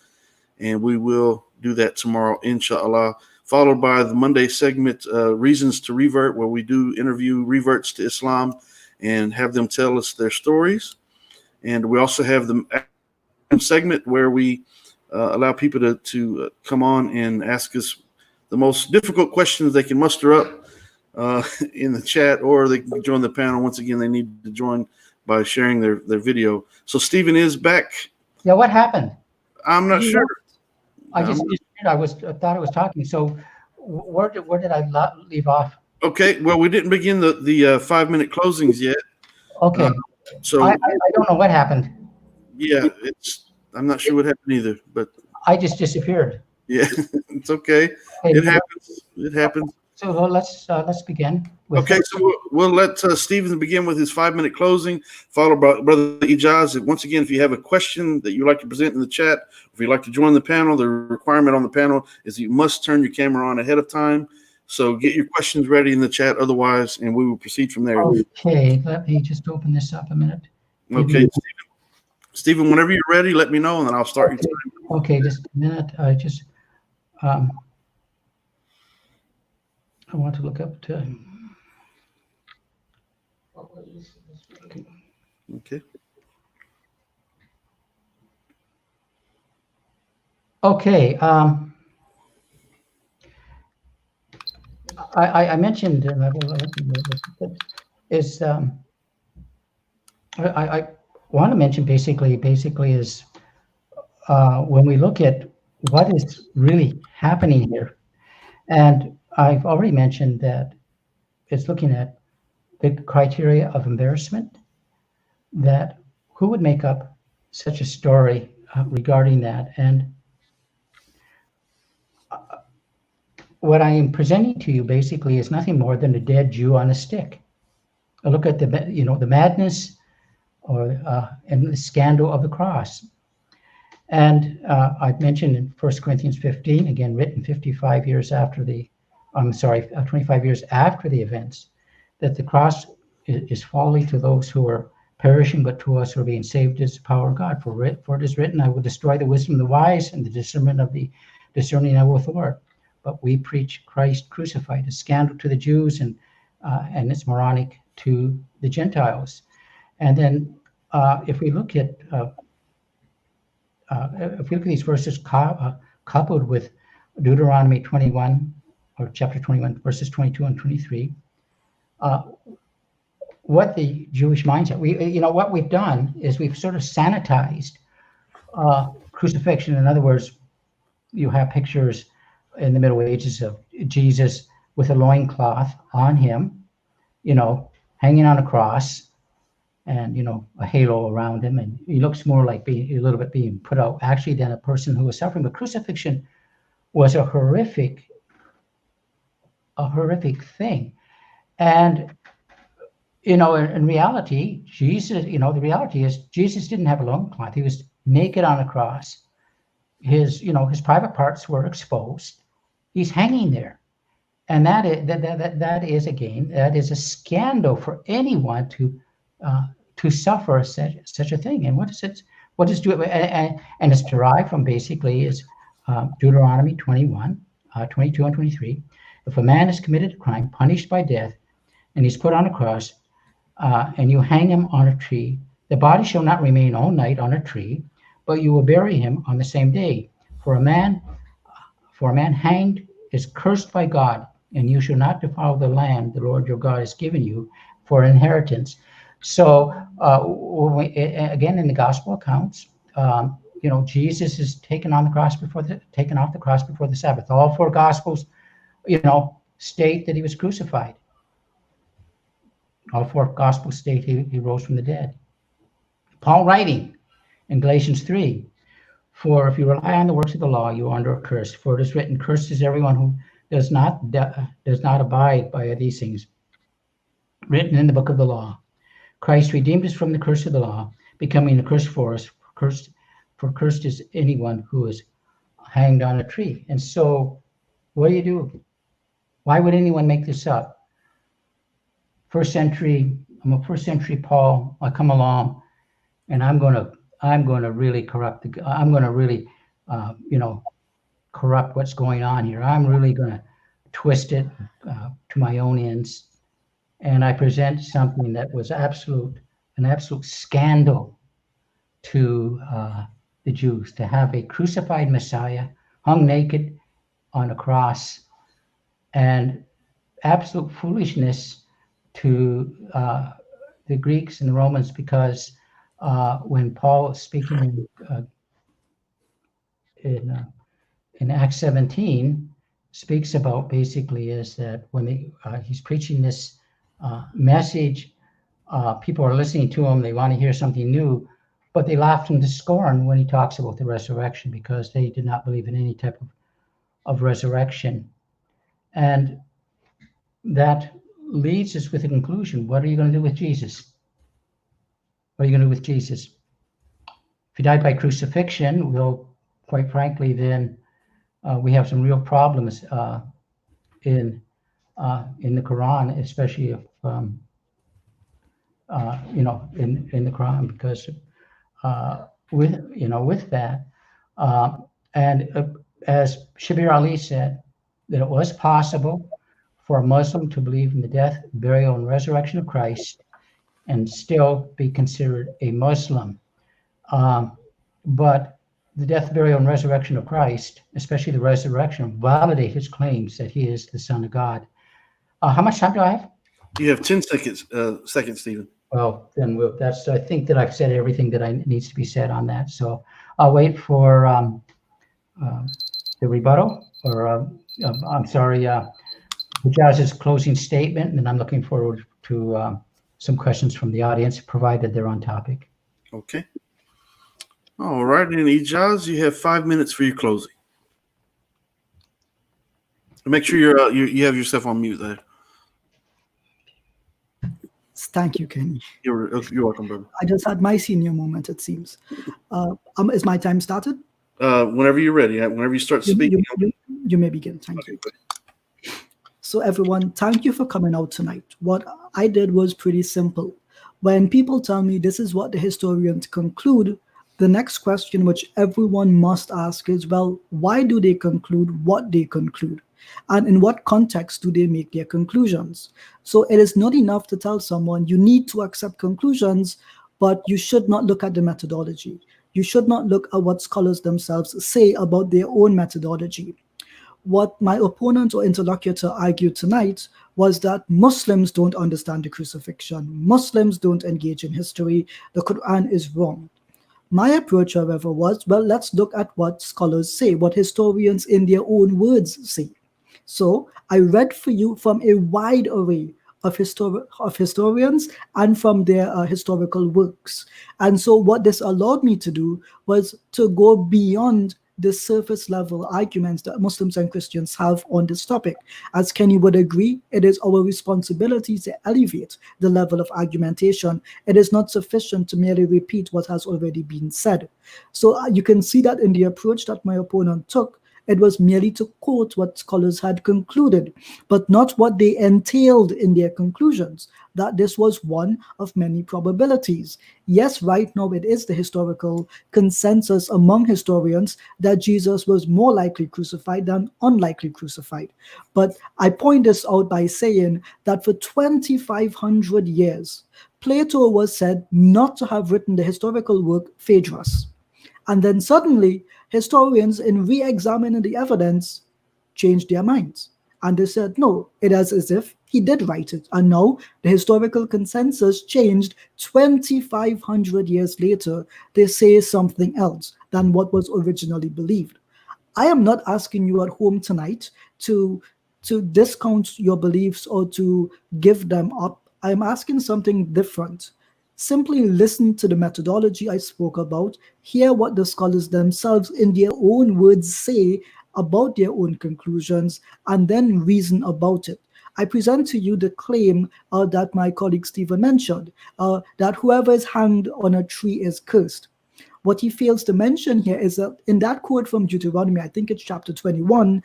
And we will do that tomorrow, inshallah. Followed by the Monday segment, Reasons to Revert, where we do interview reverts to Islam and have them tell us their stories. And we also have the segment where we allow people to come on and ask us the most difficult questions they can muster up in the chat, or they can join the panel. Once again, they need to join by sharing their video. So Stephen is back. Yeah, what happened? I'm not sure. I thought I was talking. So where did I leave off? Okay, well, we didn't begin the 5 minute closings yet. Okay, so I don't know what happened. Yeah, I'm not sure what happened either, but I just disappeared. Yeah, it's okay. It happens. It happens. So let's begin. Okay, so we'll let Stephen begin with his 5 minute closing, followed by Brother Ijaz. Once again, if you have a question that you'd like to present in the chat, if you'd like to join the panel, the requirement on the panel is you must turn your camera on ahead of time. So get your questions ready in the chat, otherwise, and we will proceed from there. Okay, let me just open this up a minute. Okay, Stephen, whenever you're ready, let me know, and then I'll start your time. Okay, just a minute. I want to look up to. Okay. Okay. I mentioned is I want to mention basically is when we look at what is really happening here, and I've already mentioned that it's looking at the criteria of embarrassment, that who would make up such a story regarding that. And what I am presenting to you basically is nothing more than a dead Jew on a stick. A look at the madness and the scandal of the cross. And I've mentioned in 1 Corinthians 15, again written 25 years after 25 years after the events, that the cross is folly to those who are perishing, but to us who are being saved is the power of God. For it is written, I will destroy the wisdom of the wise, and the discernment of the discerning I will thwart. But we preach Christ crucified, a scandal to the Jews, and it's moronic to the Gentiles. And then if we look at these verses coupled with Deuteronomy 21, or chapter 21, verses 22 and 23, what the Jewish mindset, what we've done is we've sort of sanitized crucifixion. In other words, you have pictures in the Middle Ages of Jesus with a loincloth on him, hanging on a cross, and a halo around him, and he looks more like being a little bit being put out actually than a person who was suffering. But crucifixion was a horrific thing. And in reality, Jesus, the reality is Jesus didn't have a loincloth. He was naked on a cross. His private parts were exposed. He's hanging there. And that is a scandal for anyone to suffer such a thing. And what does do it? And it's derived from basically is Deuteronomy 21, 22 and 23. If a man has committed a crime punished by death, and he's put on a cross, and you hang him on a tree, the body shall not remain all night on a tree, but you will bury him on the same day. For a man hanged is cursed by God, and you shall not defile the land the Lord your God has given you for inheritance. So again, in the gospel accounts, Jesus is taken off the cross before the Sabbath. All four gospels, state that he was crucified. All four gospels state he rose from the dead. Paul writing in Galatians 3, for if you rely on the works of the law, you are under a curse. For it is written, cursed is everyone who does not abide by these things. written in the book of the law. Christ redeemed us from the curse of the law, becoming a curse for us. Cursed is anyone who is hanged on a tree. And so, what do? Why would anyone make this up? First century, I'm a first century Paul. I come along, and I'm going to really corrupt. I'm going to really, corrupt what's going on here. I'm really going to twist it to my own ends, and I present something that was an absolute scandal to the Jews, to have a crucified Messiah hung naked on a cross, and absolute foolishness to the Greeks and the Romans, because when Paul is speaking in Acts 17, speaks about basically is that when he's preaching this message, people are listening to him, they want to hear something new, but they laughed him to scorn when he talks about the resurrection, because they did not believe in any type of resurrection. And that leads us with a conclusion. What are you going to do with Jesus? What are you going to do with Jesus? If he died by crucifixion, well, quite frankly, then we have some real problems in the Quran, especially if in the Quran, because with that, and as Shabir Ali said, that it was possible for a Muslim to believe in the death, burial, and resurrection of Christ and still be considered a Muslim. But the death, burial, and resurrection of Christ, especially the resurrection, validate his claims that he is the Son of God. How much time do I have? You have 10 seconds, Stephen. Well, then I think that I've said everything that needs to be said on that. So I'll wait for the rebuttal, or I'm sorry, Ijaz's closing statement, and I'm looking forward to some questions from the audience, provided they're on topic. Okay. All right, and Ijaz, you have 5 minutes for your closing. Make sure you have yourself on mute there. Thank you, Kenny. You're welcome, brother. I just had my senior moment, it seems. Is my time started? Whenever you're ready. Whenever you start speaking. You may begin. Thank you. So everyone, thank you for coming out tonight. What I did was pretty simple. When people tell me this is what the historians conclude, the next question which everyone must ask is, well, why do they conclude what they conclude? And in what context do they make their conclusions? So it is not enough to tell someone you need to accept conclusions, but you should not look at the methodology. You should not look at what scholars themselves say about their own methodology. What my opponent or interlocutor argued tonight was that Muslims don't understand the crucifixion. Muslims don't engage in history. The Quran is wrong. My approach, however, was, well, let's look at what scholars say, what historians in their own words say. So I read for you from a wide array of historians and from their historical works. And so what this allowed me to do was to go beyond the surface level arguments that Muslims and Christians have on this topic. As Kenny would agree, it is our responsibility to elevate the level of argumentation. It is not sufficient to merely repeat what has already been said. So you can see that in the approach that my opponent took, it was merely to quote what scholars had concluded, but not what they entailed in their conclusions, that this was one of many probabilities. Yes, right now it is the historical consensus among historians that Jesus was more likely crucified than unlikely crucified. But I point this out by saying that for 2,500 years, Plato was said not to have written the historical work Phaedrus. And then suddenly, historians, in re-examining the evidence, changed their minds. And they said, no, it is as if he did write it. And now the historical consensus changed 2,500 years later. They say something else than what was originally believed. I am not asking you at home tonight to discount your beliefs or to give them up. I am asking something different. Simply listen to the methodology I spoke about, hear what the scholars themselves in their own words say about their own conclusions, and then reason about it. I present to you the claim that my colleague Stephen mentioned, that whoever is hanged on a tree is cursed. What he fails to mention here is that in that quote from Deuteronomy, I think it's chapter 21,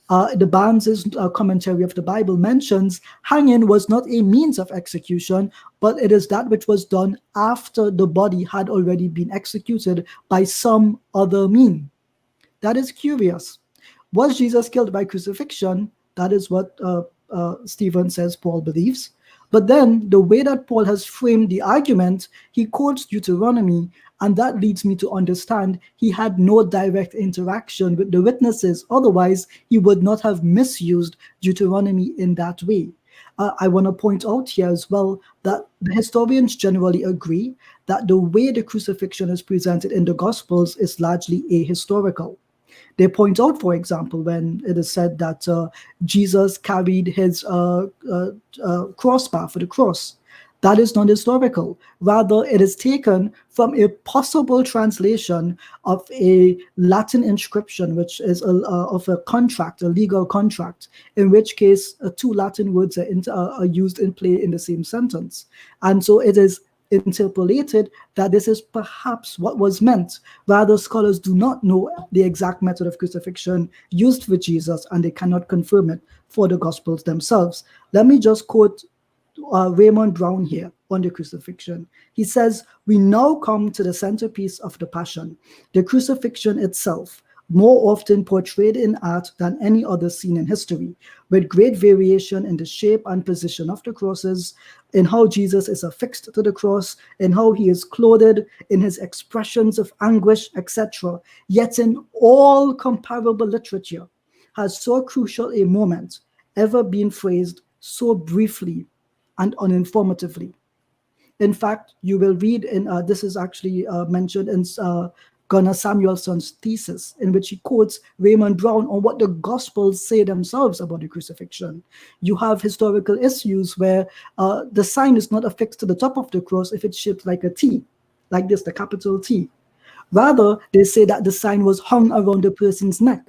the Barnes's commentary of the Bible mentions hanging was not a means of execution, but it is that which was done after the body had already been executed by some other mean. That is curious. Was Jesus killed by crucifixion? That is what Stephen says Paul believes. But then the way that Paul has framed the argument, he quotes Deuteronomy, and that leads me to understand he had no direct interaction with the witnesses. Otherwise, he would not have misused Deuteronomy in that way. I want to point out here as well that the historians generally agree that the way the crucifixion is presented in the Gospels is largely ahistorical. They point out, for example, when it is said that Jesus carried his crossbar for the cross. That is not historical. Rather, it is taken from a possible translation of a Latin inscription, which is of a contract, a legal contract, in which case two Latin words are used in play in the same sentence. And so it is interpolated that this is perhaps what was meant. Rather, scholars do not know the exact method of crucifixion used for Jesus, and they cannot confirm it for the Gospels themselves. Let me just quote Raymond Brown here on the crucifixion. He says, "We now come to the centerpiece of the Passion, the crucifixion itself, more often portrayed in art than any other scene in history, with great variation in the shape and position of the crosses, in how Jesus is affixed to the cross, in how he is clothed, in his expressions of anguish, etc. Yet in all comparable literature has so crucial a moment ever been phrased so briefly and uninformatively." In fact, you will read in, this is actually mentioned in Gunnar Samuelson's thesis, in which he quotes Raymond Brown on what the Gospels say themselves about the crucifixion. You have historical issues where the sign is not affixed to the top of the cross if it's shaped like a T, like this, the capital T. Rather, they say that the sign was hung around the person's neck.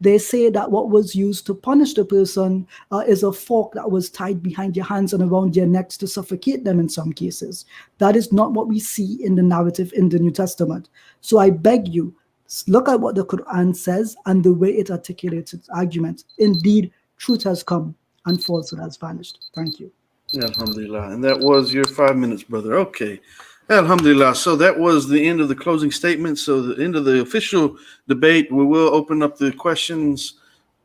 They say that what was used to punish the person is a fork that was tied behind your hands and around their necks to suffocate them in some cases. That is not what we see in the narrative in the New Testament. So I beg you, look at what the Quran says and the way it articulates its argument. Indeed, truth has come and falsehood has vanished. Thank you. Alhamdulillah. And that was your 5 minutes, brother. Okay. Alhamdulillah. So that was the end of the closing statement. So the end of the official debate. We will open up the questions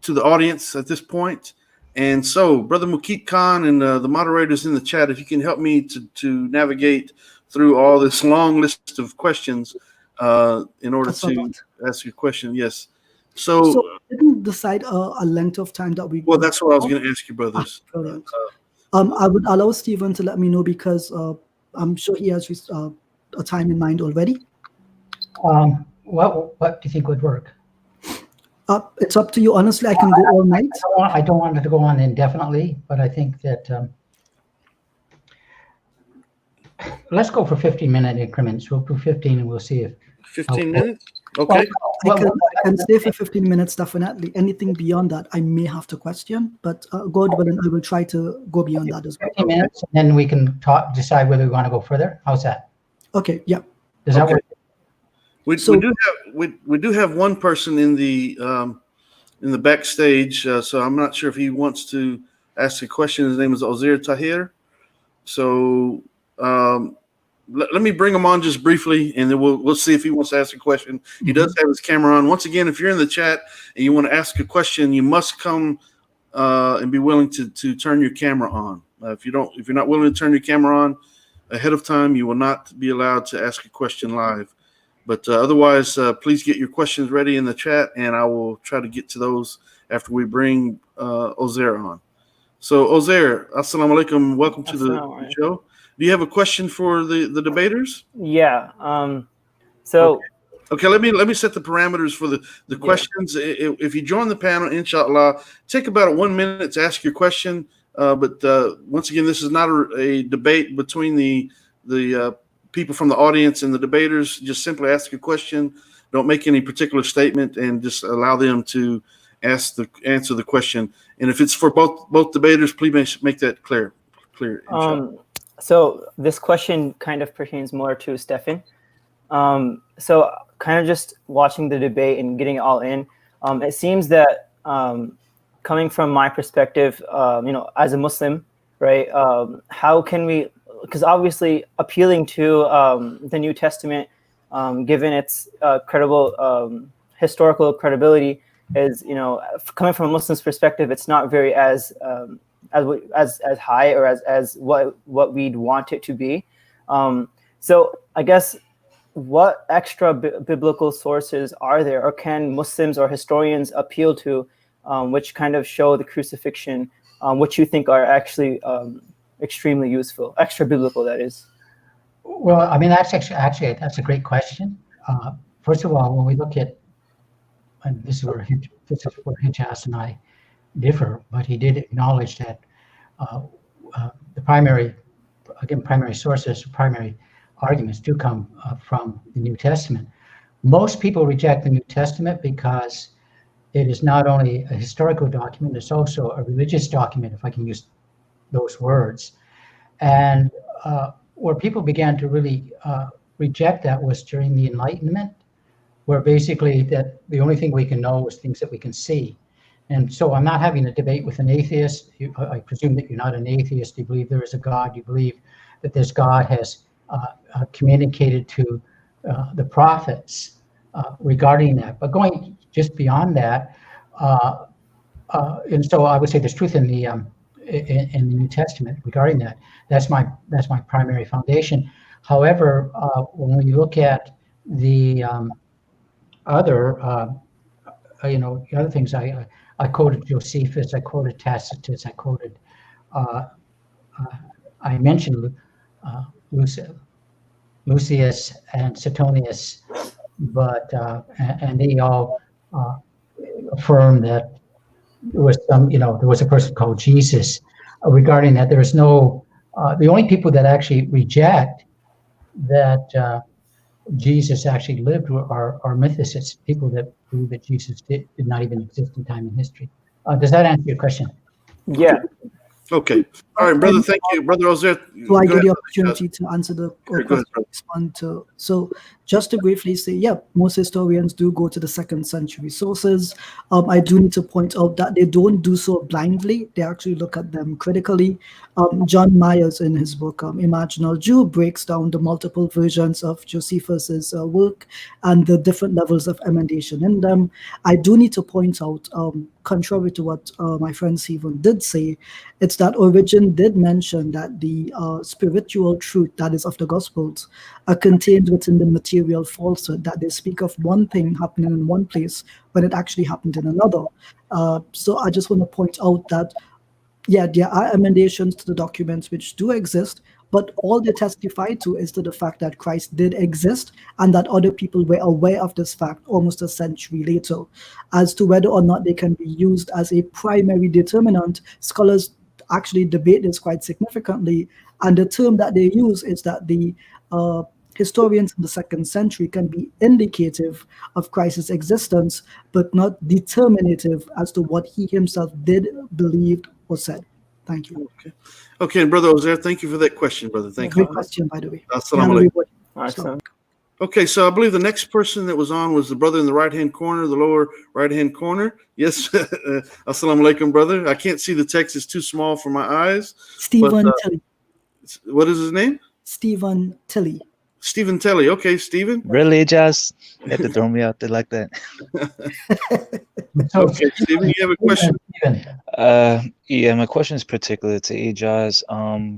to the audience at this point. And so, Brother Mukit Khan and the moderators in the chat, if you can help me to navigate through all this long list of questions in order to ask your question. Yes. So didn't decide a length of time that we. Well, that's what I was going to ask you, brothers. I would allow Stephen to let me know because I'm sure he has a time in mind already. What do you think would work? It's up to you. Honestly, I can go all night. I don't want it to go on indefinitely, but I think that let's go for 15-minute increments. We'll do 15 and we'll see if 15 minutes. Okay. I can stay for 15 minutes, definitely. Anything beyond that, I may have to question, but God willing, I will try to go beyond that as well. 15 minutes, and then we can decide whether we want to go further. How's that? Okay, yeah. Does that work? We do have one person in the backstage, so I'm not sure if he wants to ask a question. His name is Ozair Tahir. So let me bring him on just briefly, and then we'll see if he wants to ask a question. He does have his camera on. Once again, if you're in the chat and you want to ask a question, you must come and be willing to turn your camera on. If you're not willing to turn your camera on ahead of time, you will not be allowed to ask a question live. But otherwise, please get your questions ready in the chat, and I will try to get to those after we bring Ozair on. So, Ozair, assalamu alaikum. Welcome to the show. Do you have a question for the debaters? Yeah. Okay. Let me set the parameters for the questions. If you join the panel, inshallah, take about 1 minute to ask your question. But once again, this is not a debate between the people from the audience and the debaters. Just simply ask a question. Don't make any particular statement, and just allow them to answer the question. And if it's for both debaters, please make that clear. So this question kind of pertains more to Stefan. So kind of just watching the debate and getting it all in, it seems that coming from my perspective, as a Muslim, right, how can we, because obviously appealing to the New Testament, given its credible historical credibility, is, coming from a Muslim's perspective, it's not very as high or as what we'd want it to be. So I guess, what extra biblical sources are there, or can Muslims or historians appeal to, which kind of show the crucifixion, which you think are actually extremely useful, extra biblical, that is? Well, I mean, that's actually that's a great question. First of all, when we look at, and this is where Ijaz and I differ, but he did acknowledge that the primary sources, primary arguments do come from the New Testament. Most people reject the New Testament because it is not only a historical document, it's also a religious document, if I can use those words. And where people began to really reject that was during the Enlightenment, where basically that the only thing we can know is things that we can see. And so I'm not having a debate with an atheist. I presume that you're not an atheist. You believe there is a God. You believe that this God has communicated to the prophets regarding that. But going just beyond that, and so I would say there's truth in the New Testament regarding that. That's my primary foundation. However, when we look at the other things, I quoted Josephus, I quoted Tacitus, I mentioned Lucius and Suetonius, but and they all affirm that there was a person called Jesus. Regarding that, there is no the only people that actually reject that Jesus actually lived are mythicists, people that believe that Jesus did not even exist in time and history. Does that answer your question? Yeah. Okay. All right, brother. Thank you, brother Ozette. So I get the opportunity to answer the question, respond to. So just to briefly say, yeah, most historians do go to the 2nd century sources. I do need to point out that they don't do so blindly. They actually look at them critically. John Myers, in his book Imaginal Jew, breaks down the multiple versions of Josephus's work and the different levels of emendation in them. I do need to point out, contrary to what my friend Stephen did say, it's that Origen did mention that the spiritual truth that is of the Gospels are contained within the material falsehood, that they speak of one thing happening in one place when it actually happened in another. So I just want to point out that, yeah, there are emendations to the documents which do exist, but all they testify to is to the fact that Christ did exist and that other people were aware of this fact almost a century later. As to whether or not they can be used as a primary determinant, scholars actually debate this quite significantly. And the term that they use is that the historians in the 2nd century can be indicative of Christ's existence, but not determinative as to what he himself did, believed, or said. Thank you. Okay, and brother Ozette, thank you for that question, brother. Thank you. Great question, by the way. Assalamu alaikum. Awesome. Okay, so I believe the next person that was on was the brother in the right-hand corner, the lower right-hand corner. Yes, assalamu alaikum, brother. I can't see the text; it's too small for my eyes. Stephen Tilley. What is his name? Stephen Tilley. Stephen Tilley. Okay, Stephen. Really, Ijaz? You have to throw me out there like that. Okay, Stephen, you have a question? Yeah, my question is particular to Ijaz.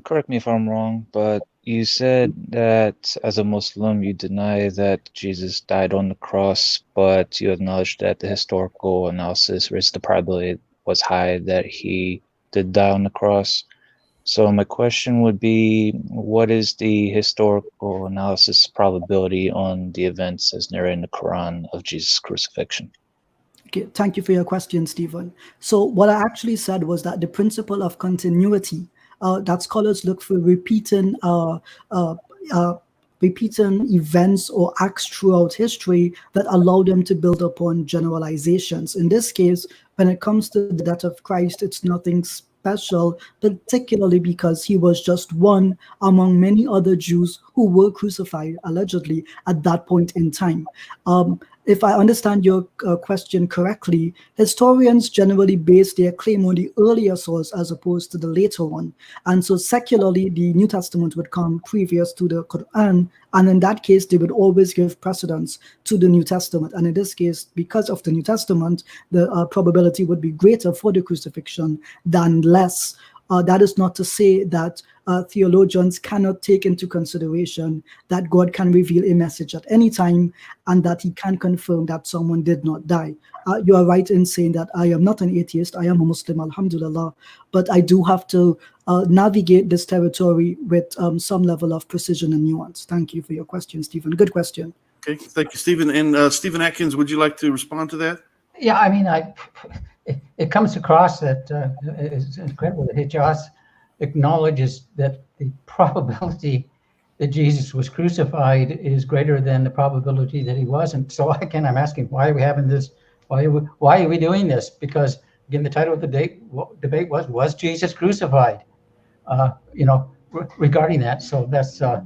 Correct me if I'm wrong, but you said that as a Muslim, you deny that Jesus died on the cross, but you acknowledge that the historical analysis raised the probability was high that he did die on the cross. So my question would be, what is the historical analysis probability on the events as narrated in the Quran of Jesus' crucifixion? Okay, thank you for your question, Stephen. So what I actually said was that the principle of continuity, that scholars look for repeating repeating events or acts throughout history that allow them to build upon generalizations. In this case, when it comes to the death of Christ, it's nothing special, particularly because he was just one among many other Jews who were crucified, allegedly, at that point in time. If I understand your question correctly, historians generally base their claim on the earlier source as opposed to the later one. And so secularly, the New Testament would come previous to the Quran, and in that case, they would always give precedence to the New Testament. And in this case, because of the New Testament, the probability would be greater for the crucifixion than less. That is not to say that theologians cannot take into consideration that God can reveal a message at any time and that he can confirm that someone did not die. You are right in saying that I am not an atheist. I am a Muslim, alhamdulillah, but I do have to navigate this territory with some level of precision and nuance. Thank you for your question, Stephen. Good question. Okay, thank you, Stephen. And Stephen Atkins, would you like to respond to that? Yeah, I mean, it comes across that it's incredible that Ijaz acknowledges that the probability that Jesus was crucified is greater than the probability that he wasn't. So again, I'm asking, why are we having this? Why are we doing this? Because again, the title of the debate was Jesus crucified? Regarding that. So that's I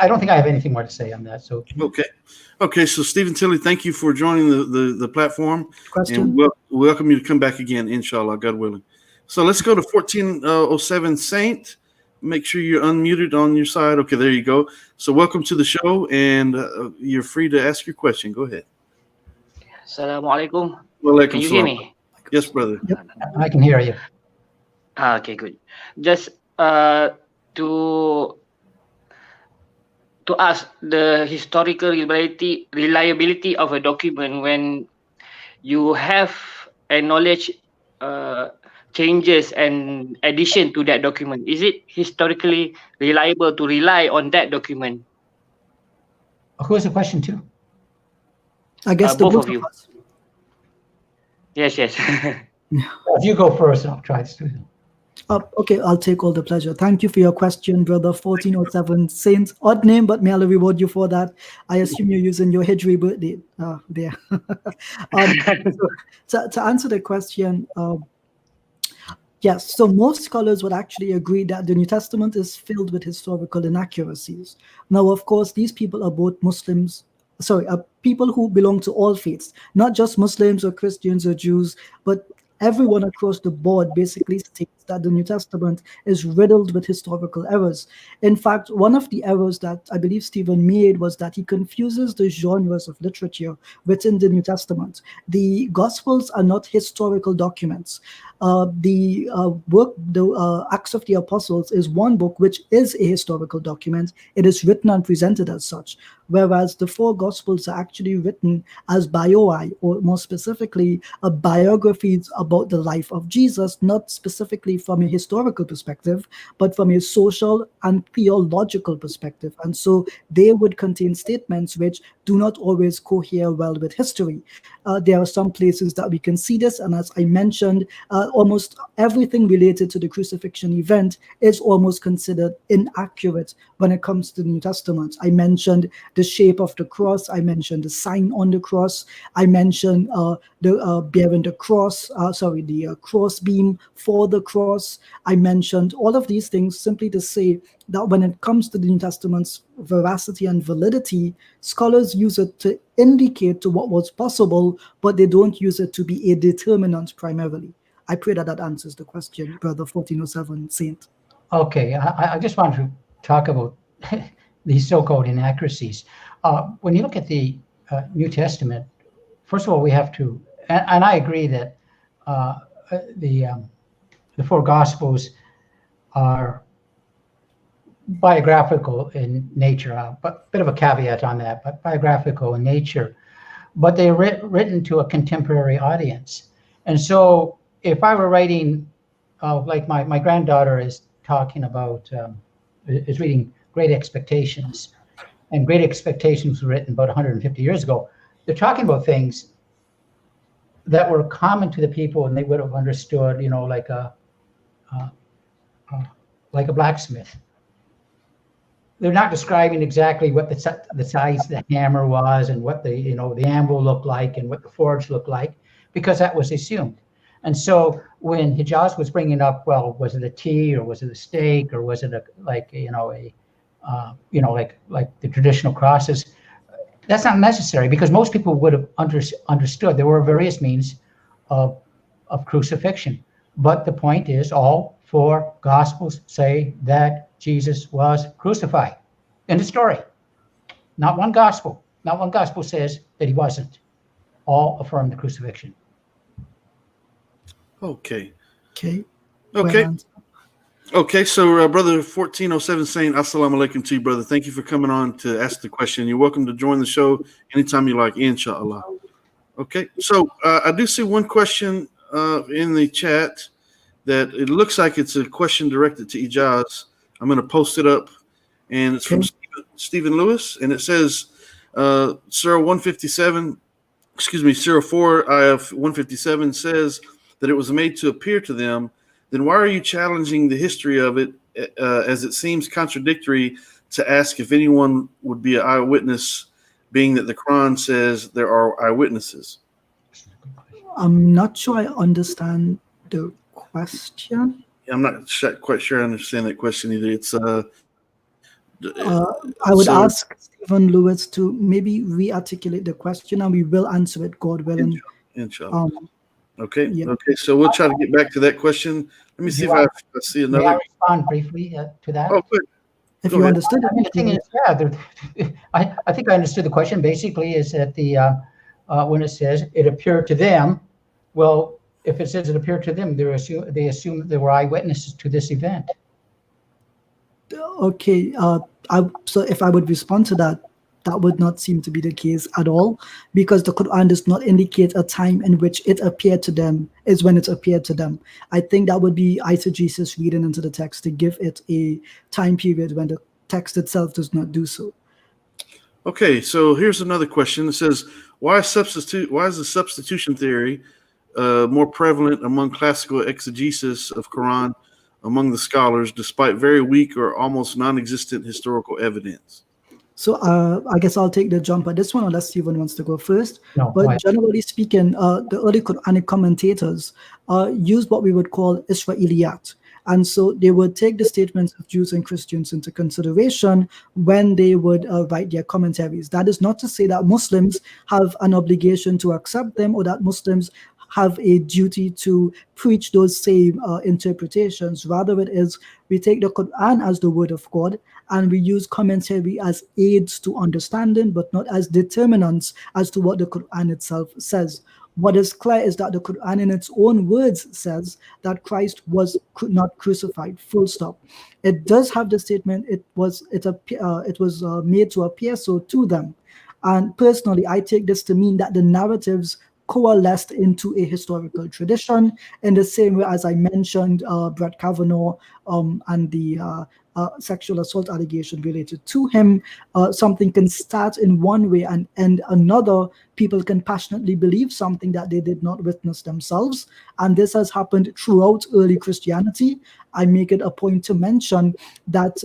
don't think I have anything more to say on that. So okay. So Stephen Tilley, thank you for joining the platform. Question. And we'll welcome you to come back again, inshallah, God willing. So let's go to 1407 Saint. Make sure you're unmuted on your side. Okay, there you go. So welcome to the show, and you're free to ask your question. Go ahead. Assalamu alaikum. Can you hear me? Yes, brother. Yep, I can hear you. Okay, good. Just to ask the historical reliability of a document when you have acknowledged changes and addition to that document. Is it historically reliable to rely on that document? Who is the question to? I guess both of you. us. Yes. If you go first, I'll try to. Okay, I'll take all the pleasure. Thank you for your question, brother. 1407 Saint. Odd name, but may Allah reward you for that. I assume you're using your Hijri birthday there. To answer the question, yes, so most scholars would actually agree that the New Testament is filled with historical inaccuracies. Now, of course, these people are both people who belong to all faiths, not just Muslims or Christians or Jews, but everyone across the board basically states that the New Testament is riddled with historical errors. In fact, one of the errors that I believe Stephen made was that he confuses the genres of literature within the New Testament. The Gospels are not historical documents. The Acts of the Apostles is one book which is a historical document. It is written and presented as such, whereas the four Gospels are actually written as bioi, or more specifically, biographies about the life of Jesus, not specifically from a historical perspective, but from a social and theological perspective. And so they would contain statements which do not always cohere well with history. There are some places that we can see this, and as I mentioned, almost everything related to the crucifixion event is almost considered inaccurate when it comes to the New Testament. I mentioned the shape of the cross. I mentioned the sign on the cross. I mentioned the bearing the cross, the cross beam for the cross. I mentioned all of these things simply to say that when it comes to the New Testament's veracity and validity, scholars use it to indicate to what was possible, but they don't use it to be a determinant primarily. I pray that answers the question, brother 1407 Saint. Okay, I just want to talk about these so-called inaccuracies. When you look at the New Testament, first of all, we have to, and I agree that the four Gospels are biographical in nature, but a bit of a caveat on that, but biographical in nature, but they're written to a contemporary audience. And so if I were writing, like my granddaughter is talking about, is reading Great Expectations, and Great Expectations was written about 150 years ago. They're talking about things that were common to the people, and they would have understood, like a blacksmith. they're not describing exactly what the size of the hammer was and what the the anvil looked like and what the forge looked like, because that was assumed. And so when Hijaz was bringing up, well, was it a T or was it a stake or was it like the traditional crosses? That's not necessary, because most people would have understood there were various means of crucifixion. But the point is, all four Gospels say that Jesus was crucified. End of story. Not one Gospel says that he wasn't. All affirm the crucifixion. Okay. Okay. Okay. Well, Okay, so brother 1407 saying assalamu alaikum to you, brother. Thank you for coming on to ask the question. You're welcome to join the show anytime you like, inshallah. Okay, so I do see one question in the chat that it looks like it's a question directed to Ijaz. I'm going to post it up, and it's from Stephen Lewis, and it says, Surah 157, Surah 4, Ayah 157 says that it was made to appear to them. Then why are you challenging the history of it, as it seems contradictory to ask if anyone would be an eyewitness, being that the Quran says there are eyewitnesses? I'm not sure I understand the question. I'm not quite sure I understand that question either. It's I would ask Stephen Lewis to maybe re-articulate the question, and we will answer it, God willing. Inshallah. Okay. Yeah. Okay. So we'll try to get back to that question. Let me see if I see another. May I respond briefly to that? Oh, good. If you understood it. The thing is, I think I understood the question. Basically, is that when it says it appeared to them, well, if it says it appeared to them, they assume that there were eyewitnesses to this event. Okay. So if I would respond to that, that would not seem to be the case at all, because the Quran does not indicate a time in which it appeared to them is when it appeared to them. I think that would be eisegesis reading into the text to give it a time period when the text itself does not do so. Okay, so here's another question. It says, why is the substitution theory more prevalent among classical exegesis of Quran among the scholars, despite very weak or almost non-existent historical evidence? So I guess I'll take the jump at this one, unless Stephen wants to go first. No, but generally speaking, the early Quranic commentators used what we would call Israeliyat. And so they would take the statements of Jews and Christians into consideration when they would write their commentaries. That is not to say that Muslims have an obligation to accept them, or that Muslims have a duty to preach those same interpretations. Rather, it is we take the Quran as the word of God, and we use commentary as aids to understanding, but not as determinants as to what the Quran itself says. What is clear is that the Quran in its own words says that Christ was not crucified, full stop. It does have the statement, it was made to appear so to them. And personally, I take this to mean that the narratives coalesced into a historical tradition, in the same way as I mentioned Brett Kavanaugh and the sexual assault allegation related to him. Something can start in one way and end another. People can passionately believe something that they did not witness themselves, and this has happened throughout early Christianity. I make it a point to mention that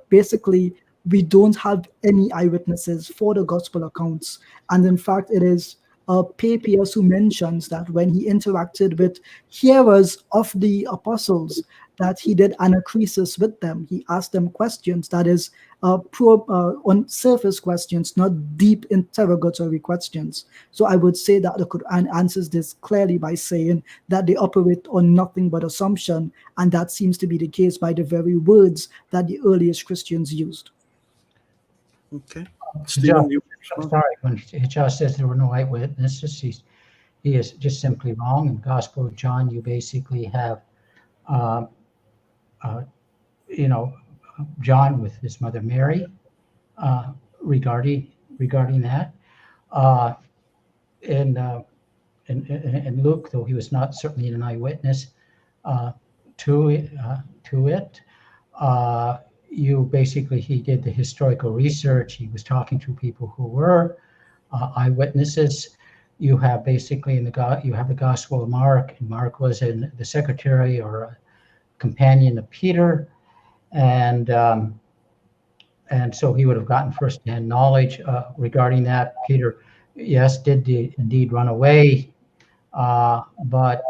basically we don't have any eyewitnesses for the gospel accounts, and in fact it is Papias who mentions that when he interacted with hearers of the apostles, that he did anacresis with them. He asked them questions, that is, on surface questions, not deep interrogatory questions. So I would say that the Quran answers this clearly by saying that they operate on nothing but assumption, and that seems to be the case by the very words that the earliest Christians used. Okay. Stephen, sorry, when Ijaz says there were no eyewitnesses, he is just simply wrong. In the Gospel of John, you basically have, John with his mother Mary, regarding that. And Luke, though he was not certainly an eyewitness to it. He did the historical research. He was talking to people who were eyewitnesses. You have basically you have the Gospel of Mark, and Mark was the secretary or a companion of Peter, and and so he would have gotten firsthand knowledge regarding that. Peter, yes, did indeed run away, but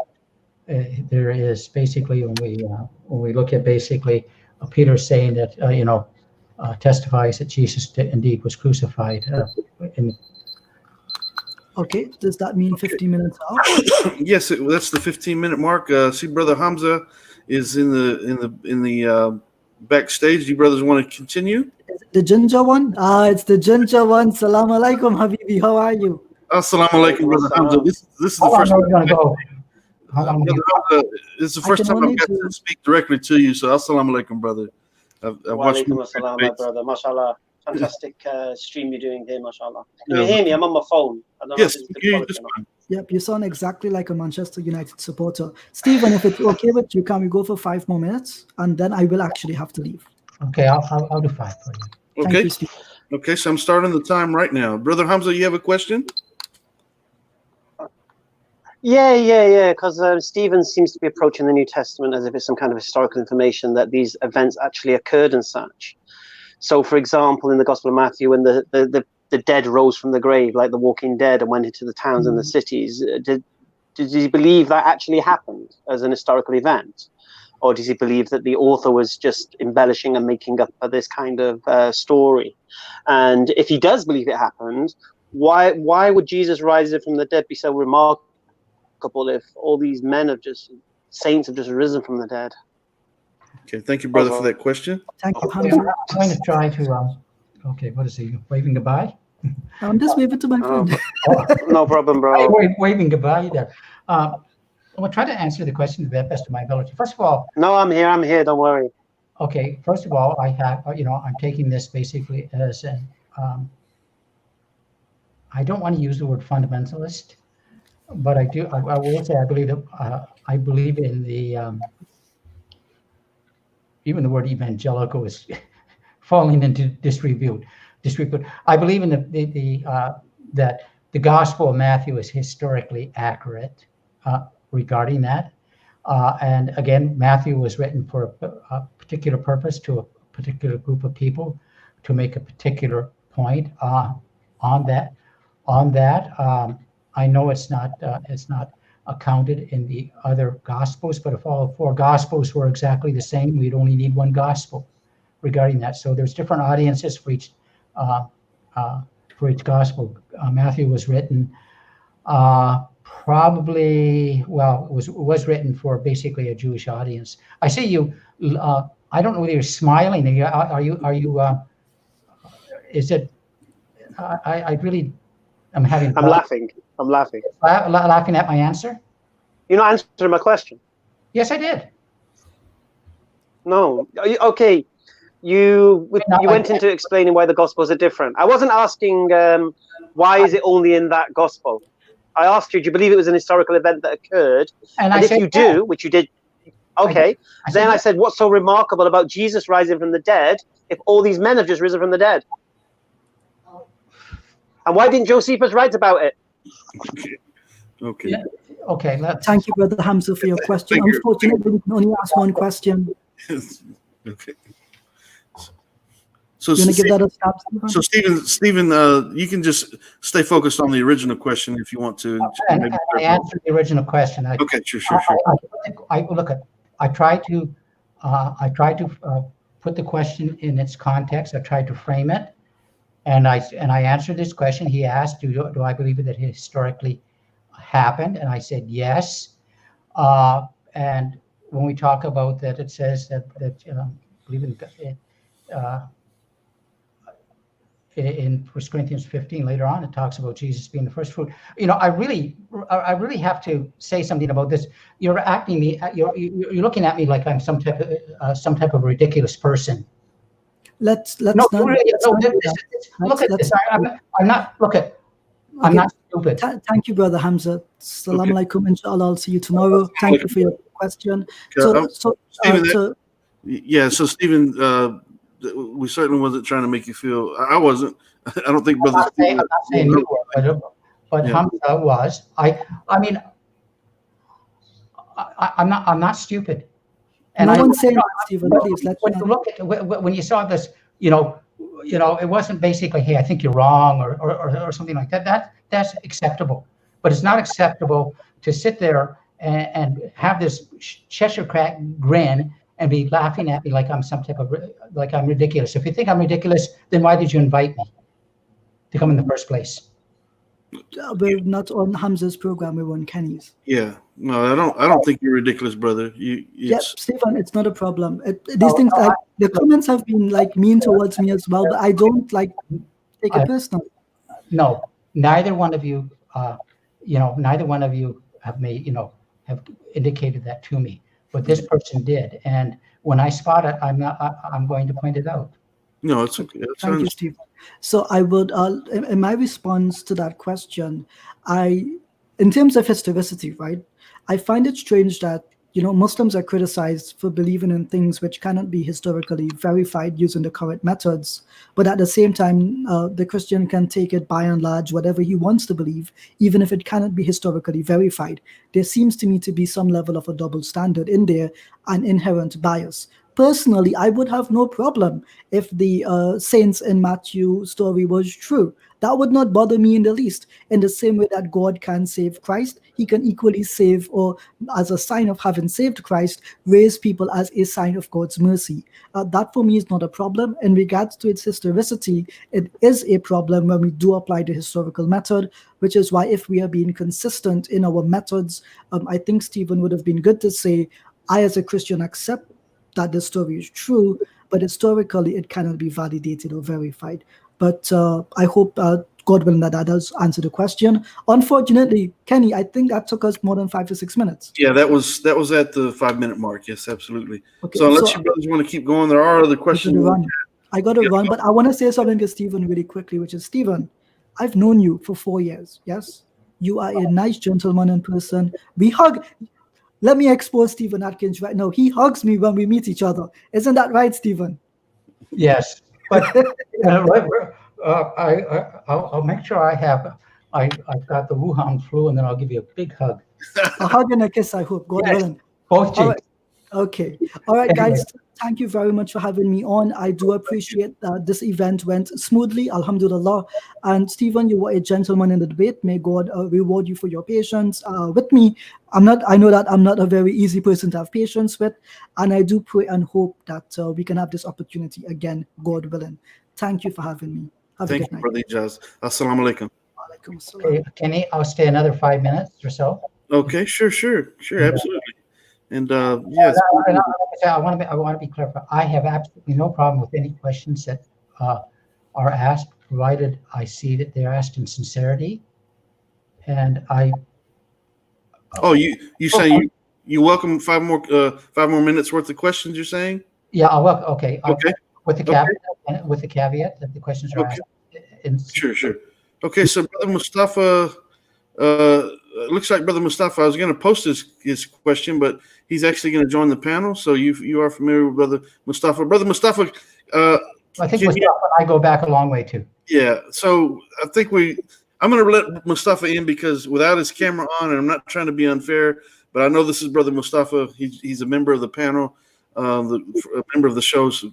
there is basically when we look at basically Peter saying that testifies that Jesus indeed was crucified. Okay, does that mean 15 minutes out? Yes, that's the 15-minute mark. See, Brother Hamza is in the backstage. Do you brothers want to continue? Is it the ginger one? It's the ginger one. Salam alaikum, Habibi. How are you? Assalamu alaikum, Brother Hamza. This is the first time. Brother Hamza, this is the first time I've got to speak directly to you. So, assalamu alaikum, brother. I've watched you. Assalam, my brother. MashaAllah. Fantastic stream you're doing here, MashaAllah. Can you hear me? I'm on my phone. I don't yes, know if it's just fine. Yep, you sound exactly like a Manchester United supporter. Stephen, if it's okay with you, can we go for 5 more minutes? And then I will actually have to leave. Okay, I'll do 5 for you. Okay. Thank you, Stephen. Okay, so I'm starting the time right now. Brother Hamza, you have a question? Yeah. Because Stephen seems to be approaching the New Testament as if it's some kind of historical information that these events actually occurred and such. So, for example, in the Gospel of Matthew, when the dead rose from the grave, like the walking dead, and went into the towns and the cities, did he believe that actually happened as an historical event? Or does he believe that the author was just embellishing and making up this kind of story? And if he does believe it happened, why would Jesus rising from the dead be so remarkable if all these saints have just risen from the dead? Okay, thank you, brother, for that question. Thank you, I'm Hamza. going to try to. Okay, what is he waving goodbye? I'm just waving to my friend. No problem, bro. Waving goodbye there. I'll try to answer the question to the best of my ability. First of all, No, I'm here. Don't worry. okay. First of all, I have I'm taking this basically as an. I don't want to use the word fundamentalist, but I do. I will say I believe in the. Even the word evangelical is falling into disrepute. I believe in that the Gospel of Matthew is historically accurate regarding that. And again, Matthew was written for a particular purpose to a particular group of people to make a particular point on that. I know it's not accounted in the other Gospels, but if all 4 Gospels were exactly the same, we'd only need 1 Gospel regarding that. So there's different audiences for each Gospel. Matthew was written it was written for basically a Jewish audience. I see you. I don't know whether you're smiling. Are you? Is it? I really. I'm laughing. Laughing at my answer? You're not answering my question. Yes, I did. No. Okay. You went into explaining why the Gospels are different. I wasn't asking why is it only in that Gospel. I asked you, do you believe it was an historical event that occurred? And if you do, which you did, okay. I said, what's so remarkable about Jesus rising from the dead if all these men have just risen from the dead? And why didn't Josephus write about it? Okay. Yeah. Okay. Thank you, Brother Hamza, for your question. Unfortunately, we can only ask 1 question. Okay. So, you want to give that a stop, Stephen? So, Stephen, you can just stay focused on the original question if you want to. And I answered the original question. Okay, sure. I try to put the question in its context. I tried to frame it, and I answered this question. He asked, "Do I believe that it historically happened?" And I said yes. And when we talk about that, it says that believe in 1 Corinthians 15 later on, it talks about Jesus being the first fruit. I really have to say something about this. You're looking at me like I'm some type of ridiculous person. Let's look at this. I'm not stupid. Thank you, Brother Hamza. Assalamu alaikum. Inshallah, I'll see you tomorrow. Thank you for your question. Stephen, we certainly wasn't trying to make you feel. I wasn't. I don't think Brother. I'm not saying you were, but yeah. Hamza was. I'm not stupid. And no one's saying that, Stephen. Please, when you look at when you saw this, it wasn't basically, hey, I think you're wrong, or something like that. That's acceptable, but it's not acceptable to sit there and have this Cheshire crack grin and be laughing at me like I'm some type of, like I'm ridiculous. If you think I'm ridiculous, then why did you invite me to come in the first place? We're not on Hamza's program, we're on Kenny's. Yeah, no, I don't think you're ridiculous, brother. Yeah, Stephen, it's not a problem. These things, the comments have been like mean towards me as well, but I don't like take it personal. No, neither one of you, neither one of you have have indicated that to me, but this person did, and when I spot it, I'm going to point it out. No, it's okay. Thank you, Stephen. So I would, in my response to that question, in terms of historicity, right, I find it strange that, Muslims are criticized for believing in things which cannot be historically verified using the current methods. But at the same time, the Christian can take it by and large, whatever he wants to believe, even if it cannot be historically verified. There seems to me to be some level of a double standard in there, an inherent bias. Personally, I would have no problem if the saints in Matthew story was true. That would not bother me in the least. In the same way that God can save Christ, he can equally save, or as a sign of having saved Christ, raise people as a sign of God's mercy. That for me is not a problem. In regards to its historicity, it is a problem when we do apply the historical method, which is why if we are being consistent in our methods, I think Stephen would have been good to say, I as a Christian accept that the story is true, but historically it cannot be validated or verified. But I hope, God willing, that does answer the question. Unfortunately, Kenny, I think that took us more than 5 to 6 minutes. Yeah, that was at the 5-minute mark. Yes, absolutely. Okay, so unless you brothers want to keep going, there are other questions. I got to run, but I want to say something to Stephen really quickly, which is, Stephen, I've known you for 4 years. Yes, you are a nice gentleman in person. We hug. Let me expose Stephen Atkins right now. He hugs me when we meet each other. Isn't that right, Stephen? Yes, but I'll make sure I've got the Wuhan flu, and then I'll give you a big hug. A hug and a kiss, I hope. God willing. Both cheeks. Right. Okay. All right, guys. Thank you very much for having me on. I do appreciate that this event went smoothly, alhamdulillah. And Stephen, you were a gentleman in the debate. May God reward you for your patience with me. I know that I'm not a very easy person to have patience with, and I do pray and hope that we can have this opportunity again, God willing. Thank you for having me. Have Thank a good night. Brother Ijaz. Assalamu alaikum. Okay, Kenny, I'll stay another 5 minutes or so. Okay, sure, absolutely. And yes, I want to be clear. I have absolutely no problem with any questions that are asked, provided I see that they're asked in sincerity. And I. Oh, you say you welcome 5 more minutes worth of questions? You're saying? Yeah, I'll welcome. Okay. Okay. With the caveat that the questions are asked. Sure. Okay, so Brother Mustafa. Looks like Brother Mustafa. I was going to post his question, but he's actually going to join the panel. So you are familiar with Brother Mustafa. Brother Mustafa. I think Mustafa and I go back a long way too. Yeah. So I think I'm going to let Mustafa in because without his camera on, and I'm not trying to be unfair, but I know this is Brother Mustafa. He's a member of the panel, a member of the show. So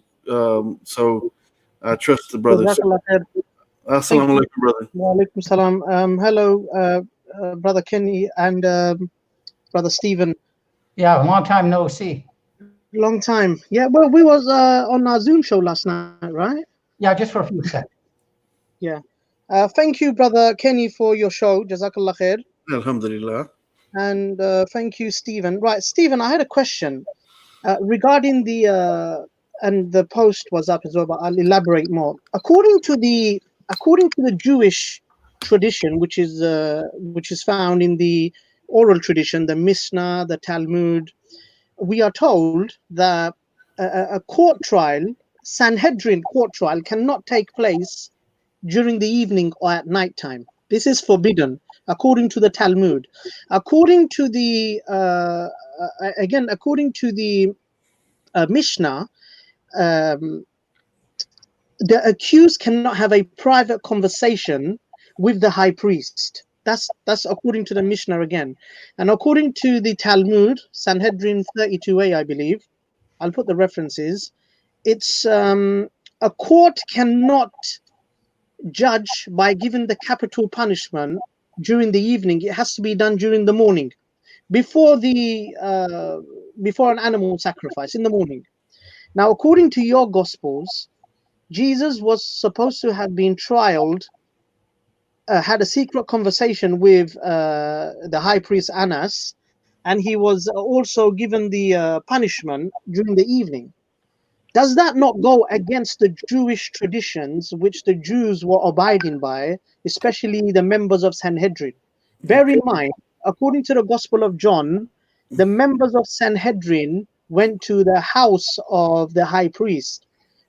I trust the brother. Assalamu alaikum, brother. Wa alaikum salam. Hello, Brother Kenny and Brother Stephen. Yeah, long time no see. Long time. Yeah, well, we was on our Zoom show last night, right? Yeah, just for a few seconds. Yeah. Thank you, Brother Kenny, for your show. Jazakallah khair. Alhamdulillah. And thank you, Stephen. Right, Stephen, I had a question regarding and the post was up as well, but I'll elaborate more. According to the Jewish tradition, which is found in the oral tradition, the Mishnah, the Talmud, we are told that a court trial, Sanhedrin court trial, cannot take place during the evening or at night time. This is forbidden, according to the Talmud. According to the Mishnah, the accused cannot have a private conversation with the high priest. That's according to the Mishnah again. And according to the Talmud, Sanhedrin 32a, I believe, I'll put the references. It's a court cannot judge by giving the capital punishment during the evening. It has to be done during the morning, before an animal sacrifice in the morning. Now, according to your Gospels, Jesus was supposed to have been trialed, had a secret conversation with the high priest Annas, and he was also given the punishment during the evening. Does that not go against the Jewish traditions which the Jews were abiding by, especially the members of Sanhedrin? Bear in mind, according to the Gospel of John, the members of Sanhedrin went to the house of the high priest.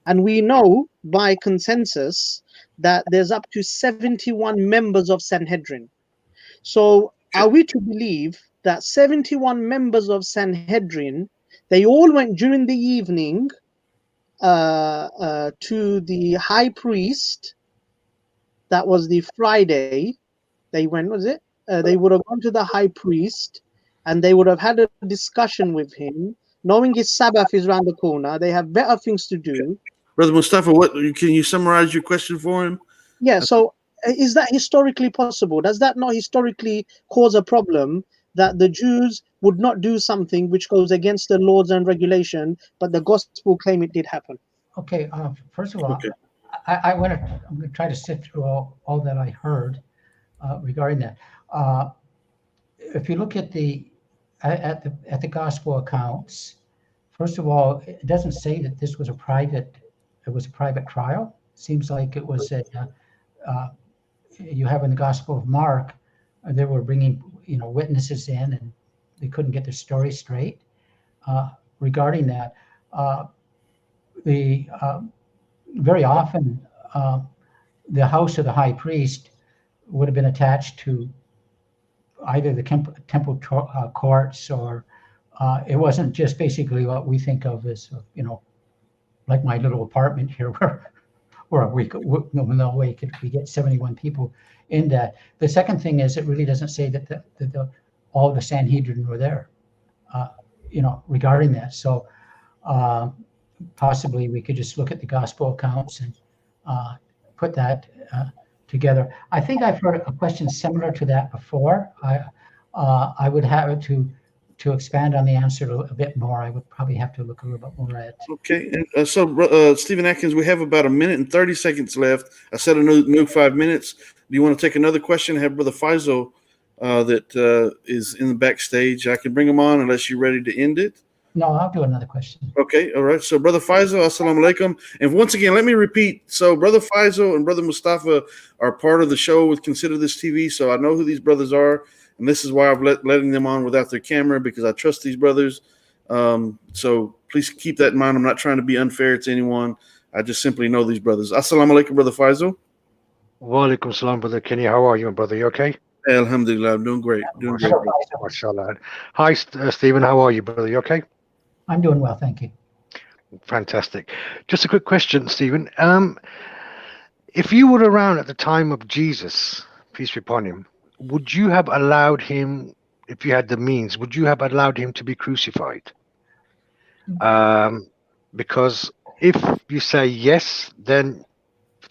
And we know by consensus that there's up to 71 members of Sanhedrin. So are we to believe that 71 members of Sanhedrin, they all went during the evening to the high priest? That was the Friday. They went, was it? They would have gone to the high priest and they would have had a discussion with him, knowing his Sabbath is around the corner. They have better things to do. Brother Mustafa, what can you summarize your question for him? Yeah, so is that historically possible? Does that not historically cause a problem that the Jews would not do something which goes against the laws and regulation, but the gospel claim it did happen? Okay, first of all, I'm going to try to sift through all that I heard regarding that. If you look at the gospel accounts, first of all, it doesn't say that this was a private trial. It seems like it was you have in the Gospel of Mark, they were bringing witnesses in and they couldn't get their story straight regarding that. Very often the house of the high priest would have been attached to either the temple courts, or it wasn't just basically what we think of as like my little apartment here where no way could we get 71 people in that. The second thing is, it really doesn't say that all the Sanhedrin were there regarding that. So possibly we could just look at the gospel accounts and put that together. I think I've heard a question similar to that before. I would have it to expand on the answer a bit more. I would probably have to look a little bit more at. Okay, and so Stephen Atkins, we have about 1 minute and 30 seconds left. I said a new 5 minutes. Do you want to take another question? I have Brother Faisal that is in the backstage. I can bring him on unless you're ready to end it. No, I'll do another question. Okay, all right. So, Brother Faisal, assalamu alaikum. And once again, let me repeat. So, Brother Faisal and Brother Mustafa are part of the show with Consider This TV. So, I know who these brothers are. And this is why I'm letting them on without their camera, because I trust these brothers. So, please keep that in mind. I'm not trying to be unfair to anyone. I just simply know these brothers. Assalamu alaikum, Brother Faisal. Wa alaikum salam, Brother Kenny. How are you, brother? You okay? Alhamdulillah. I'm doing great. Doing great. Mashallah. Hi, Stephen. How are you, brother? You okay? I'm doing well, thank you. Fantastic. Just a quick question, Stephen. If you were around at the time of Jesus, peace be upon him, would you have allowed him, if you had the means, would you have allowed him to be crucified? Because if you say yes, then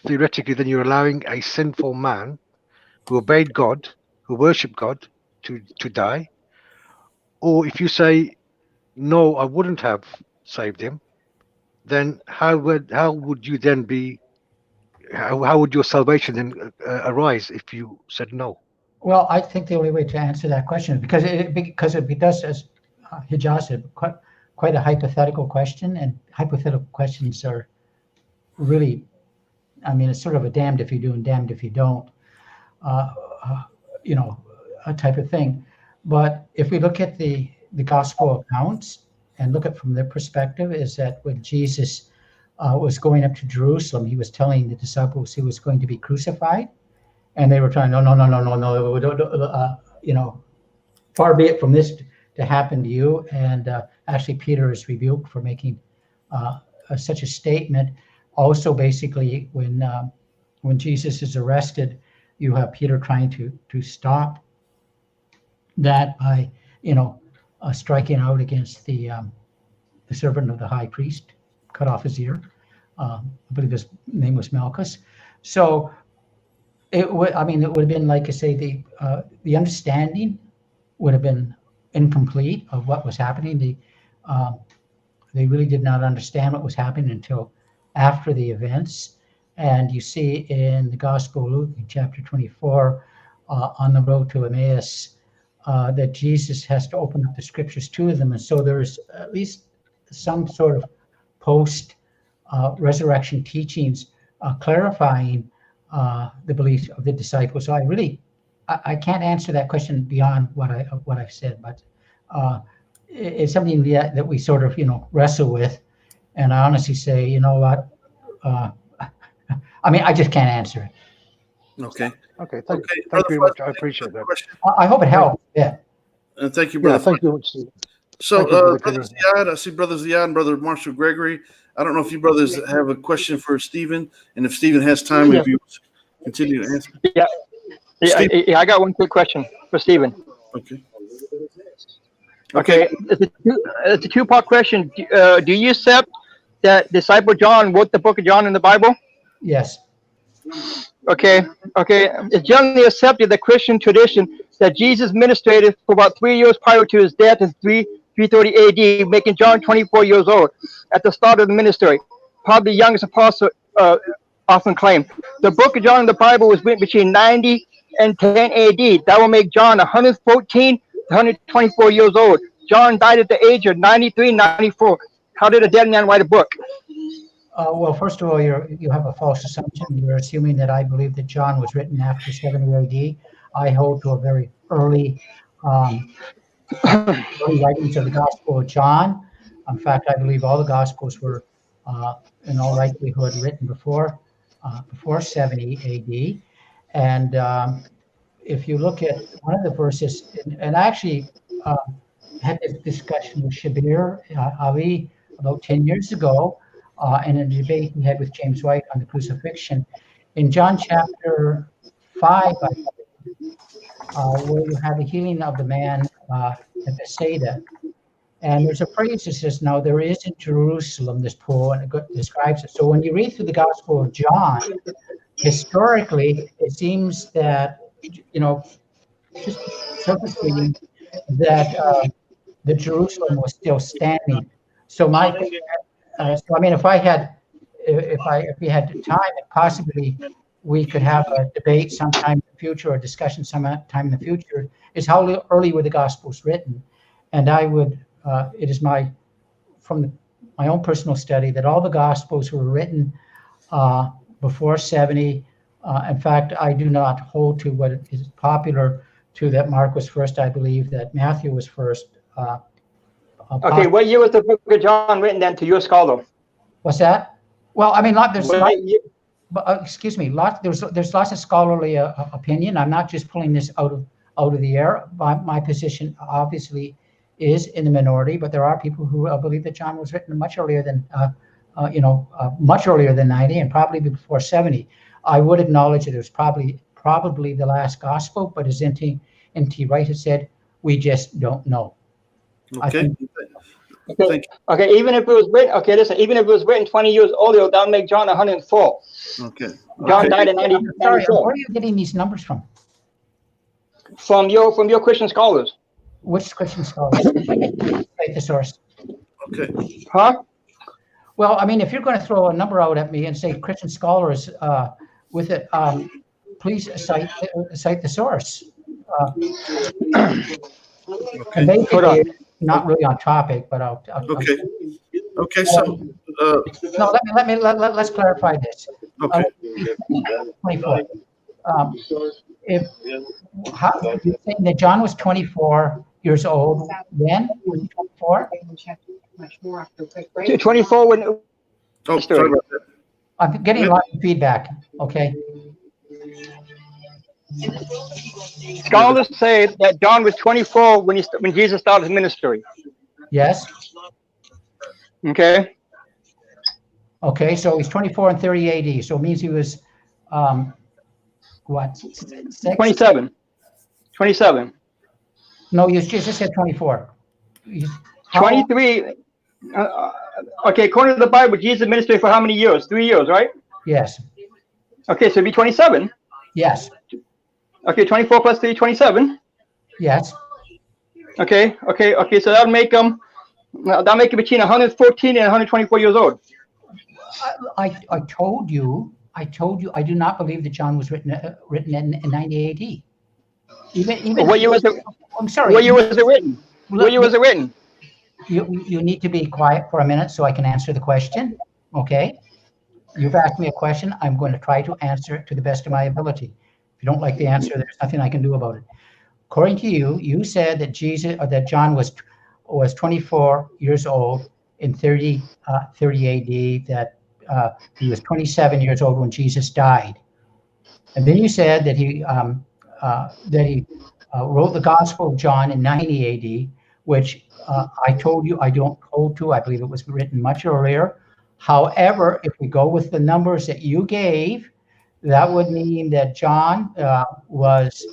theoretically, then you're allowing a sinful man who obeyed God, who worshipped God, to die. Or if you say, no, I wouldn't have saved him, then how would you then be? How would your salvation then arise if you said no? Well, I think the only way to answer that question, because it does, as Ijaz said, quite a hypothetical question, and hypothetical questions are really, I mean, it's sort of a damned if you do and damned if you don't, a type of thing. But if we look at the gospel accounts and look at from their perspective, is that when Jesus was going up to Jerusalem, he was telling the disciples he was going to be crucified, and they were trying, no, far be it from this to happen to you. And actually, Peter is rebuked for making such a statement. Also, basically, when Jesus is arrested, you have Peter trying to stop that by striking out against the servant of the high priest, cut off his ear. I believe his name was Malchus. So it would have been, like I say, the understanding would have been incomplete of what was happening. They really did not understand what was happening until after the events. And you see in the Gospel of Luke, in chapter 24, on the road to Emmaus, that Jesus has to open up the scriptures to them. And so there's at least some sort of post resurrection teachings clarifying the beliefs of the disciples. So I can't answer that question beyond what I've said, but it's something that we sort of wrestle with. And I honestly say, you know what? I just can't answer it. Okay. Okay. Thank you very much. I appreciate that. I hope it helps. Yeah. And thank you, brother. Yeah, thank you very much, Stephen. So, Thank you, Brother Brother Kenny. Ziad, I see Brother Ziad and Brother Marshall Gregory. I don't know if you brothers have a question for Stephen, and if Stephen has time, if you continue to answer. Yeah, I got one quick question for Stephen. Okay. Okay, it's a two-part question. Do you accept that disciple John wrote the book of John in the Bible? Yes. Okay. It's generally accepted the Christian tradition that Jesus ministered for about 3 years prior to his death in 330 AD, making John 24 years old at the start of the ministry. Probably the youngest apostle, often claimed. The book of John in the Bible was written between 90 and 10 AD. That will make John 114 to 124 years old. John died at the age of 93, 94. How did a dead man write a book? Well, first of all, you have a false assumption. You're assuming that I believe that John was written after 70 AD. I hold to a very early writings of the Gospel of John. In fact, I believe all the Gospels were, in all likelihood, written before 70 AD. And if you look at one of the verses, and I actually had this discussion with Shabir Ali about 10 years ago, in a debate he had with James White on the crucifixion. In John chapter 5, where you have the healing of the man at Bethsaida. And there's a phrase that says, now there is in Jerusalem this pool, and it describes it. So when you read through the Gospel of John, historically, it seems that, just surface reading, that the Jerusalem was still standing. So if we had time, possibly we could have a debate sometime in the future, or a discussion sometime in the future, is how early were the Gospels written. And I would, it is from my own personal study, that all the Gospels were written before 70. In fact, I do not hold to what is popular, to that Mark was first. I believe that Matthew was first. Okay, what year was the book of John written then, to your scholar? What's that? Well, excuse me. There's lots of scholarly opinion. I'm not just pulling this out of the air. My position obviously is in the minority, but there are people who believe that John was written much earlier than 90, and probably before 70. I would acknowledge that it was probably the last gospel, but as N.T. Wright has said, we just don't know. Okay. Okay, even if it was written, even if it was written 20 years earlier, that would make John 104. Okay. John died in 90. Sorry, where are you getting these numbers from? From your Christian scholars. Which Christian scholars? Cite the source. Okay. Huh? Well, if you're going to throw a number out at me and say Christian scholars with it, please cite the source. And basically, not really on topic, but I'll okay. Okay. So no, let's clarify this. Okay. 24. You're saying that John was 24 years old when? Was he 24? 24 when. Oh, sorry about that. I'm getting a lot of feedback. Okay. Scholars say that John was 24 when Jesus started his ministry. Yes. Okay. Okay, so he's 24 and 30 AD. So it means he was, what? 6? 27. 27. No, you just said 24. 23. Okay, according to the Bible, Jesus ministered for how many years? 3 years, right? Yes. Okay, so it'd be 27. Yes. Okay, 24 plus 3, 27. Yes. Okay. So that'll make him between 114 and 124 years old. I told you I do not believe that John was written in 90 AD. Even what year was it? I'm sorry. What year was it written? What year was it written? You need to be quiet for a minute so I can answer the question. Okay. You've asked me a question. I'm going to try to answer it to the best of my ability. If you don't like the answer, there's nothing I can do about it. According to you, you said that John was 24 years old in 30 AD. That he was 27 years old when Jesus died, and then you said that he wrote the Gospel of John in 90 AD, which I told you I don't hold to. I believe it was written much earlier. However, if we go with the numbers that you gave, that would mean that John was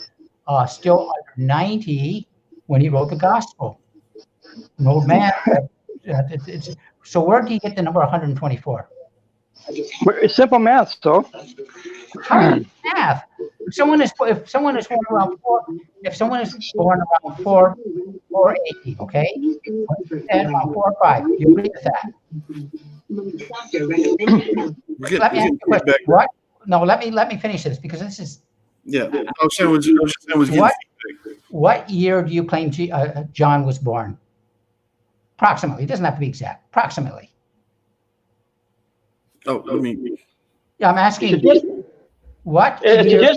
still under 90 when he wrote the Gospel. An old man. So where do you get the number 124? It's simple math, so. How do you math? If someone is born around 480, okay, and around 4 or 5, you agree with that? Let me ask you a question. What? No, let me finish this because this is. Yeah, I was saying was getting what year do you claim John was born? Approximately. It doesn't have to be exact. Approximately. Oh, I mean. Yeah, I'm asking. What year?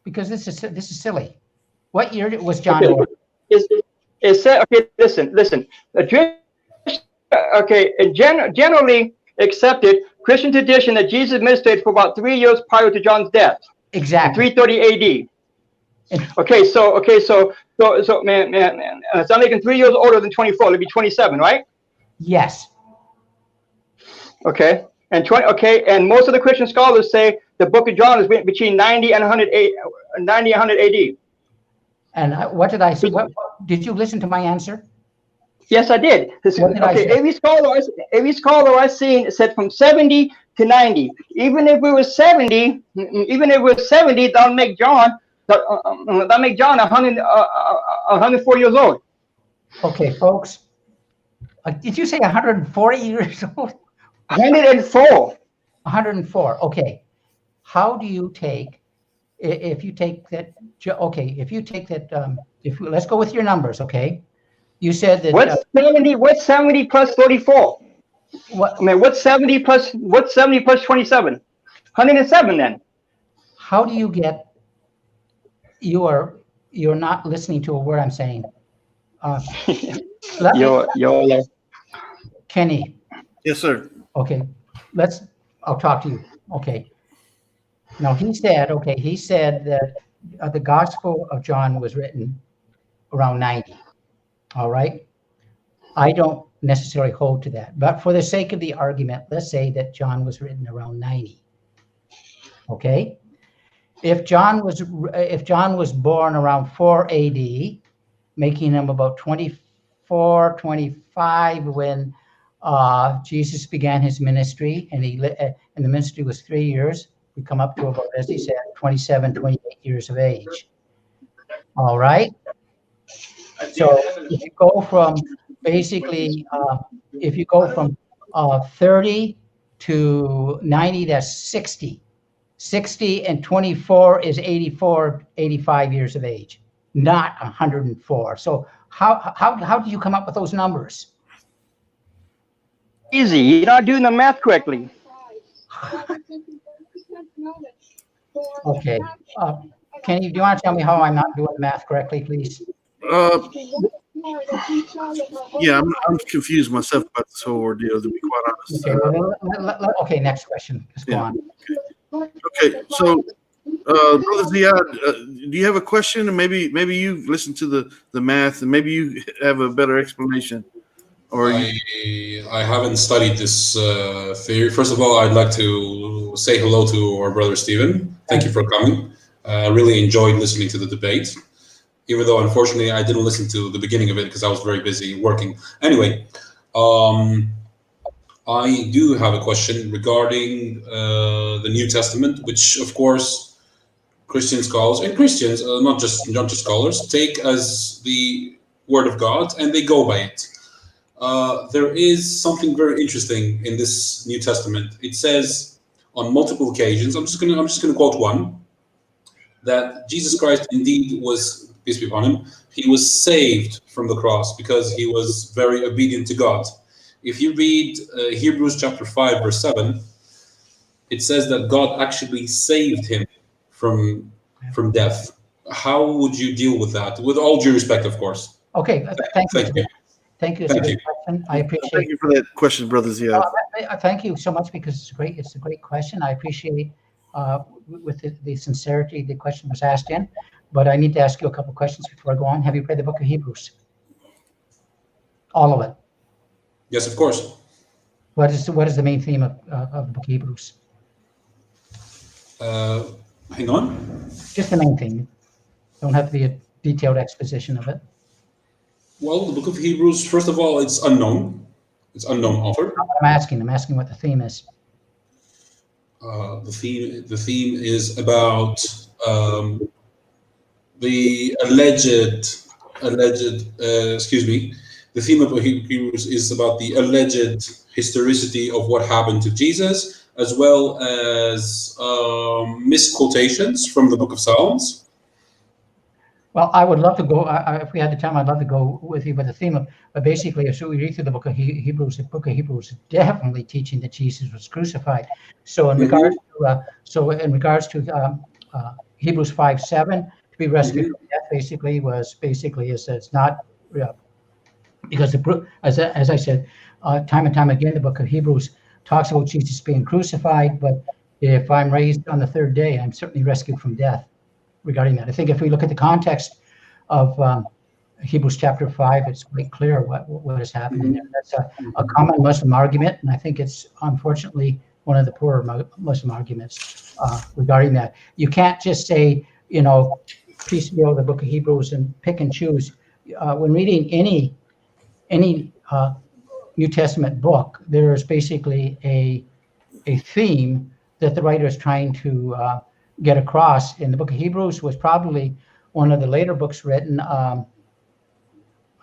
Because this is silly. What year was John born? It said, okay, listen. Okay, generally accepted Christian tradition that Jesus ministered for about 3 years prior to John's death. Exactly. 330 AD. Okay, so man, so I'm making 3 years older than 24. It'll be 27, right? Yes. Okay, and and most of the Christian scholars say the Book of John is written between 90 and 100 AD. And what did I say? Did you listen to my answer? Yes, I did. Every scholar I've seen said from 70 to 90. Even if it was 70, that'll make John 104 years old. Okay, folks. Did you say 140 years old? 104. 104. Okay. How do you take if you take that? Okay, if you take that. Let's go with your numbers. Okay. You said that. What's 70? What's 70 plus 34? What? I mean, what's 70 plus 27? 107 then. How do you get? You're not listening to a word I'm saying. Kenny. Yes, sir. Okay. I'll talk to you. Okay. Now he said that the Gospel of John was written around 90. All right. I don't necessarily hold to that, but for the sake of the argument, let's say that John was written around 90. Okay. If John was born around 4 AD, making him about 24, 25 when Jesus began his ministry, and the ministry was 3 years. We come up to about, as he said, 27, 28 years of age. All right. So if you go from 30 to 90, that's 60. 60 and 24 is 84, 85 years of age, not 104. So how do you come up with those numbers? Easy. You're not doing the math correctly. Okay. Kenny, do you want to tell me how I'm not doing the math correctly, please? Yeah, I'm confused myself about this whole ordeal, to be quite honest. Okay, okay, next question. Let's go on. Okay, so Brother Ziad, do you have a question? And maybe you've listened to the math, and maybe you have a better explanation. Or I haven't studied this theory. First of all, I'd like to say hello to our brother Stephen. Thank you for coming. I really enjoyed listening to the debate. even though unfortunately I didn't listen to the beginning of it because I was very busy working. Anyway, I do have a question regarding the New Testament, which of course Christian scholars and Christians, not just scholars, take as the word of God and they go by it. There is something very interesting in this New Testament. It says on multiple occasions, I'm just gonna quote one, that Jesus Christ indeed was, peace be upon him, he was saved from the cross because he was very obedient to God. If you read Hebrews chapter 5, verse 7, it says that God actually saved him from death. How would you deal with that? With all due respect, of course. Okay, thank you. Thank you. Thank you. It's a good question. I appreciate. Thank you for that question, Brother Ziad. Thank you so much because it's a great question. I appreciate with the sincerity the question was asked in, but I need to ask you a couple of questions before I go on. Have you read the book of Hebrews? All of it? Yes, of course. What is the main theme of the book of Hebrews? Hang on. Just the main theme. Don't have to be a detailed exposition of it. Well, the book of Hebrews, first of all, it's unknown. It's unknown author. I'm asking what the theme is. The theme is about the alleged. The theme of Hebrews is about the alleged historicity of what happened to Jesus, as well as misquotations from the book of Psalms. Well, I would love to go, if we had the time, I'd love to go with you, but the theme of, but basically, as we read through the book of Hebrews, the book of Hebrews is definitely teaching that Jesus was crucified. So in regards to, Hebrews 5:7, to be rescued from death, basically is it's not, because as I said, time and time again, the book of Hebrews talks about Jesus being crucified, but if I'm raised on the third day, I'm certainly rescued from death. Regarding that, I think if we look at the context of Hebrews chapter 5, it's quite clear what is happening there. That's a common Muslim argument, and I think it's unfortunately one of the poorer Muslim arguments regarding that. You can't just say, piecemeal the book of Hebrews and pick and choose. When reading any New Testament book, there is basically a theme that the writer is trying to get across. In the book of Hebrews was probably one of the later books written. I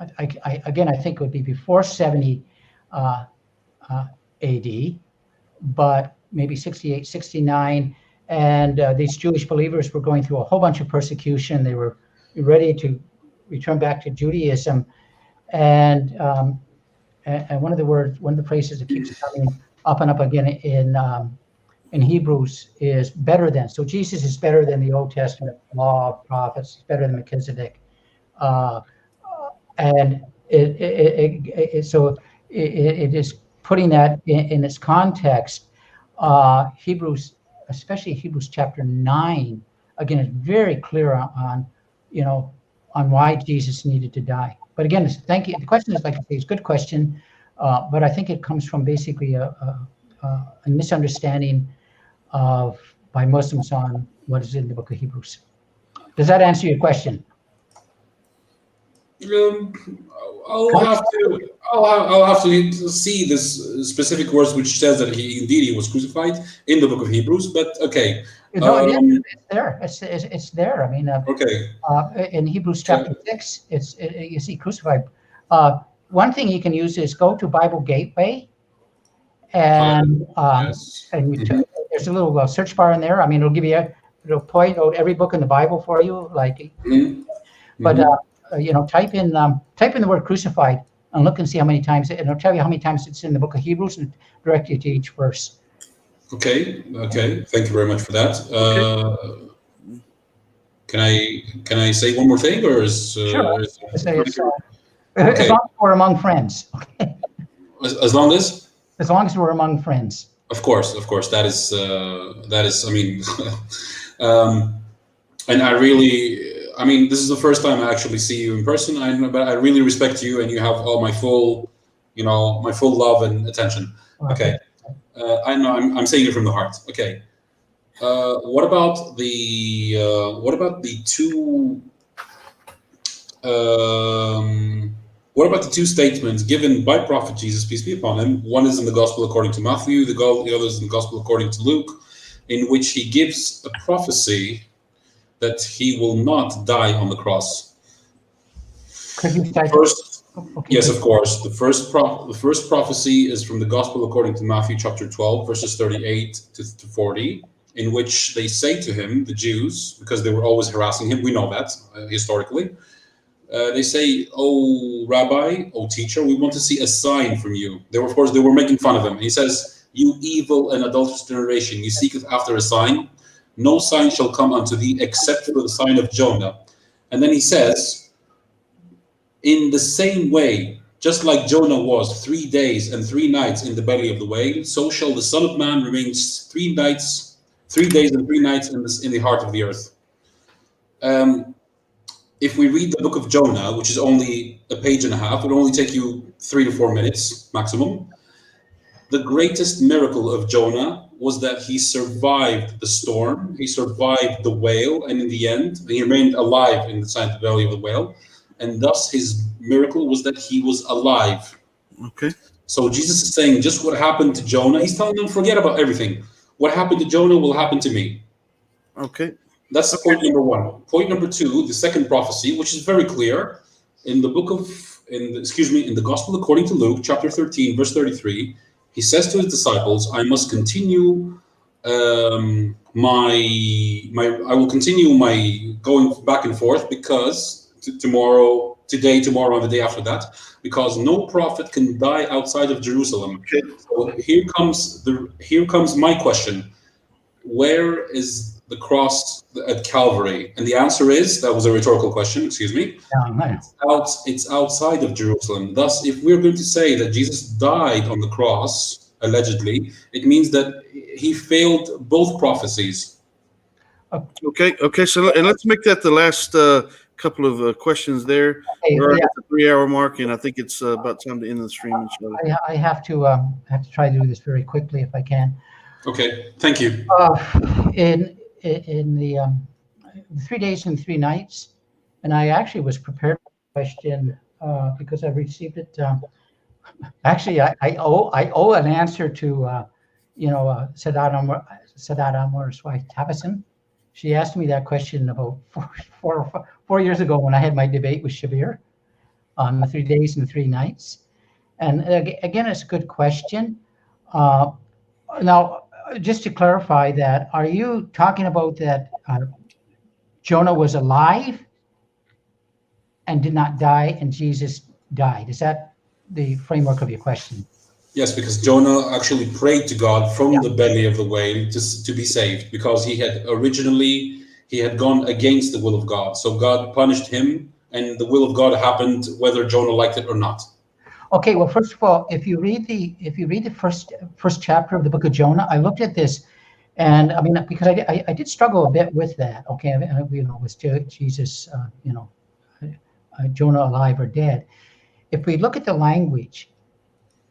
think it would be before 70 AD, but maybe 68, 69. And these Jewish believers were going through a whole bunch of persecution. They were ready to return back to Judaism. And one of the phrases that keeps coming up and up again in Hebrews is better than. So Jesus is better than the Old Testament law of prophets. He's better than Melchizedek, and it is putting that in its context. Hebrews, especially Hebrews chapter 9, again is very clear on why Jesus needed to die. But again, thank you. The question is, like I say, it's a good question, but I think it comes from basically a misunderstanding by Muslims on what is in the book of Hebrews. Does that answer your question? I'll have to see this specific words which says that he was crucified in the book of Hebrews. But okay, it's there. It's there. I mean, okay. In Hebrews chapter 6, you see crucified. One thing you can use is go to Bible Gateway, and there's a little search bar in there. I mean, it'll point out every book in the Bible for you, like. But type in the word crucified and look and see how many times, and it'll tell you how many times it's in the book of Hebrews and direct you to each verse. Okay. Thank you very much for that. Can I say one more thing, or is sure? As long as we're among friends. Okay. As long as we're among friends. Of course. That is. I mean, and I mean, this is the first time I actually see you in person. But I really respect you, and you have all my full love and attention. Okay. I know I'm saying it from the heart. Okay. What about the What about the two statements given by Prophet Jesus, peace be upon him? One is in the Gospel according to Matthew, the other is in the Gospel according to Luke, in which he gives a prophecy that he will not die on the cross. Could you cite First, okay, yes, of course. The first prophecy is from the Gospel according to Matthew chapter 12, verses 38 to 40, in which they say to him, the Jews, because they were always harassing him, we know that historically, they say, "Oh, Rabbi, oh, teacher, we want to see a sign from you." They were making fun of him. He says, "You evil and adulterous generation, you seeketh after a sign. No sign shall come unto thee except for the sign of Jonah." And then he says, "In the same way, just like Jonah was 3 days and 3 nights in the belly of the whale, so shall the Son of Man remain 3 days and 3 nights in the heart of the earth." If we read the book of Jonah, which is only a page and a half, it will only take you 3 to 4 minutes maximum. The greatest miracle of Jonah was that he survived the storm, he survived the whale, and in the end, he remained alive inside the belly of the whale. And thus his miracle was that he was alive. Okay. So Jesus is saying just what happened to Jonah. He's telling them, forget about everything. What happened to Jonah will happen to me. Okay. That's point number one. Point number two, the second prophecy, which is very clear in the Gospel according to Luke, chapter 13, verse 33. He says to his disciples, "I must continue I will continue my going back and forth because today, tomorrow, and the day after that, because no prophet can die outside of Jerusalem." Okay. So here comes my question: where is the cross at Calvary? And the answer is, that was a rhetorical question, excuse me. It's outside of Jerusalem. Thus, if we're going to say that Jesus died on the cross, allegedly, it means that he failed both prophecies. Okay. So let's make that the last couple of questions there. We're at the 3-hour mark, and I think it's about time to end the stream. I have to try to do this very quickly if I can. Okay, thank you. In the 3 days and 3 nights, and I actually was prepared for the question because I received it. Actually, I owe an answer to Sadat Anwar's wife, Tabasum. She asked me that question about 4 years ago when I had my debate with Shabir on the 3 days and 3 nights. And again, it's a good question. Now, just to clarify that, are you talking about that Jonah was alive and did not die and Jesus died? Is that the framework of your question? Yes, because Jonah actually prayed to God from the belly of the whale to be saved, because he had gone against the will of God. So God punished him, and the will of God happened whether Jonah liked it or not. Okay, well, first of all, if you read the first chapter of the book of Jonah, I looked at this, and I mean, because I did struggle a bit with that. Okay, was Jesus, Jonah alive or dead? If we look at the language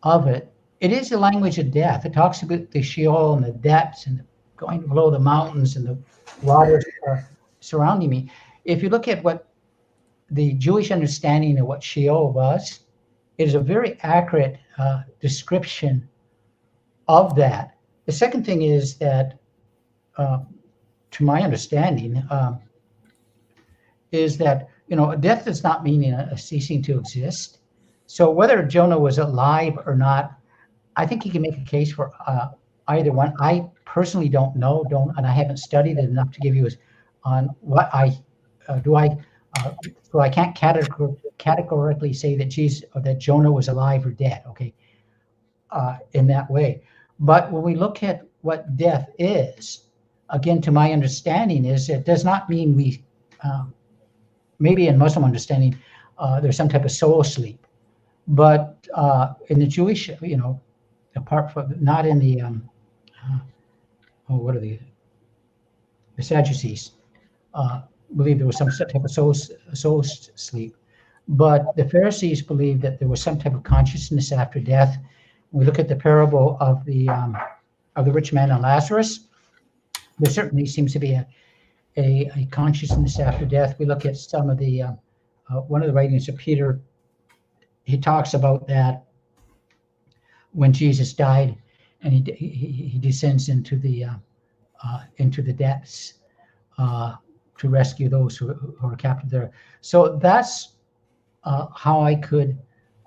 of it, it is the language of death. It talks about the Sheol and the depths and going below the mountains and the waters surrounding me. If you look at what the Jewish understanding of what Sheol was, it is a very accurate description of that. The second thing is that, to my understanding, is that death does not mean a ceasing to exist. So whether Jonah was alive or not, I think you can make a case for either one. I personally don't know, and I haven't studied it enough to give you on what so I can't categorically say that Jesus or that Jonah was alive or dead. Okay, in that way. But when we look at what death is, again, to my understanding, is it does not mean we. Maybe in Muslim understanding, there's some type of soul sleep, but in the Jewish, apart from not in the what are the Sadducees believe there was some type of soul sleep, but the Pharisees believed that there was some type of consciousness after death. When we look at the parable of the rich man and Lazarus, there certainly seems to be a consciousness after death. We look at some of the one of the writings of Peter, he talks about that when Jesus died, and he descends into the depths to rescue those who are captive there. So that's how I could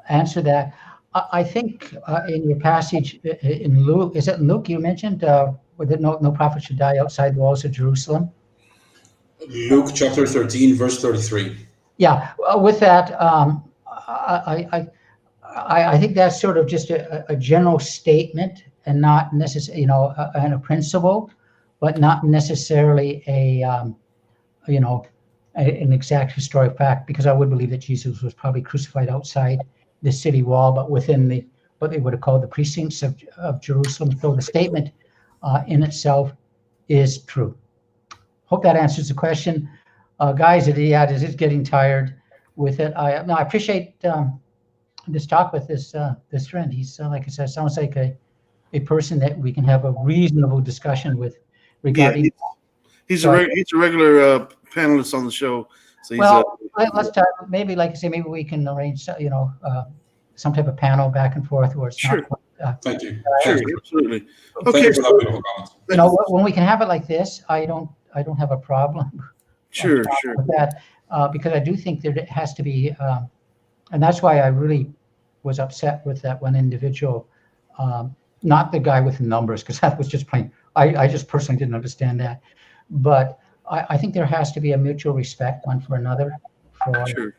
answer that. I think in your passage in Luke, is it Luke you mentioned, where no prophet should die outside the walls of Jerusalem? Luke chapter 13, verse 33. Yeah, with that, I think that's sort of just a general statement and not necessarily, and a principle, but not necessarily an exact historic fact, because I would believe that Jesus was probably crucified outside the city wall, but within what they would have called the precincts of Jerusalem. So the statement in itself is true. Hope that answers the question. Guys, it is getting tired with it. I appreciate this talk with this friend. He's like I said, sounds like a person that we can have a reasonable discussion with regarding. Yeah, he's a regular panelist on the show. So he's, let's talk. Maybe, like I say, maybe we can arrange, some type of panel back and forth where it's sure. Not. Thank you. Sure, absolutely. Okay. When we can have it like this, I don't have a problem. Sure. With that, because I do think that it has to be, and that's why I really was upset with that one individual, not the guy with the numbers, because that was just plain. I just personally didn't understand that, but I think there has to be a mutual respect one for another. And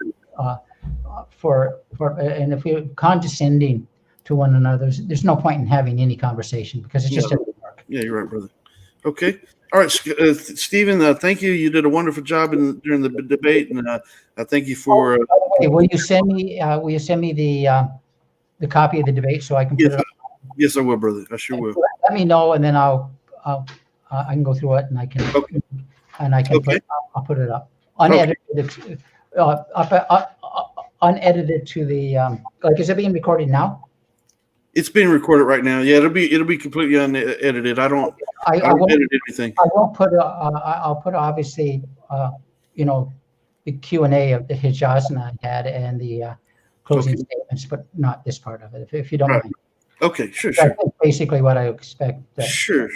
if we're condescending to one another, there's no point in having any conversation, because it just doesn't work. Yeah, you're right, brother. Okay. All right, Stephen, thank you. You did a wonderful job during the debate, and I thank you for. Will you send me? The copy of the debate so I can put it up? Yes, I will, brother. I sure will. Let me know, and then I can go through it, and I can I'll put it up unedited. Unedited to the is it being recorded now? It's being recorded right now. Yeah, it'll be completely unedited. I don't edit anything. I won't put. I'll put obviously, the Q&A of the Ijaz and I had and the closing statements, but not this part of it. If you don't mind. Okay, sure. That's basically what I expect. Sure.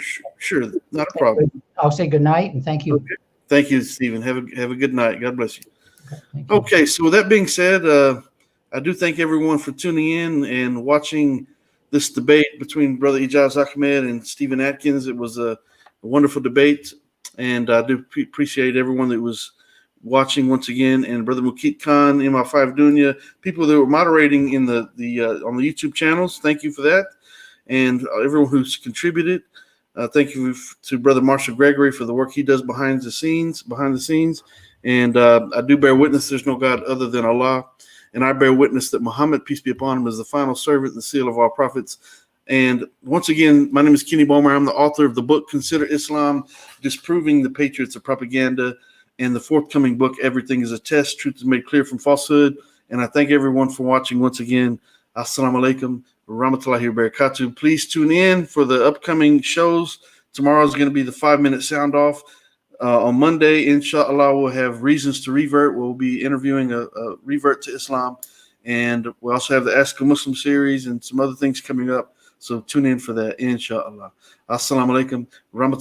Not a problem. I'll say good night and thank you. Okay. Thank you, Stephen. Have a good night. God bless you. Okay, so with that being said, I do thank everyone for tuning in and watching this debate between Brother Ijaz Ahmed and Stephen Atkins. It was a wonderful debate, and I do appreciate everyone that was watching once again, and Brother Mukit Khan, MI5 Dunya, people that were moderating in the on the YouTube channels. Thank you for that, and everyone who's contributed. Thank you to Brother Marshall Gregory for the work he does behind the scenes. And I do bear witness there's no God other than Allah. And I bear witness that Muhammad, peace be upon him, is the final servant and the seal of our prophets. And once again, my name is Kenny Bomer. I'm the author of the book, Consider Islam, Disproving the Patriots of Propaganda. And the forthcoming book, Everything is a Test, Truth is Made Clear from Falsehood. And I thank everyone for watching once again. Assalamu alaikum, rahmatullahi wa barakatuh. Please tune in for the upcoming shows. Tomorrow is going to be the 5-minute sound off. On Monday, inshallah, we'll have Reasons to Revert. We'll be interviewing a revert to Islam. And we also have the Ask a Muslim series and some other things coming up. So tune in for that, inshallah. Assalamu alaikum, rahmatullahi.